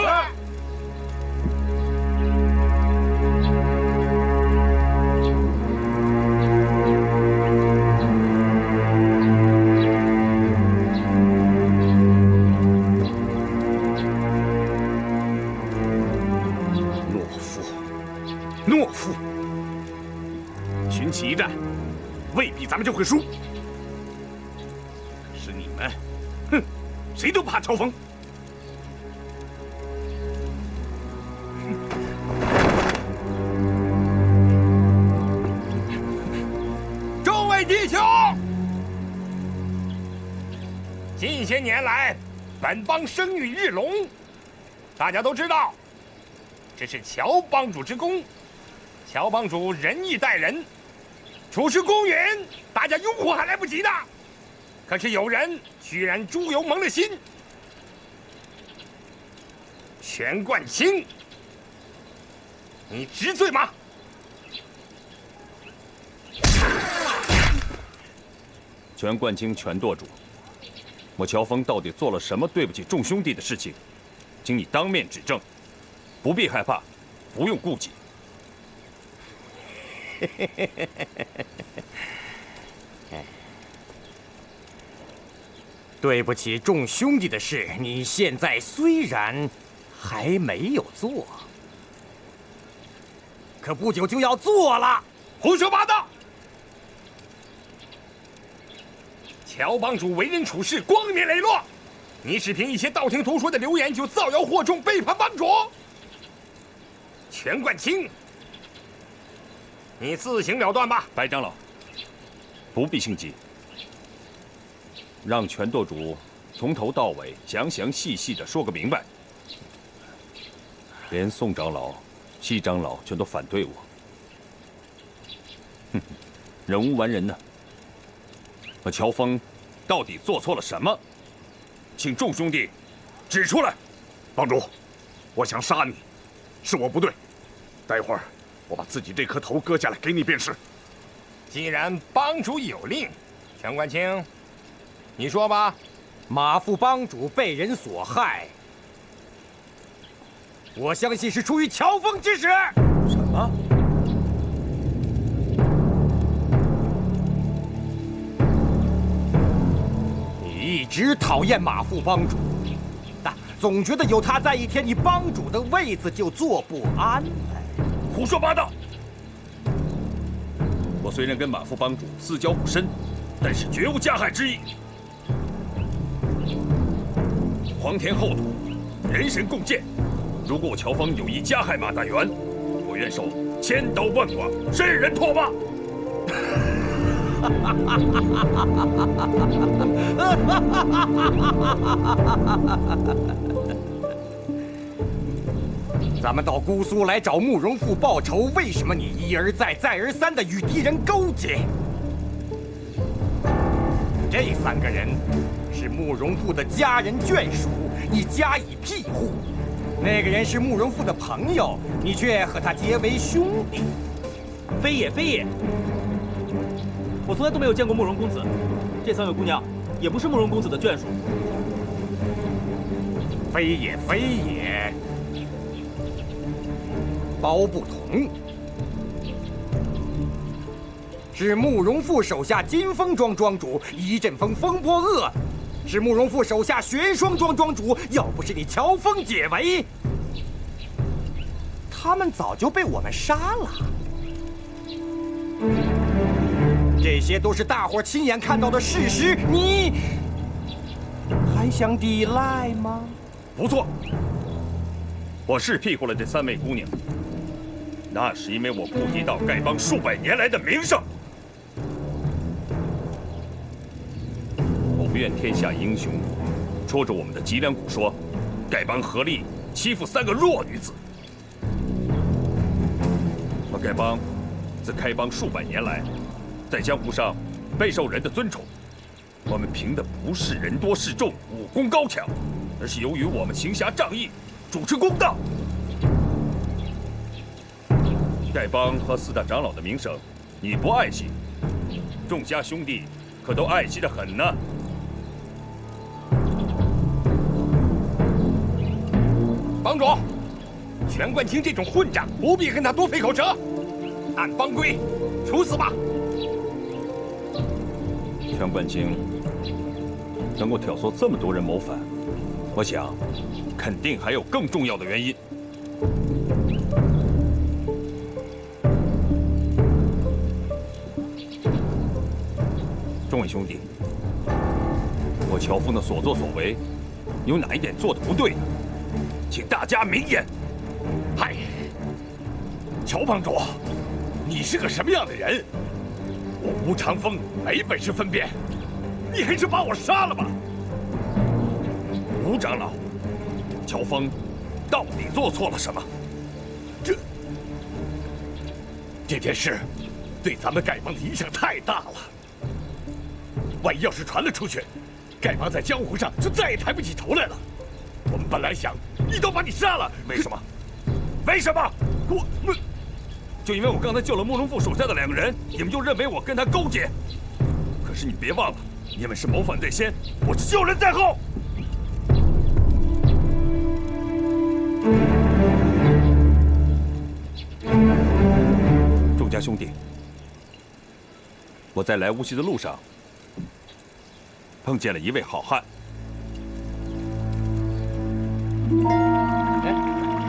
懦夫！群起一战，未必咱们就会输。可是你们，哼，谁都怕乔峰。众位弟兄，近些年来，本帮声誉日隆，大家都知道，这是乔帮主之功。乔帮主仁义待人，处事公允，大家拥护还来不及呢。可是有人居然猪油蒙了心。全冠清，你知罪吗？全冠清，全舵主，我乔峰到底做了什么对不起众兄弟的事情？请你当面指正，不必害怕，不用顾忌。对不起众兄弟的事，你现在虽然还没有做，可不久就要做了。胡说八道！乔帮主为人处事光明磊落，你只凭一些道听途说的流言就造谣惑众，背叛帮主？全冠清，你自行了断吧。白长老，不必心急，让全舵主从头到尾详详细细的说个明白。连宋长老、西长老全都反对我，哼，人无完人呢。我乔峰到底做错了什么？请众兄弟指出来。帮主，我想杀你，是我不对。待会儿我把自己这颗头割下来给你便是。既然帮主有令，全冠清，你说吧。马副帮主被人所害，我相信是出于乔峰之使。什么？你一直讨厌马副帮主，但总觉得有他在一天，你帮主的位子就坐不安了。胡说八道！我虽然跟马副帮主私交不深，但是绝无加害之意。皇天厚土，人神共鉴。如果我乔峰有意加害马大元，我愿受千刀万剐，身人唾骂。咱们到姑苏来找慕容复报仇，为什么你一而再、再而三的与敌人勾结？这3个人是慕容复的家人眷属，你加以庇护；那个人是慕容复的朋友，你却和他结为兄弟。非也，非也！我从来都没有见过慕容公子，这3位姑娘也不是慕容公子的眷属。非也，非也！包不同，是慕容复手下金风庄庄主一阵风风波恶，是慕容复手下玄霜庄庄主。要不是你乔峰解围，他们早就被我们杀了。这些都是大伙亲眼看到的事实，你还想抵赖吗？不错，我是庇护了这3位姑娘，那是因为我顾及到丐帮数百年来的名声。我不愿天下英雄戳着我们的脊梁骨说，丐帮合力欺负3个弱女子。而丐帮自开帮数百年来，在江湖上备受人的尊崇。我们凭的不是人多势众、武功高强，而是由于我们行侠仗义、主持公道。丐帮和4大长老的名声，你不爱惜，众家兄弟可都爱惜得很呢。帮主，全冠清这种混账，不必跟他多费口舌，按帮规处死吧。全冠清能够挑唆这么多人谋反，我想肯定还有更重要的原因。众位兄弟，我乔峰的所作所为，有哪一点做的不对呢？请大家明言。嗨，乔帮主，你是个什么样的人？我吴长风没本事分辨，你还是把我杀了吧。吴长老，乔峰到底做错了什么？这件事对咱们丐帮的影响太大了。万一要是传了出去，丐帮在江湖上就再也抬不起头来了。我们本来想一刀把你杀了，为什么？为什么？就因为我刚才救了慕容复手下的2个人，你们就认为我跟他勾结？可是你别忘了，你们是谋反在先，我是救人在后。众家兄弟，我在来无锡的路上碰见了一位好汉。哎，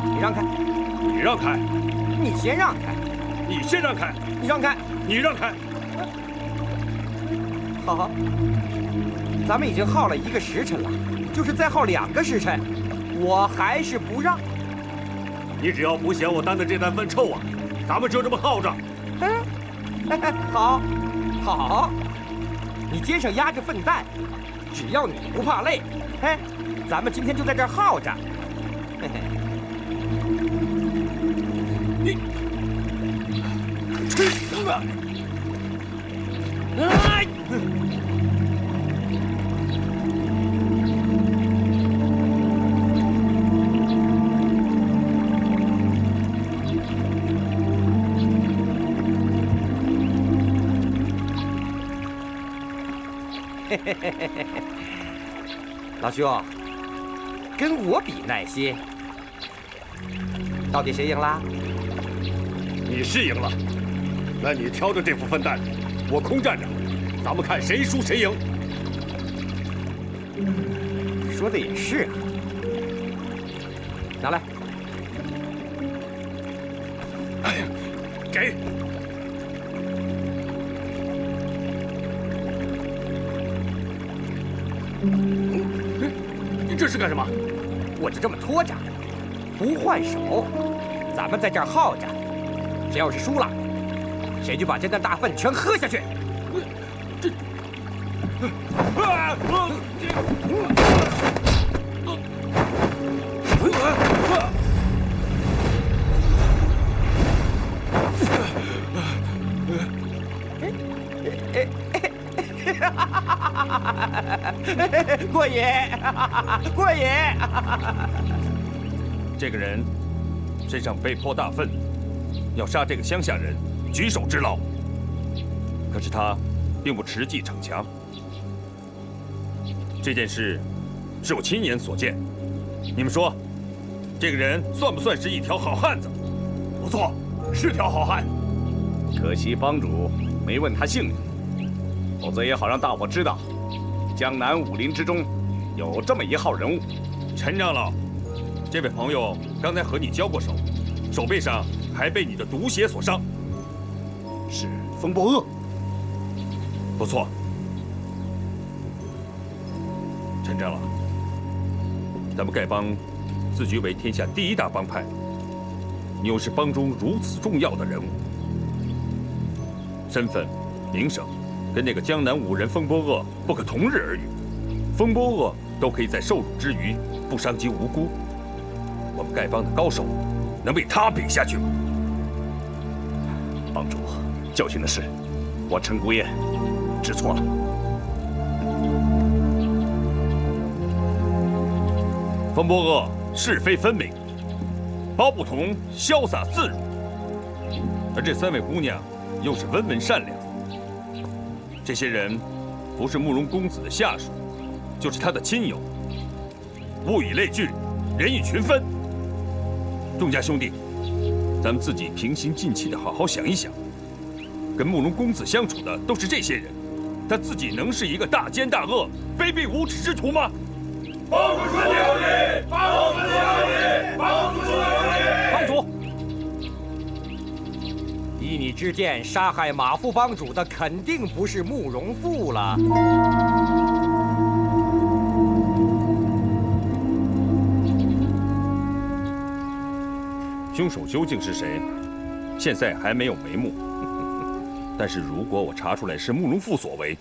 你让开！你让开！你先让开！你先让开！你让开！你让开！好，咱们已经耗了1个时辰了，就是再耗2个时辰，我还是不让。你只要不嫌我担的这担粪臭啊，咱们就这么耗着。好，好，你肩上压着粪担，只要你不怕累，咱们今天就在这儿耗着。你，哎！老兄，跟我比耐心，到底谁赢了？你是赢了，那你挑着这副粪担，我空站着，咱们看谁输谁赢。说的也是啊，拿来。哎呀，给。你这是干什么？我就这么拖着，不换手，咱们在这儿耗着。谁要是输了，谁就把这担大粪全喝下去。过瘾，过瘾！这个人身上被泼大粪，要杀这个乡下人，举手之劳。可是他并不持计逞强。这件事是我亲眼所见，你们说，这个人算不算是一条好汉子？不错，是条好汉。可惜帮主没问他姓名，否则也好让大伙知道，江南武林之中有这么一号人物。陈长老，这位朋友刚才和你交过手，手背上还被你的毒血所伤。是风波恶。不错，陈长老，咱们丐帮自居为天下第一大帮派，你又是帮中如此重要的人物，身份、名声，跟那个江南五人风波恶不可同日而语。风波恶都可以在受辱之余不伤及无辜，我们丐帮的高手能被他比下去吗？帮主，教训的是我陈孤雁知错了。风波恶是非分明，包不同潇洒自如，而这3位姑娘又是温文善良。这些人不是慕容公子的下属，就是他的亲友。物以类聚，人以群分。众家兄弟，咱们自己平心静气的好好想一想，跟慕容公子相处的都是这些人，他自己能是一个大奸大恶、卑鄙无耻之徒吗？帮主说的有理，帮主说的有理，帮主说的有理。帮主，依你之见，杀害马副帮主的肯定不是慕容复了。凶手究竟是谁？现在还没有眉目。但是如果我查出来是慕容复所为，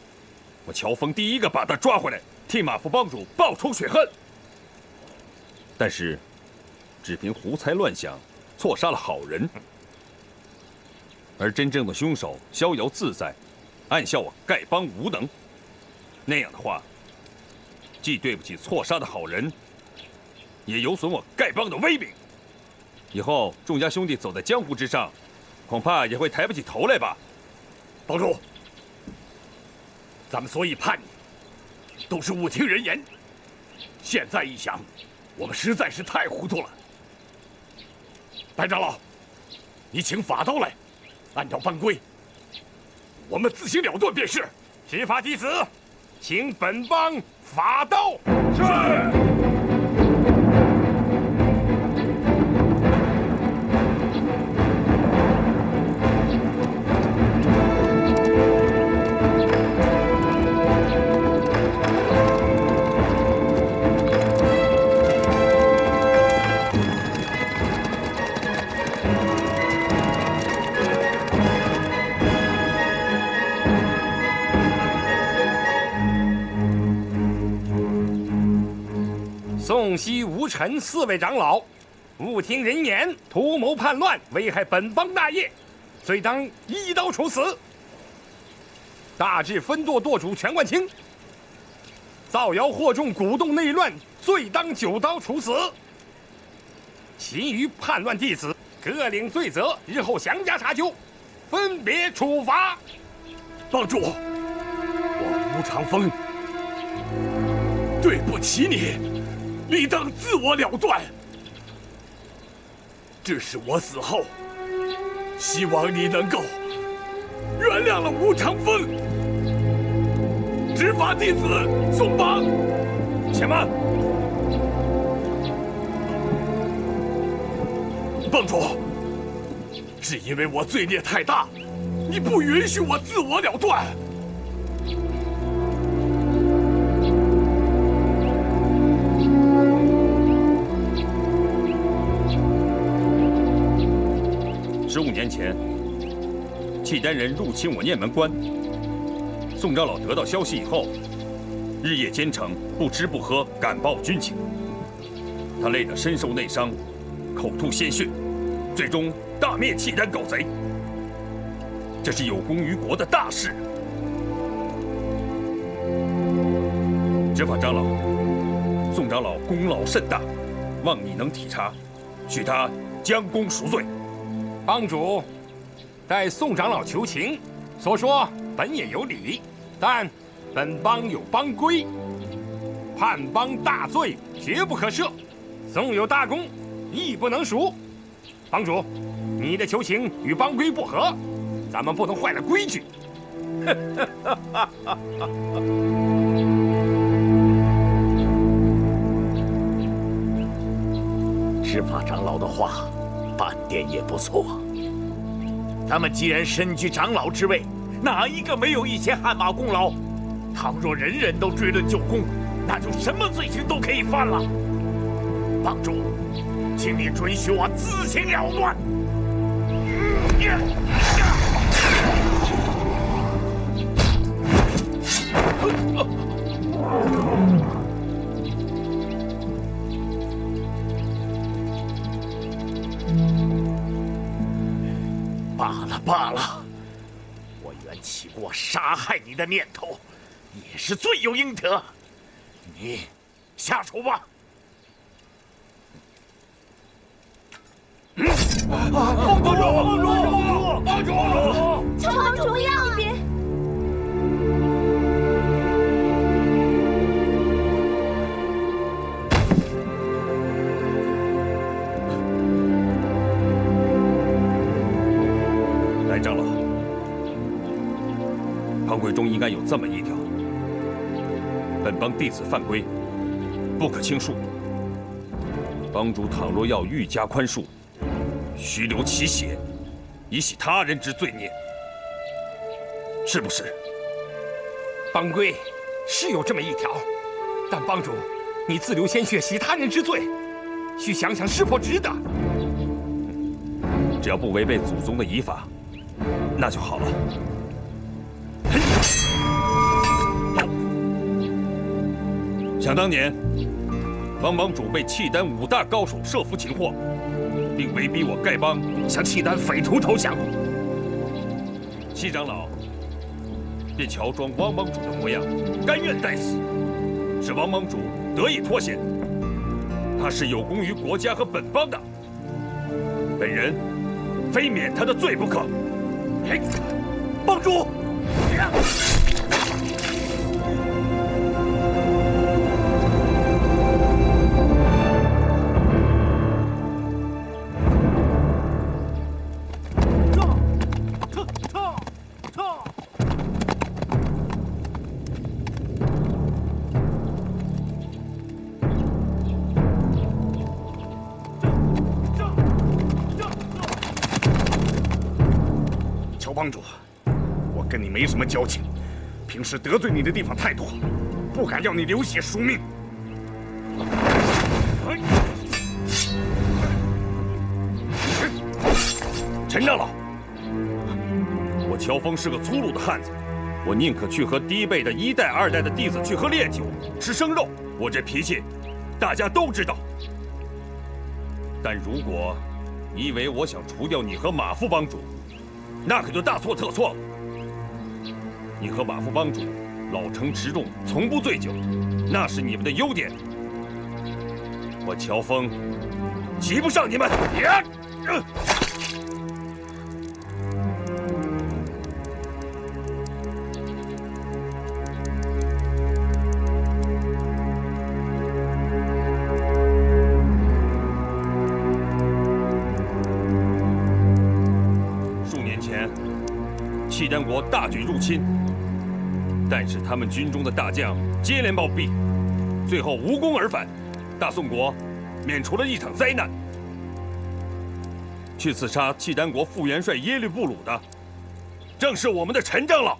我乔峰第一个把他抓回来，替马副帮主报仇雪恨。但是，只凭胡猜乱想，错杀了好人，而真正的凶手逍遥自在，暗笑我丐帮无能，那样的话，既对不起错杀的好人，也有损我丐帮的威名。以后众家兄弟走在江湖之上，恐怕也会抬不起头来吧。帮主，咱们所以叛逆，都是误听人言。现在一想，我们实在是太糊涂了。白长老，你请法刀来，按照班规，我们自行了断便是。执法弟子，请本帮法刀。是。宋西、吴尘4位长老，误听人言，图谋叛乱，危害本帮大业，罪当一刀处死。大至分舵舵主全冠清，造谣惑众，鼓动内乱，罪当9刀处死。其余叛乱弟子各领罪责，日后详加查究，分别处罚。帮主，我吴长风对不起你，理当自我了断。这是我死后，希望你能够原谅了吴长风。执法弟子宋邦，且慢。帮主，是因为我罪孽太大，你不允许我自我了断。15年前，契丹人入侵我雁门关，宋长老得到消息以后，日夜兼程，不吃不喝，赶报军情。他累得身受内伤，口吐鲜血，最终大灭契丹狗贼。这是有功于国的大事。执法长老，宋长老功劳甚大，望你能体察，许他将功赎罪。帮主，待宋长老求情，所说本也有理，但本帮有帮规，叛帮大罪绝不可赦，纵有大功，亦不能赎。帮主，你的求情与帮规不合，咱们不能坏了规矩。执法长老的话，半点也不错。他们既然身居长老之位，哪一个没有一些汗马功劳？倘若人人都追论旧功，那就什么罪行都可以犯了。帮主，请你准许我自行了断。罢了，我原起过杀害你的念头，也是罪有应得。你下手吧。帮主！求帮主不要啊！别！来，长老，帮规中应该有这么一条：本帮弟子犯规，不可轻恕。帮主倘若要愈加宽恕，须流其血，以洗他人之罪孽，是不是？帮规是有这么一条，但帮主，你自流鲜血洗他人之罪，需想想是否值得。只要不违背祖宗的仪法，那就好了。想当年，帮帮主被契丹5大高手设伏擒获，并威逼我丐帮向契丹匪徒投降。戚长老便乔装汪帮主的模样，甘愿待死，使汪帮主得以脱险。他是有功于国家和本帮的，本人非免他的罪不可。帮主！帮主，我跟你没什么交情，平时得罪你的地方太多了，不敢要你流血赎命。陈长老，我乔峰是个粗鲁的汉子，我宁可去和低辈的1代、2代的弟子去喝烈酒，吃生肉。我这脾气，大家都知道。但如果你以为我想除掉你和马副帮主，那可就大错特错了。你和马副帮主老成持重，从不醉酒，那是你们的优点。我乔峰及不上你们。契丹国大举入侵，但是他们军中的大将接连暴毙，最后无功而返，大宋国免除了一场灾难。去刺杀契丹国副元帅耶律布鲁的，正是我们的陈长老。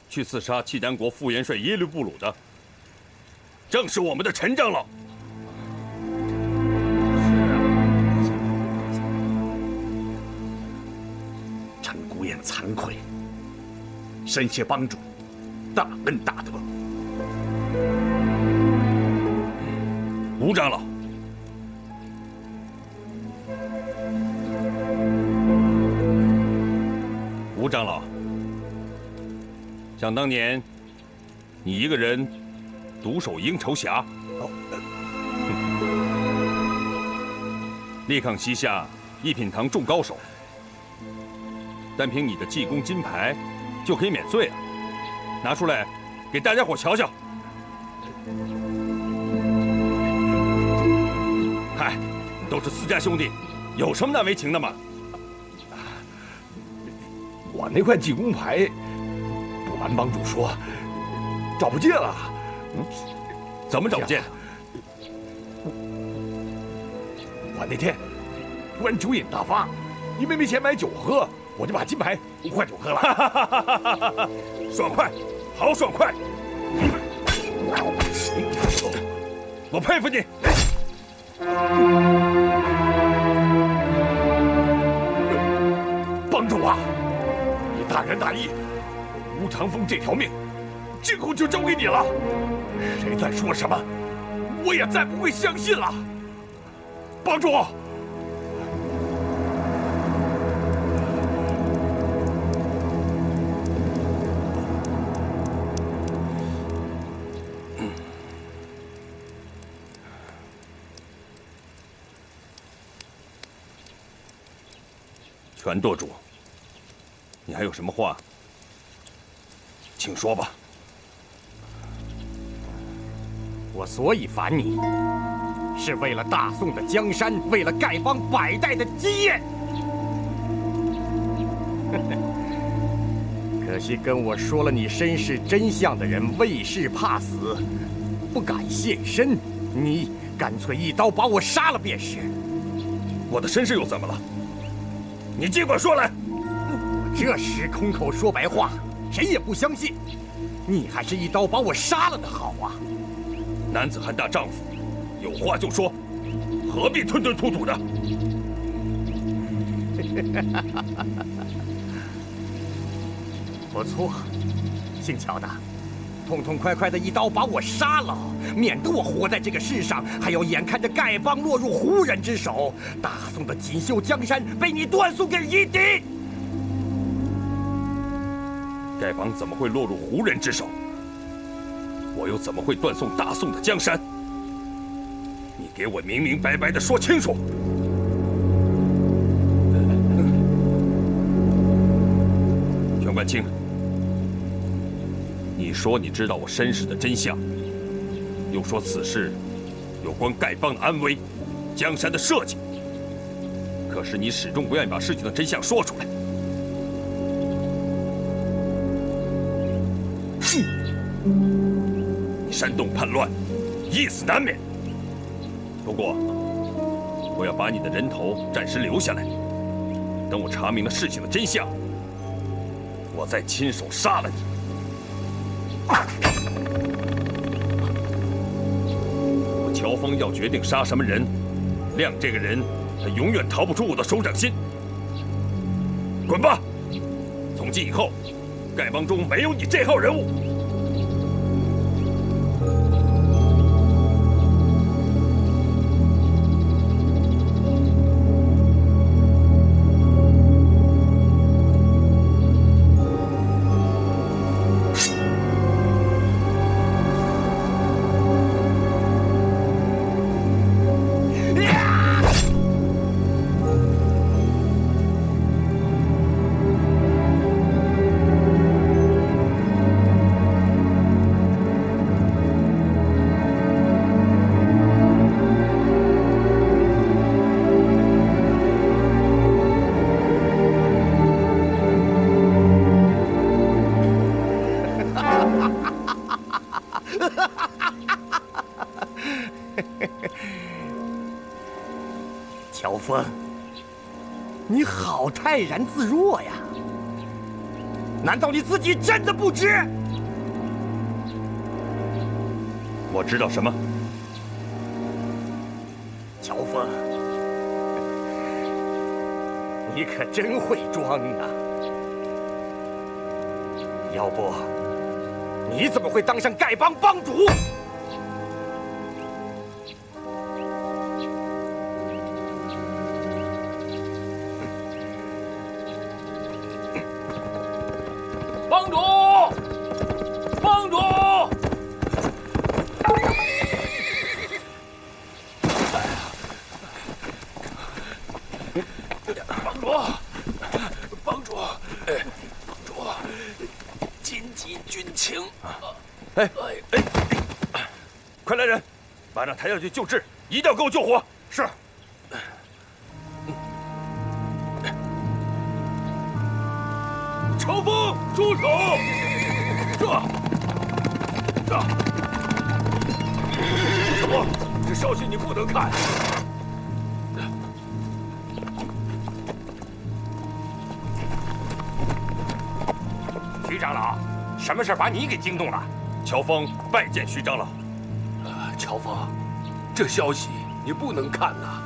去刺杀契丹国副元帅耶律布鲁的，正是我们的陈长老。陈孤雁惭愧，深谢帮主大恩大德。吴长老，吴长老，想当年，你一个人独守鹰巢峡，力抗西夏一品堂众高手，单凭你的济公金牌就可以免罪啊！拿出来给大家伙瞧瞧。嗨，都是私家兄弟，有什么难为情的吗？我那块济公牌，不瞒帮主说，找不见了。怎么找不见？我那天突然酒瘾大发，因为没钱买酒喝，我就把金牌换酒喝了。爽快，好爽快！我佩服你。帮主啊，你大仁大义，吴长风这条命，今后就交给你了。谁再说什么，我也再不会相信了。帮主。全舵主，你还有什么话，请说吧。我所以烦你，是为了大宋的江山，为了丐帮百代的基业。可惜跟我说了你身世真相的人为事怕死，不敢现身。你干脆一刀把我杀了便是。我的身世又怎么了？你尽管说来。我这时空口说白话，谁也不相信。你还是一刀把我杀了的好啊！男子汉大丈夫，有话就说，何必吞吞吐吐的？不错，姓乔的，痛痛快快的一刀把我杀了，免得我活在这个世上，还要眼看着丐帮落入胡人之手，大宋的锦绣江山被你断送给夷狄。丐帮怎么会落入胡人之手？我又怎么会断送大宋的江山？你给我明明白白的说清楚！全冠清，你说你知道我身世的真相，又说此事有关丐帮的安危、江山的设计，可是你始终不愿意把事情的真相说出来。你煽动叛乱，一死难免。不过，我要把你的人头暂时留下来，等我查明了事情的真相，我再亲手杀了你。我乔峰要决定杀什么人，亮这个人，他永远逃不出我的手掌心。滚吧！从今以后，丐帮中没有你这号人物。乔峰，你好泰然自若呀！难道你自己真的不知？我知道什么？乔峰，你可真会装啊！要不，你怎么会当上丐帮帮主？帮主，帮主！帮主，紧急军情！快来人，把那抬下去救治，一定要给我救活！是。乔峰，住手！什么？这消息你不能看。徐长老，什么事把你给惊动了？乔峰拜见徐长老。乔峰，这消息你不能看呐。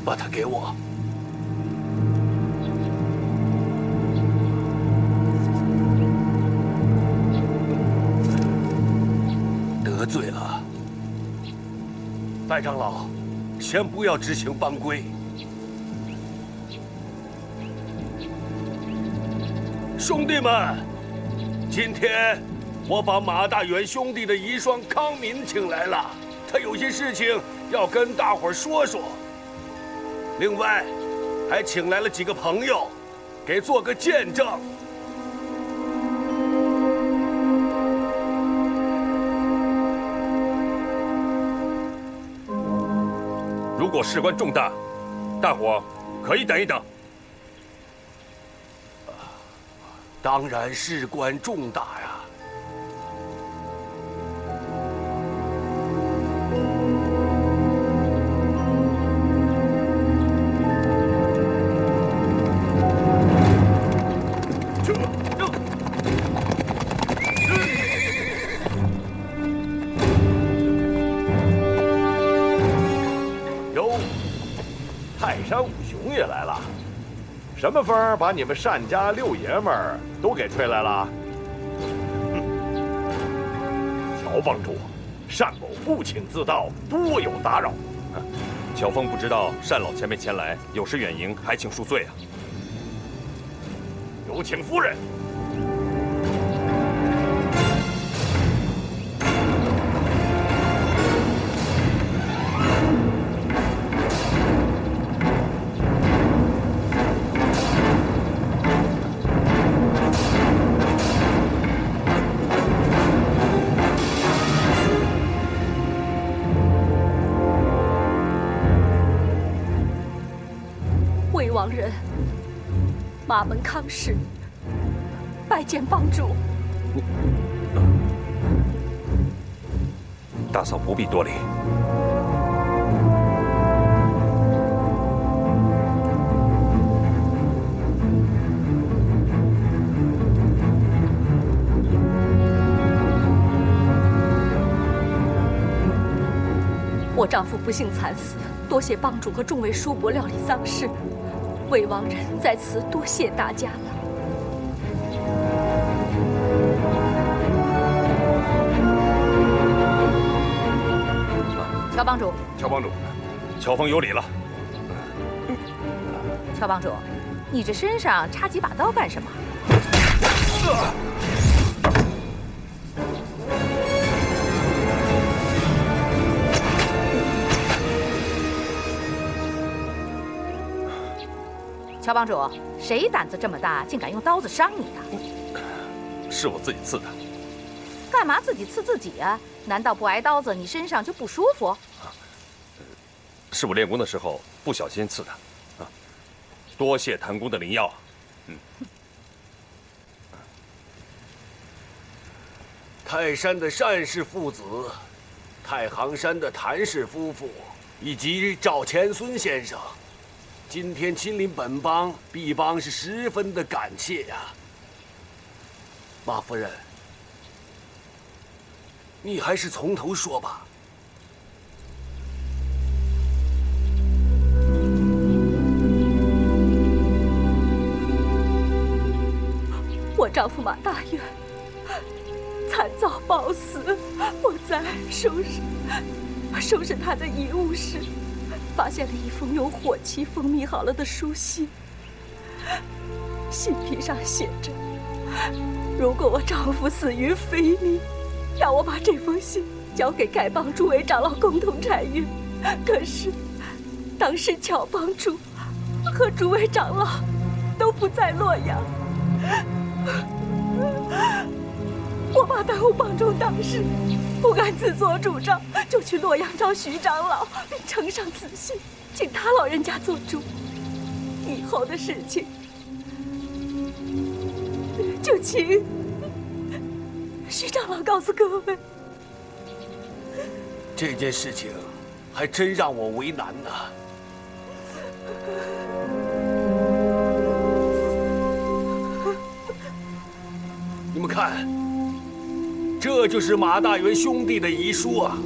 把它给我。得罪了，白长老，先不要执行帮规。兄弟们，今天我把马大元兄弟的遗孀康敏请来了，他有些事情要跟大伙儿说说。另外，还请来了几个朋友，给做个见证。如果事关重大，大伙可以等一等。当然事关重大呀。山五雄也来了，什么风把你们单家六爷们儿都给吹来了？乔帮主，单某不请自到，多有打扰。乔峰不知道单老前辈前来，有失远迎，还请恕罪啊。有请夫人。王人，马门康氏，拜见帮主。大嫂不必多礼。我丈夫不幸惨死，多谢帮主和众位叔伯料理丧事。魏王人在此多谢大家了。乔帮主，乔帮主，乔峰有礼了。乔帮主，你这身上插几把刀干什么？乔帮主，谁胆子这么大，竟敢用刀子伤你的？是我自己刺的。干嘛自己刺自己啊？难道不挨刀子，你身上就不舒服？是我练功的时候不小心刺的，啊，多谢谭公的灵药。泰山的单氏父子，太行山的谭氏夫妇，以及赵钱孙先生，今天亲临本邦，毕邦是十分的感谢呀。马夫人，你还是从头说吧。我丈夫马大元惨遭暴死，我在收拾他的遗物时，发现了一封用火漆封密好了的书信。信皮上写着：如果我丈夫死于非命，让我把这封信交给丐帮诸位长老共同查阅。可是，当时乔帮主和诸位长老都不在洛阳。我怕耽误帮中大事，不敢自作主张，就去洛阳找徐长老，并呈上此信，请他老人家做主。以后的事情，就请徐长老告诉各位。这件事情还真让我为难呢。你们看，这就是马大元兄弟的遗书啊！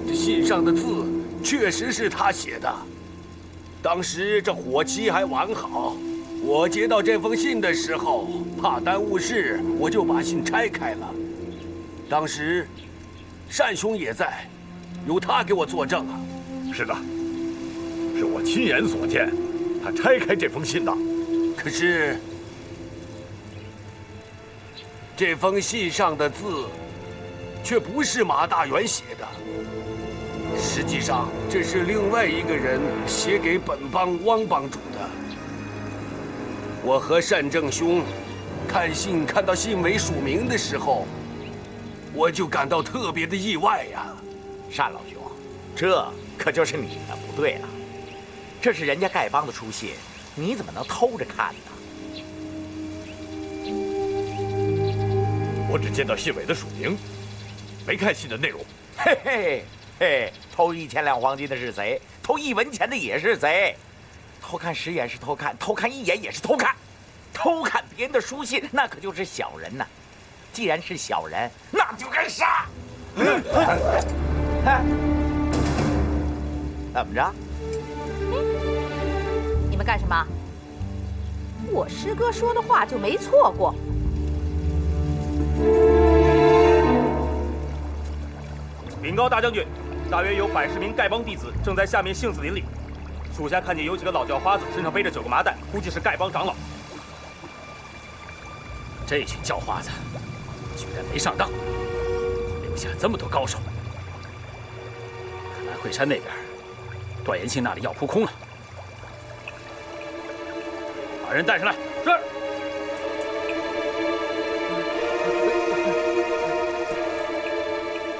这信上的字确实是他写的。当时这火漆还完好，我接到这封信的时候，怕耽误事，我就把信拆开了。当时单兄也在，由他给我作证啊。是的，是我亲眼所见，他拆开这封信的。可是这封信上的字，却不是马大元写的。实际上，这是另外一个人写给本帮汪帮主的。我和单正兄看信看到信尾署名的时候，我就感到特别的意外呀。单老兄，这可就是你的不对了。这是人家丐帮的书信，你怎么能偷着看呢？我只见到信尾的署名，没看信的内容。嘿嘿嘿，偷1000两黄金的是贼，偷1文钱的也是贼，偷看10眼是偷看，偷看1眼也是偷看，偷看别人的书信那可就是小人呐。既然是小人，那就该杀。怎么着？你们干什么？我师哥说的话就没错过。禀告大将军，大约有110名丐帮弟子正在下面杏子林里。属下看见有几个老叫花子身上背着9个麻袋，估计是丐帮长老。这群叫花子居然没上当，留下这么多高手。看来惠山那边段延庆那里要扑空了。把人带上来。是。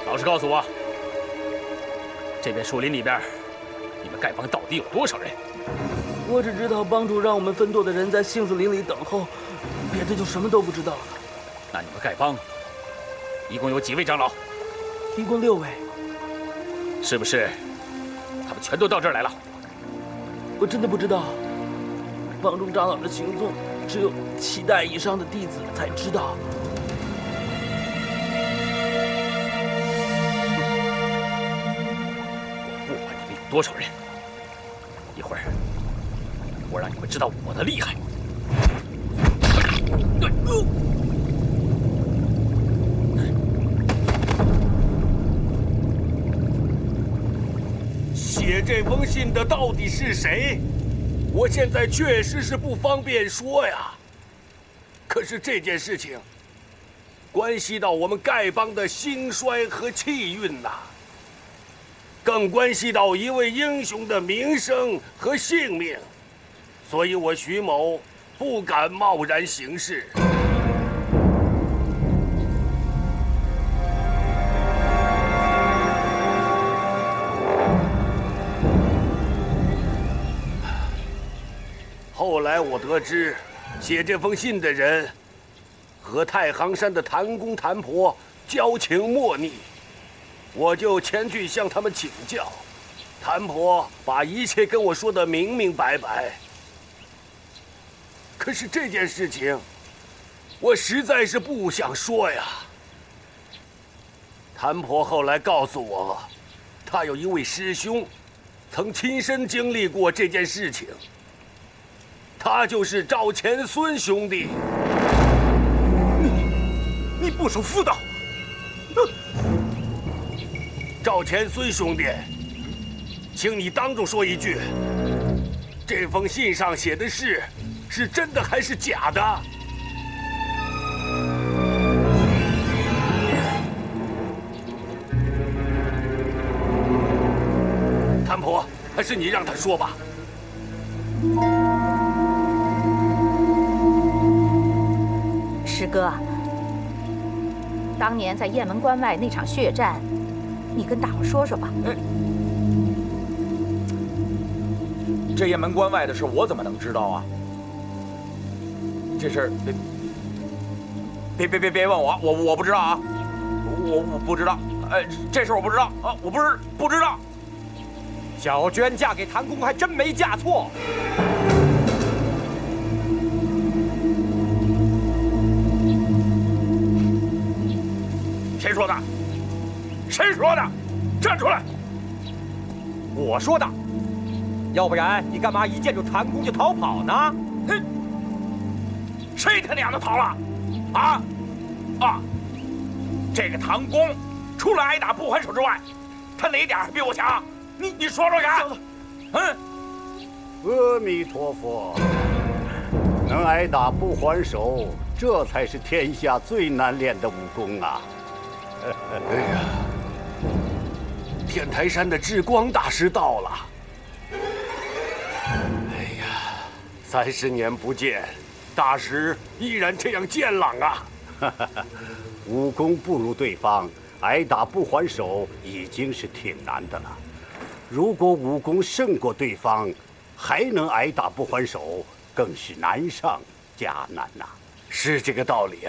老实告诉我，这边树林里边，你们丐帮到底有多少人？我只知道帮主让我们分舵的人在杏子林里等候，别的就什么都不知道了。那你们丐帮一共有几位长老？一共6位。是不是他们全都到这儿来了？我真的不知道，帮中长老的行踪只有7代以上的弟子才知道。不管你们有多少人，一会儿我让你们知道我的厉害。写这封信的到底是谁？我现在确实是不方便说呀。可是这件事情关系到我们丐帮的兴衰和气运呐，更关系到一位英雄的名声和性命，所以我徐某不敢贸然行事。后来我得知，写这封信的人和太行山的谭公谭婆交情莫逆，我就前去向他们请教。谭婆把一切跟我说得明明白白。可是这件事情，我实在是不想说呀。谭婆后来告诉我，她有一位师兄，曾亲身经历过这件事情。他就是赵钱孙兄弟。你不守妇道！赵钱孙兄弟，请你当众说一句，这封信上写的是真的还是假的？谭婆，还是你让他说吧。师哥，当年在雁门关外那场血战，你跟大伙说说吧。这雁门关外的事，我怎么能知道啊？这事儿别问我，我不知道啊，我不知道。这事我不知道啊，我不知道。小娟嫁给谭公还真没嫁错。谁说的？谁说的？站出来！我说的。要不然你干嘛一见着谭公就逃跑呢？哼！谁他娘的逃了？这个唐公，除了挨打不还手之外，他哪点比我强？你说说看。阿弥陀佛，能挨打不还手，这才是天下最难练的武功啊！哎呀，天台山的智光大师到了。哎呀，30年不见，大师依然这样健朗啊！武功不如对方，挨打不还手已经是挺难的了。如果武功胜过对方，还能挨打不还手，更是难上加难呐。是这个道理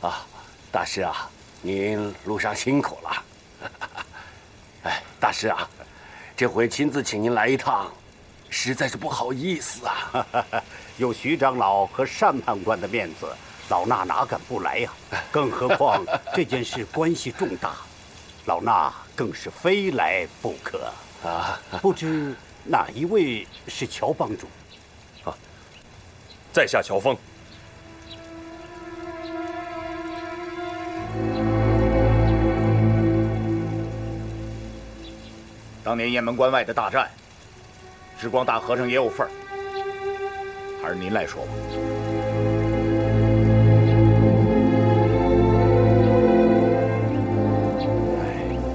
啊！大师啊，您路上辛苦了。哎，大师啊，这回亲自请您来一趟，实在是不好意思啊。有徐长老和单判官的面子，老衲哪敢不来呀？更何况这件事关系重大，老衲更是非来不可啊！不知哪一位是乔帮主？在下乔峰。当年雁门关外的大战，智光大和尚也有份儿，还是您来说吧。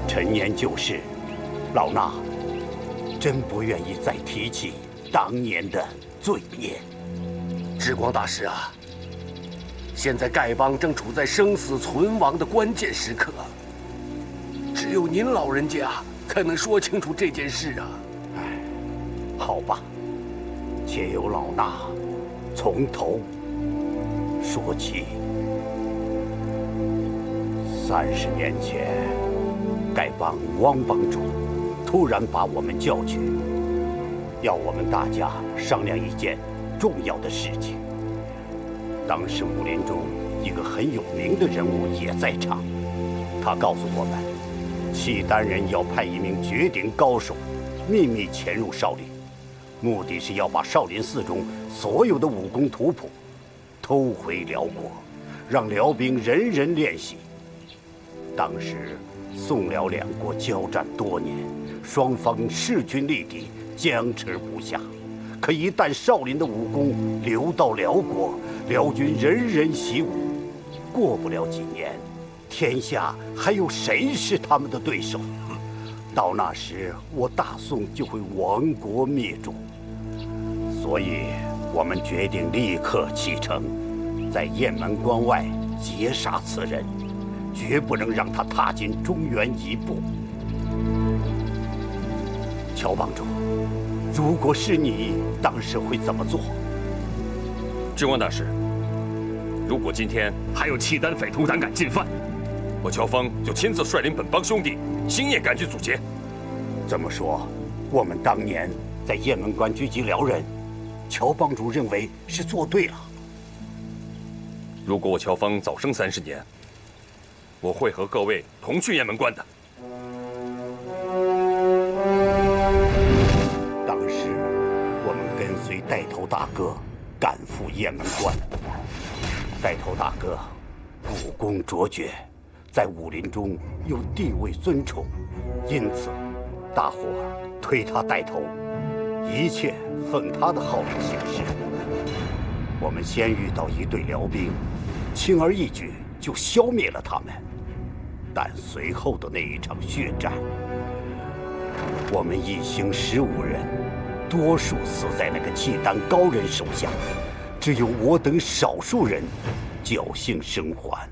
陈年旧事，老衲真不愿意再提起当年的罪孽。智光大师啊，现在丐帮正处在生死存亡的关键时刻，只有您老人家才能说清楚这件事啊！好吧，且由老衲从头说起。30年前，丐帮汪帮主突然把我们叫去，要我们大家商量一件重要的事情。当时武林中一个很有名的人物也在场，他告诉我们，契丹人要派一名绝顶高手秘密潜入少林，目的是要把少林寺中所有的武功图谱偷回辽国，让辽兵人人练习。当时宋辽两国交战多年，双方势均力敌，僵持不下。可一旦少林的武功流到辽国，辽军人人习武，过不了几年，天下还有谁是他们的对手？到那时，我大宋就会亡国灭种。所以，我们决定立刻启程，在雁门关外截杀此人，绝不能让他踏进中原一步。乔帮主，如果是你，当时会怎么做？智光大师，如果今天还有契丹匪徒胆敢进犯，我乔峰就亲自率领本帮兄弟，星夜赶去阻截。这么说，我们当年在雁门关狙击辽人，乔帮主认为是做对了。如果我乔芳早生30年，我会和各位同去雁门关的。当时我们跟随带头大哥赶赴雁门关，带头大哥武功卓绝，在武林中又地位尊崇，因此大伙推他带头，一切奉他的号令行事。我们先遇到一队辽兵，轻而易举就消灭了他们。但随后的那一场血战，我们一行15人，多数死在那个契丹高人手下，只有我等少数人侥幸生还。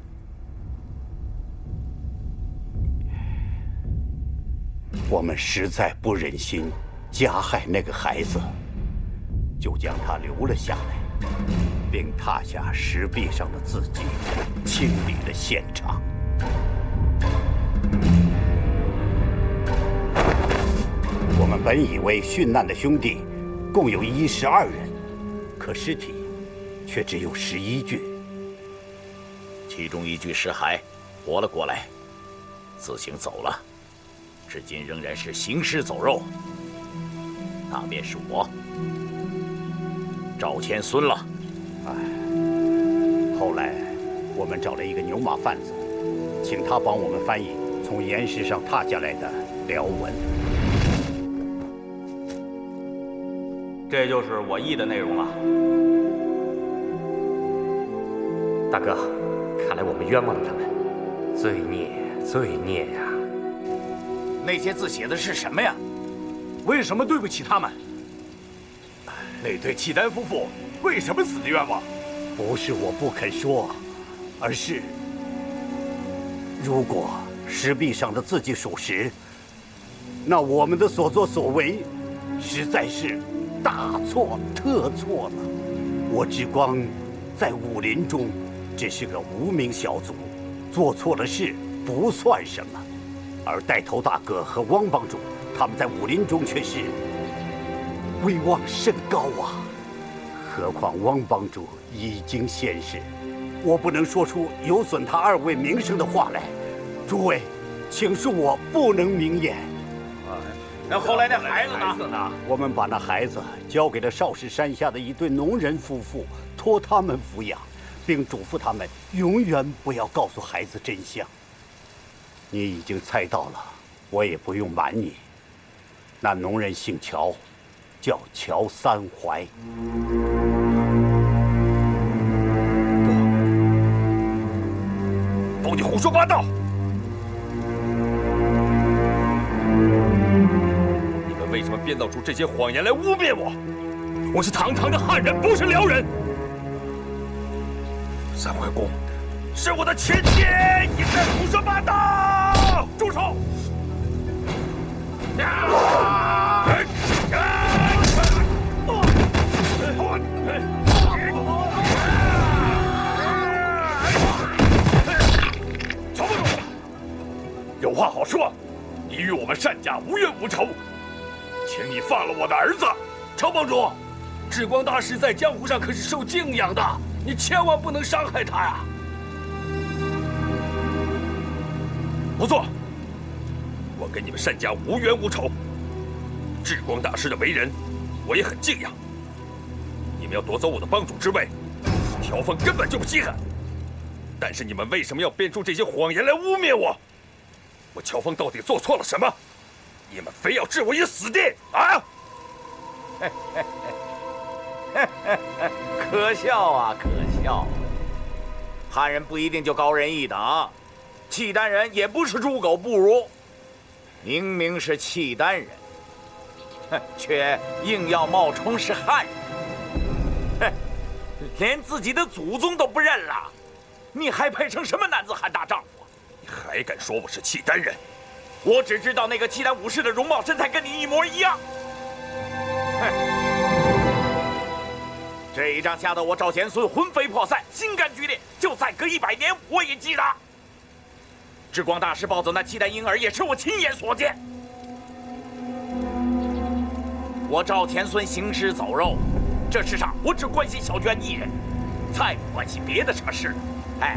我们实在不忍心加害那个孩子，就将他留了下来，并踏下石壁上的字迹，清理了现场。我们本以为殉难的兄弟共有12人，可尸体却只有11具，其中1具尸骸活了过来，自行走了，至今仍然是行尸走肉。那便是我，赵钱孙了。后来我们找了一个牛马贩子，请他帮我们翻译从岩石上踏下来的辽文。这就是我译的内容了。大哥，看来我们冤枉了他们，罪孽，罪孽呀！那些字写的是什么呀？为什么对不起他们？那对契丹夫妇为什么死的冤枉？不是我不肯说，而是如果石壁上的字迹属实，那我们的所作所为实在是大错特错了。我之光在武林中只是个无名小卒，做错了事不算什么，而带头大哥和汪帮主他们在武林中却是威望甚高啊。何况汪帮主已经仙逝，我不能说出有损他2位名声的话来。诸位，请恕我不能明言。那后来那孩子呢？我们把那孩子交给了少室山下的一对农人夫妇，托他们抚养，并嘱咐他们永远不要告诉孩子真相。你已经猜到了，我也不用瞒你。那农人姓乔，叫乔三槐。不，你胡说八道！你们为什么编造出这些谎言来污蔑我？我是堂堂的汉人，不是辽人。三槐公是我的亲戚，你在胡说八道！住手！乔帮主，有话好说，你与我们单家无冤无仇，请你放了我的儿子。乔帮主，智光大师在江湖上可是受敬仰的，你千万不能伤害他呀！不错，我跟你们单家无冤无仇。智光大师的为人，我也很敬仰。你们要夺走我的帮主之位，乔峰根本就不稀罕。但是你们为什么要编出这些谎言来污蔑我？我乔峰到底做错了什么？你们非要置我于死地啊！可笑啊，可笑！汉人不一定就高人一等，契丹人也不是猪狗不如。明明是契丹人，却硬要冒充是汉人，连自己的祖宗都不认了，你还配成什么男子汉大丈夫？你还敢说我是契丹人？我只知道那个契丹武士的容貌身材跟你一模一样。这一仗吓得我赵钱孙魂飞魄散，心肝俱裂。就再隔100年，我也记得。智光大师抱走那契丹婴儿，也是我亲眼所见。我赵田孙行尸走肉，这世上我只关心小娟一人，再不关心别的什么事了。哎，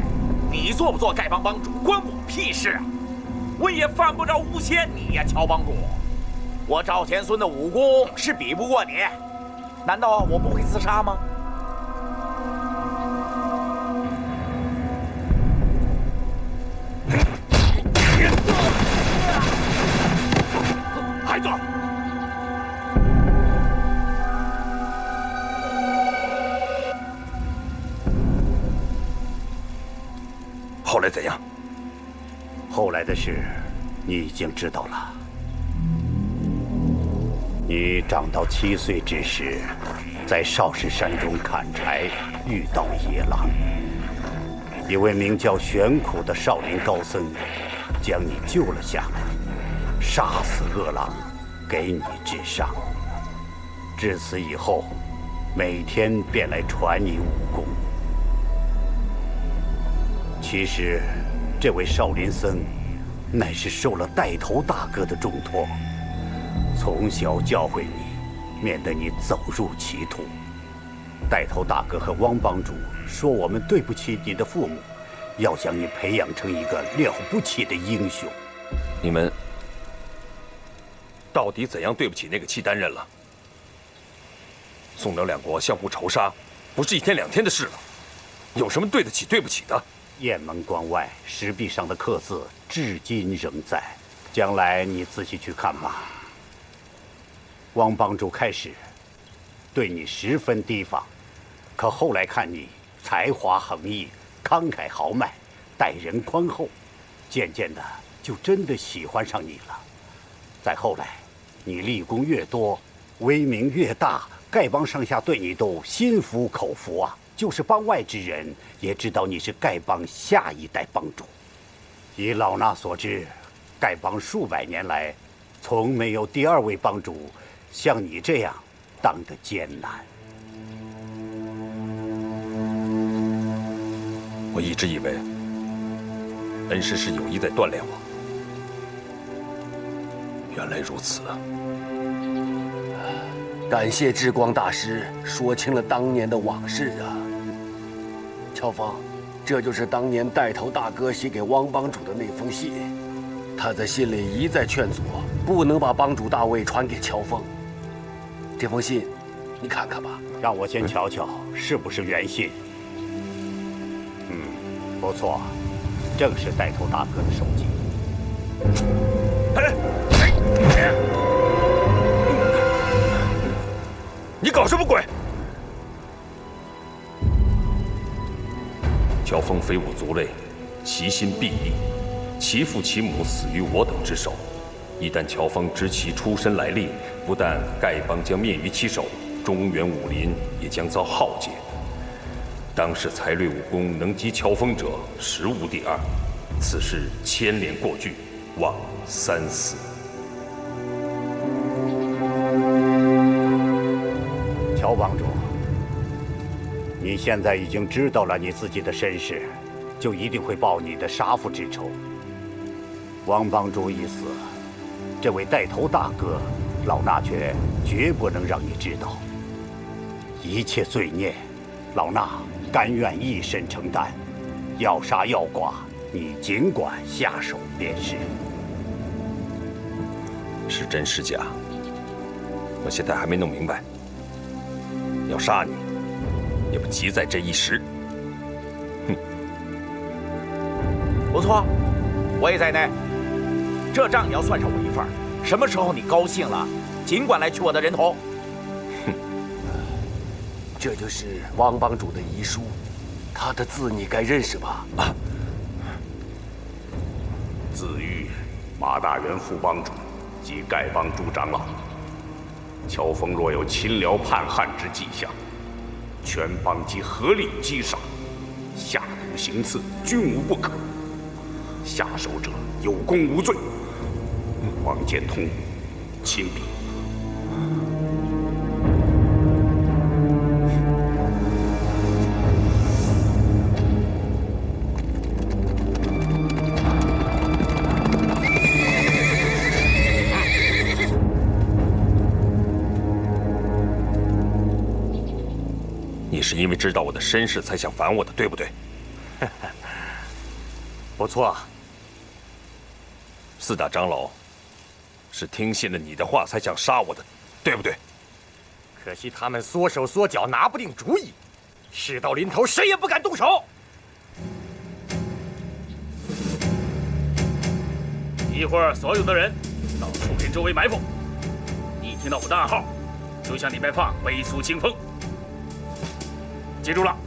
你做不做丐帮帮主关我屁事啊！我也犯不着诬陷你呀，乔帮主。我赵田孙的武功是比不过你，难道我不会自杀吗？孩子，后来怎样？后来的事，你已经知道了。你长到7岁之时，在少室山中砍柴，遇到野狼。一位名叫玄苦的少林高僧，将你救了下来，杀死恶狼，给你治伤。至此以后，每天便来传你武功。其实，这位少林僧，乃是受了带头大哥的重托，从小教诲你，免得你走入歧途。带头大哥和汪帮主说我们对不起你的父母，要将你培养成一个了不起的英雄。你们到底怎样对不起那个契丹人了？宋辽两国相互仇杀，不是1天2天的事了，有什么对得起对不起的？雁门关外石壁上的刻字至今仍在，将来你仔细去看吧。汪帮主开始对你十分提防，可后来看你才华横溢，慷慨豪迈，待人宽厚，渐渐的就真的喜欢上你了。再后来，你立功越多，威名越大，丐帮上下对你都心服口服啊。就是帮外之人也知道你是丐帮下一代帮主。以老衲所知，丐帮数百年来，从没有第2位帮主像你这样当得艰难。我一直以为恩师是有意在锻炼我，原来如此啊！感谢智光大师说清了当年的往事啊！乔峰，这就是当年带头大哥写给汪帮主的那封信。他在信里一再劝阻，不能把帮主大位传给乔峰。这封信，你看看吧。让我先瞧瞧是不是原信。不错，正是带头大哥的手迹。你搞什么鬼？乔峰非我族类，其心必异，其父其母死于我等之手。一旦乔峰知其出身来历，不但丐帮将灭于其手，中原武林也将遭浩劫。当世才略武功能及乔峰者，实无第2。此事牵连过巨，望三思。乔帮主，你现在已经知道了你自己的身世，就一定会报你的杀父之仇。汪帮主已死，这位带头大哥，老衲却绝不能让你知道。一切罪孽，老衲甘愿一身承担，要杀要剐，你尽管下手便是。是真是假，我现在还没弄明白。要杀你，也不急在这一时。哼！不错，我也在内，这账也要算上我一份。什么时候你高兴了，尽管来取我的人头。哼！这就是汪帮主的遗书，他的字你该认识吧？啊！自谕马大元副帮主及丐帮诸长老。乔峰若有亲辽叛汉之迹象，全帮即合力击杀，下毒行刺，均无不可。下手者有功无罪，王建通亲笔。是因为知道我的身世才想烦我的，对不对？不错。四大长老是听信了你的话才想杀我的，对不对？可惜他们缩手缩脚，拿不定主意。事到临头，谁也不敢动手。一会儿，所有的人到树林周围埋伏。一听到我的暗号，就向里面放微速清风。记住了，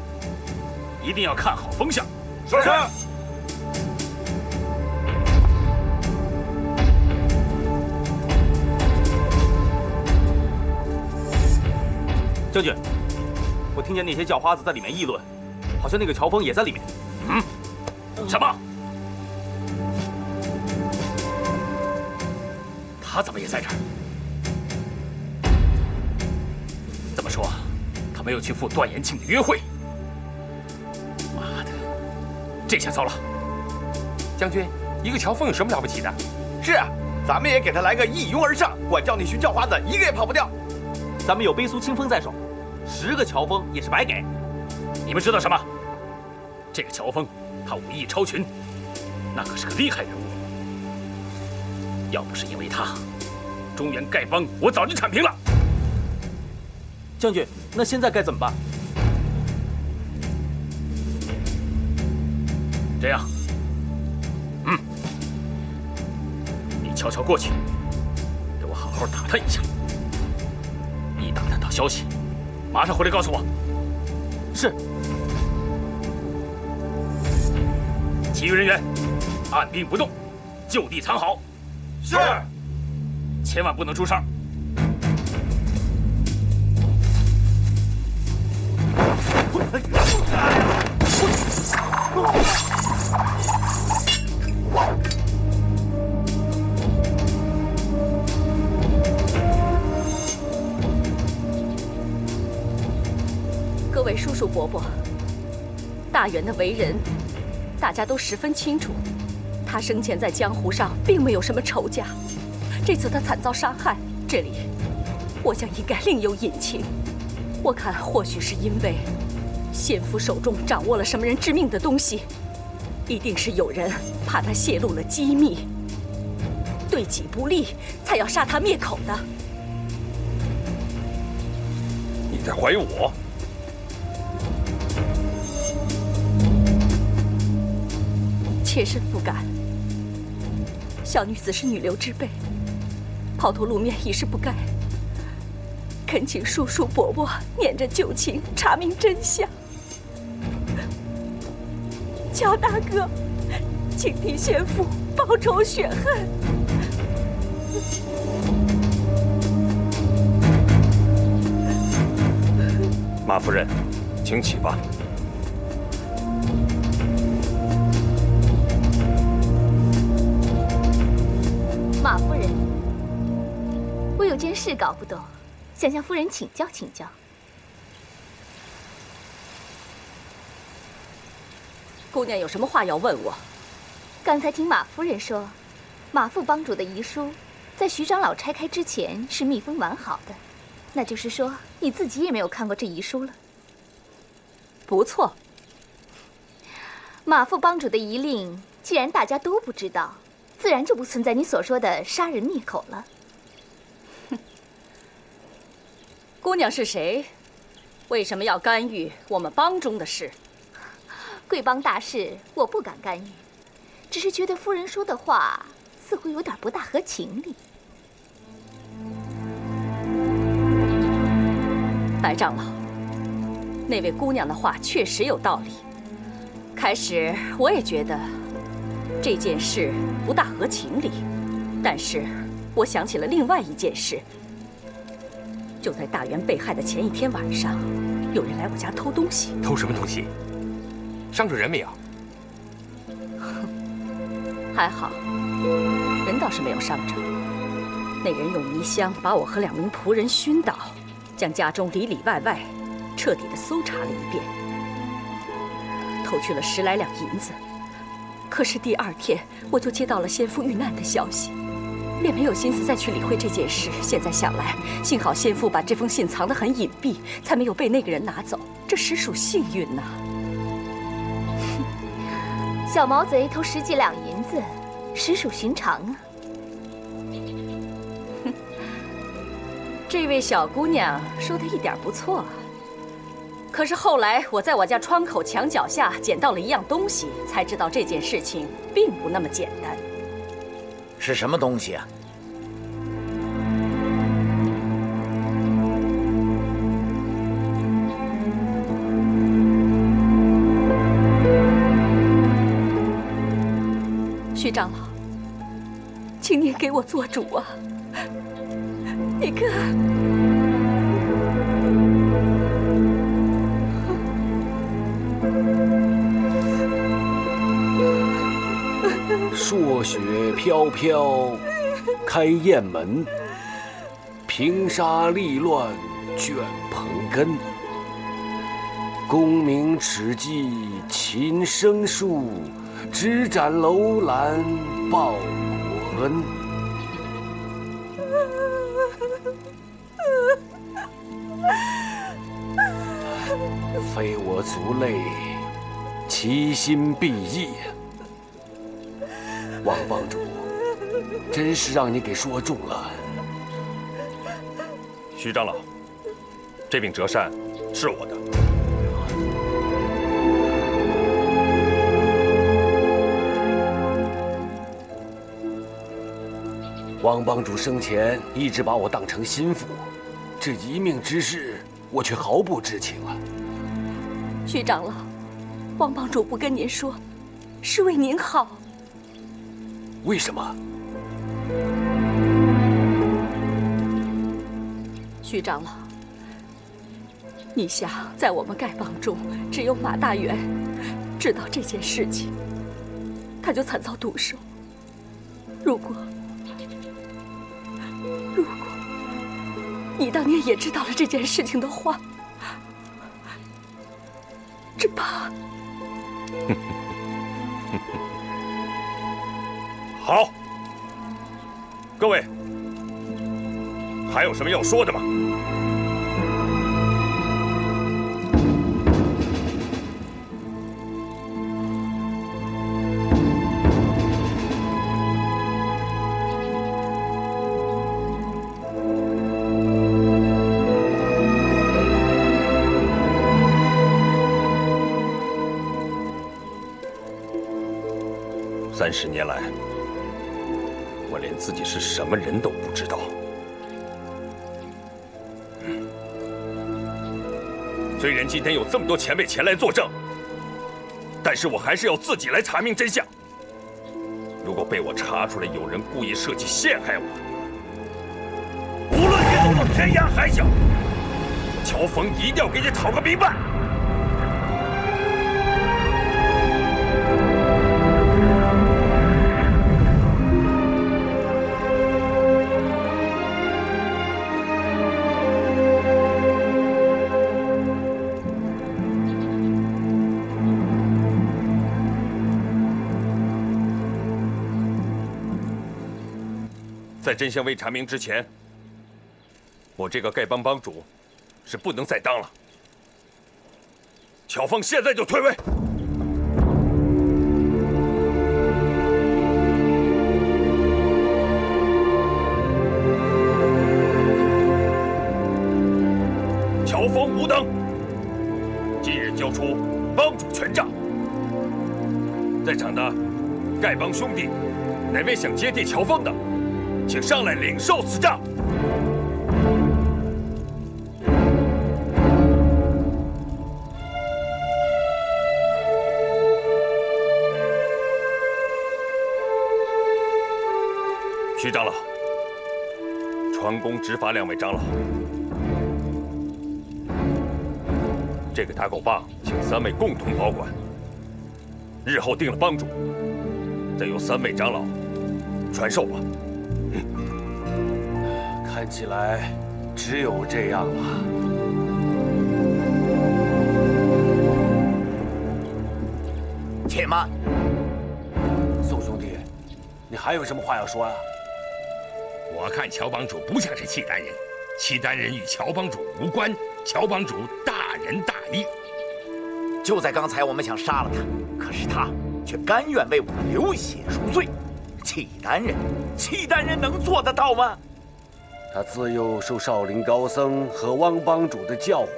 一定要看好风向。是。将军，我听见那些叫花子在里面议论，好像那个乔峰也在里面。什么？他怎么也在这儿？这么说，他没有去赴段延庆的约会？妈的，这下糟了！将军，一个乔峰有什么了不起的？是啊，咱们也给他来个一拥而上，管教那群叫花子一个也跑不掉。咱们有杯苏清风在手，10个乔峰也是白给。你们知道什么？这个乔峰，他武艺超群，那可是个厉害人物。要不是因为他，中原丐帮我早就铲平了。将军，那现在该怎么办？这样，你悄悄过去，给我好好打探一下。一打探到消息，马上回来告诉我。是。其余人员按兵不动，就地藏好。是。千万不能出声。各位叔叔伯伯，大元的为人，大家都十分清楚。他生前在江湖上并没有什么仇家，这次他惨遭杀害，这里我想应该另有隐情。我看或许是因为先夫手中掌握了什么人致命的东西，一定是有人怕他泄露了机密，对己不利，才要杀他灭口的。你在怀疑我？妾身不敢。小女子是女流之辈，抛头露面已是不该。恳请叔叔伯伯念着旧情，查明真相。乔大哥，请替先父报仇雪恨。马夫人，请起吧。马夫人，我有件事搞不懂，想向夫人请教请教。姑娘有什么话要问我？刚才听马夫人说，马副帮主的遗书在徐长老拆开之前是密封完好的，那就是说你自己也没有看过这遗书了。不错。马副帮主的遗令，既然大家都不知道，自然就不存在你所说的杀人灭口了。姑娘是谁？为什么要干预我们帮中的事？贵帮大事我不敢干预，只是觉得夫人说的话似乎有点不大合情理。白长老，那位姑娘的话确实有道理。开始我也觉得这件事不大合情理，但是我想起了另外一件事。就在大元被害的前一天晚上，有人来我家偷东西。偷什么东西？伤着人没有？还好，人倒是没有伤着。那人用迷香把我和2名仆人熏倒，将家中里里外外彻底的搜查了一遍，偷去了10来两银子。可是第2天，我就接到了先夫遇难的消息。便没有心思再去理会这件事。现在想来，幸好先父把这封信藏得很隐蔽，才没有被那个人拿走，这实属幸运呐。小毛贼偷10几两银子，实属寻常啊。这位小姑娘说的一点不错啊。可是后来我在我家窗口墙角下捡到了一样东西，才知道这件事情并不那么简单。是什么东西啊？徐长老，请您给我做主啊！你看，朔雪飘飘，开雁门；平沙立乱，卷蓬根。功名齿迹琴声树，只展楼兰报国恩。非我族类，其心必异。王帮主，真是让你给说中了。徐长老，这柄折扇是我的。王帮主生前一直把我当成心腹，这一命之事，我却毫不知情啊。徐长老，王帮主不跟您说，是为您好。为什么？徐长老，你想，在我们丐帮中，只有马大元知道这件事情，他就惨遭毒手。如果你当年也知道了这件事情的话，只怕……好，各位，还有什么要说的吗？30年来，我连自己是什么人都不知道。虽然今天有这么多前辈前来作证，但是我还是要自己来查明真相。如果被我查出来有人故意设计陷害我，无论你走到天涯海角，乔峰一定要给你讨个明白。在真相未查明之前，我这个丐帮帮主是不能再当了。乔峰现在就退位。乔峰吾等今日交出帮主权杖，在场的丐帮兄弟，哪位想接替乔峰的，请上来领受此杖。徐长老，传宫执法2位长老，这个打狗棒，请3位共同保管。日后定了帮主，再由3位长老传授吧。看起来只有这样了。且慢，宋兄弟，你还有什么话要说啊？我看乔帮主不像是契丹人，契丹人与乔帮主无关，乔帮主大仁大义。就在刚才，我们想杀了他，可是他却甘愿为我们流血赎罪。契丹人能做得到吗？他自幼受少林高僧和汪帮主的教诲，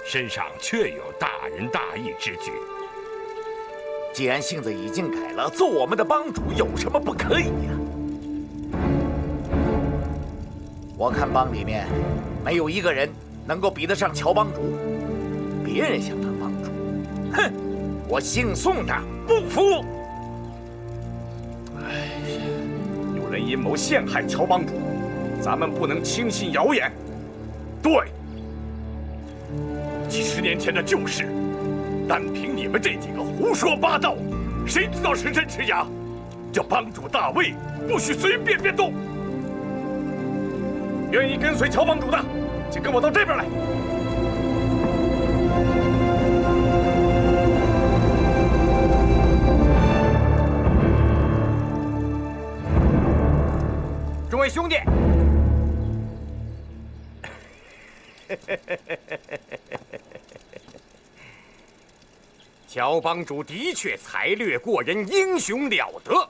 身上确有大仁大义之举。既然性子已经改了，做我们的帮主有什么不可以呀？我看帮里面没有一个人能够比得上乔帮主。别人想当帮主，哼！我姓宋的不服。哎呀，有人阴谋陷害乔帮主，咱们不能轻信谣言。对，几十年前的旧事，单凭你们这几个胡说八道，谁知道是真是假？这帮主大位不许随便变动。愿意跟随乔帮主的，请跟我到这边来。众位兄弟，乔帮主的确才略过人，英雄了得。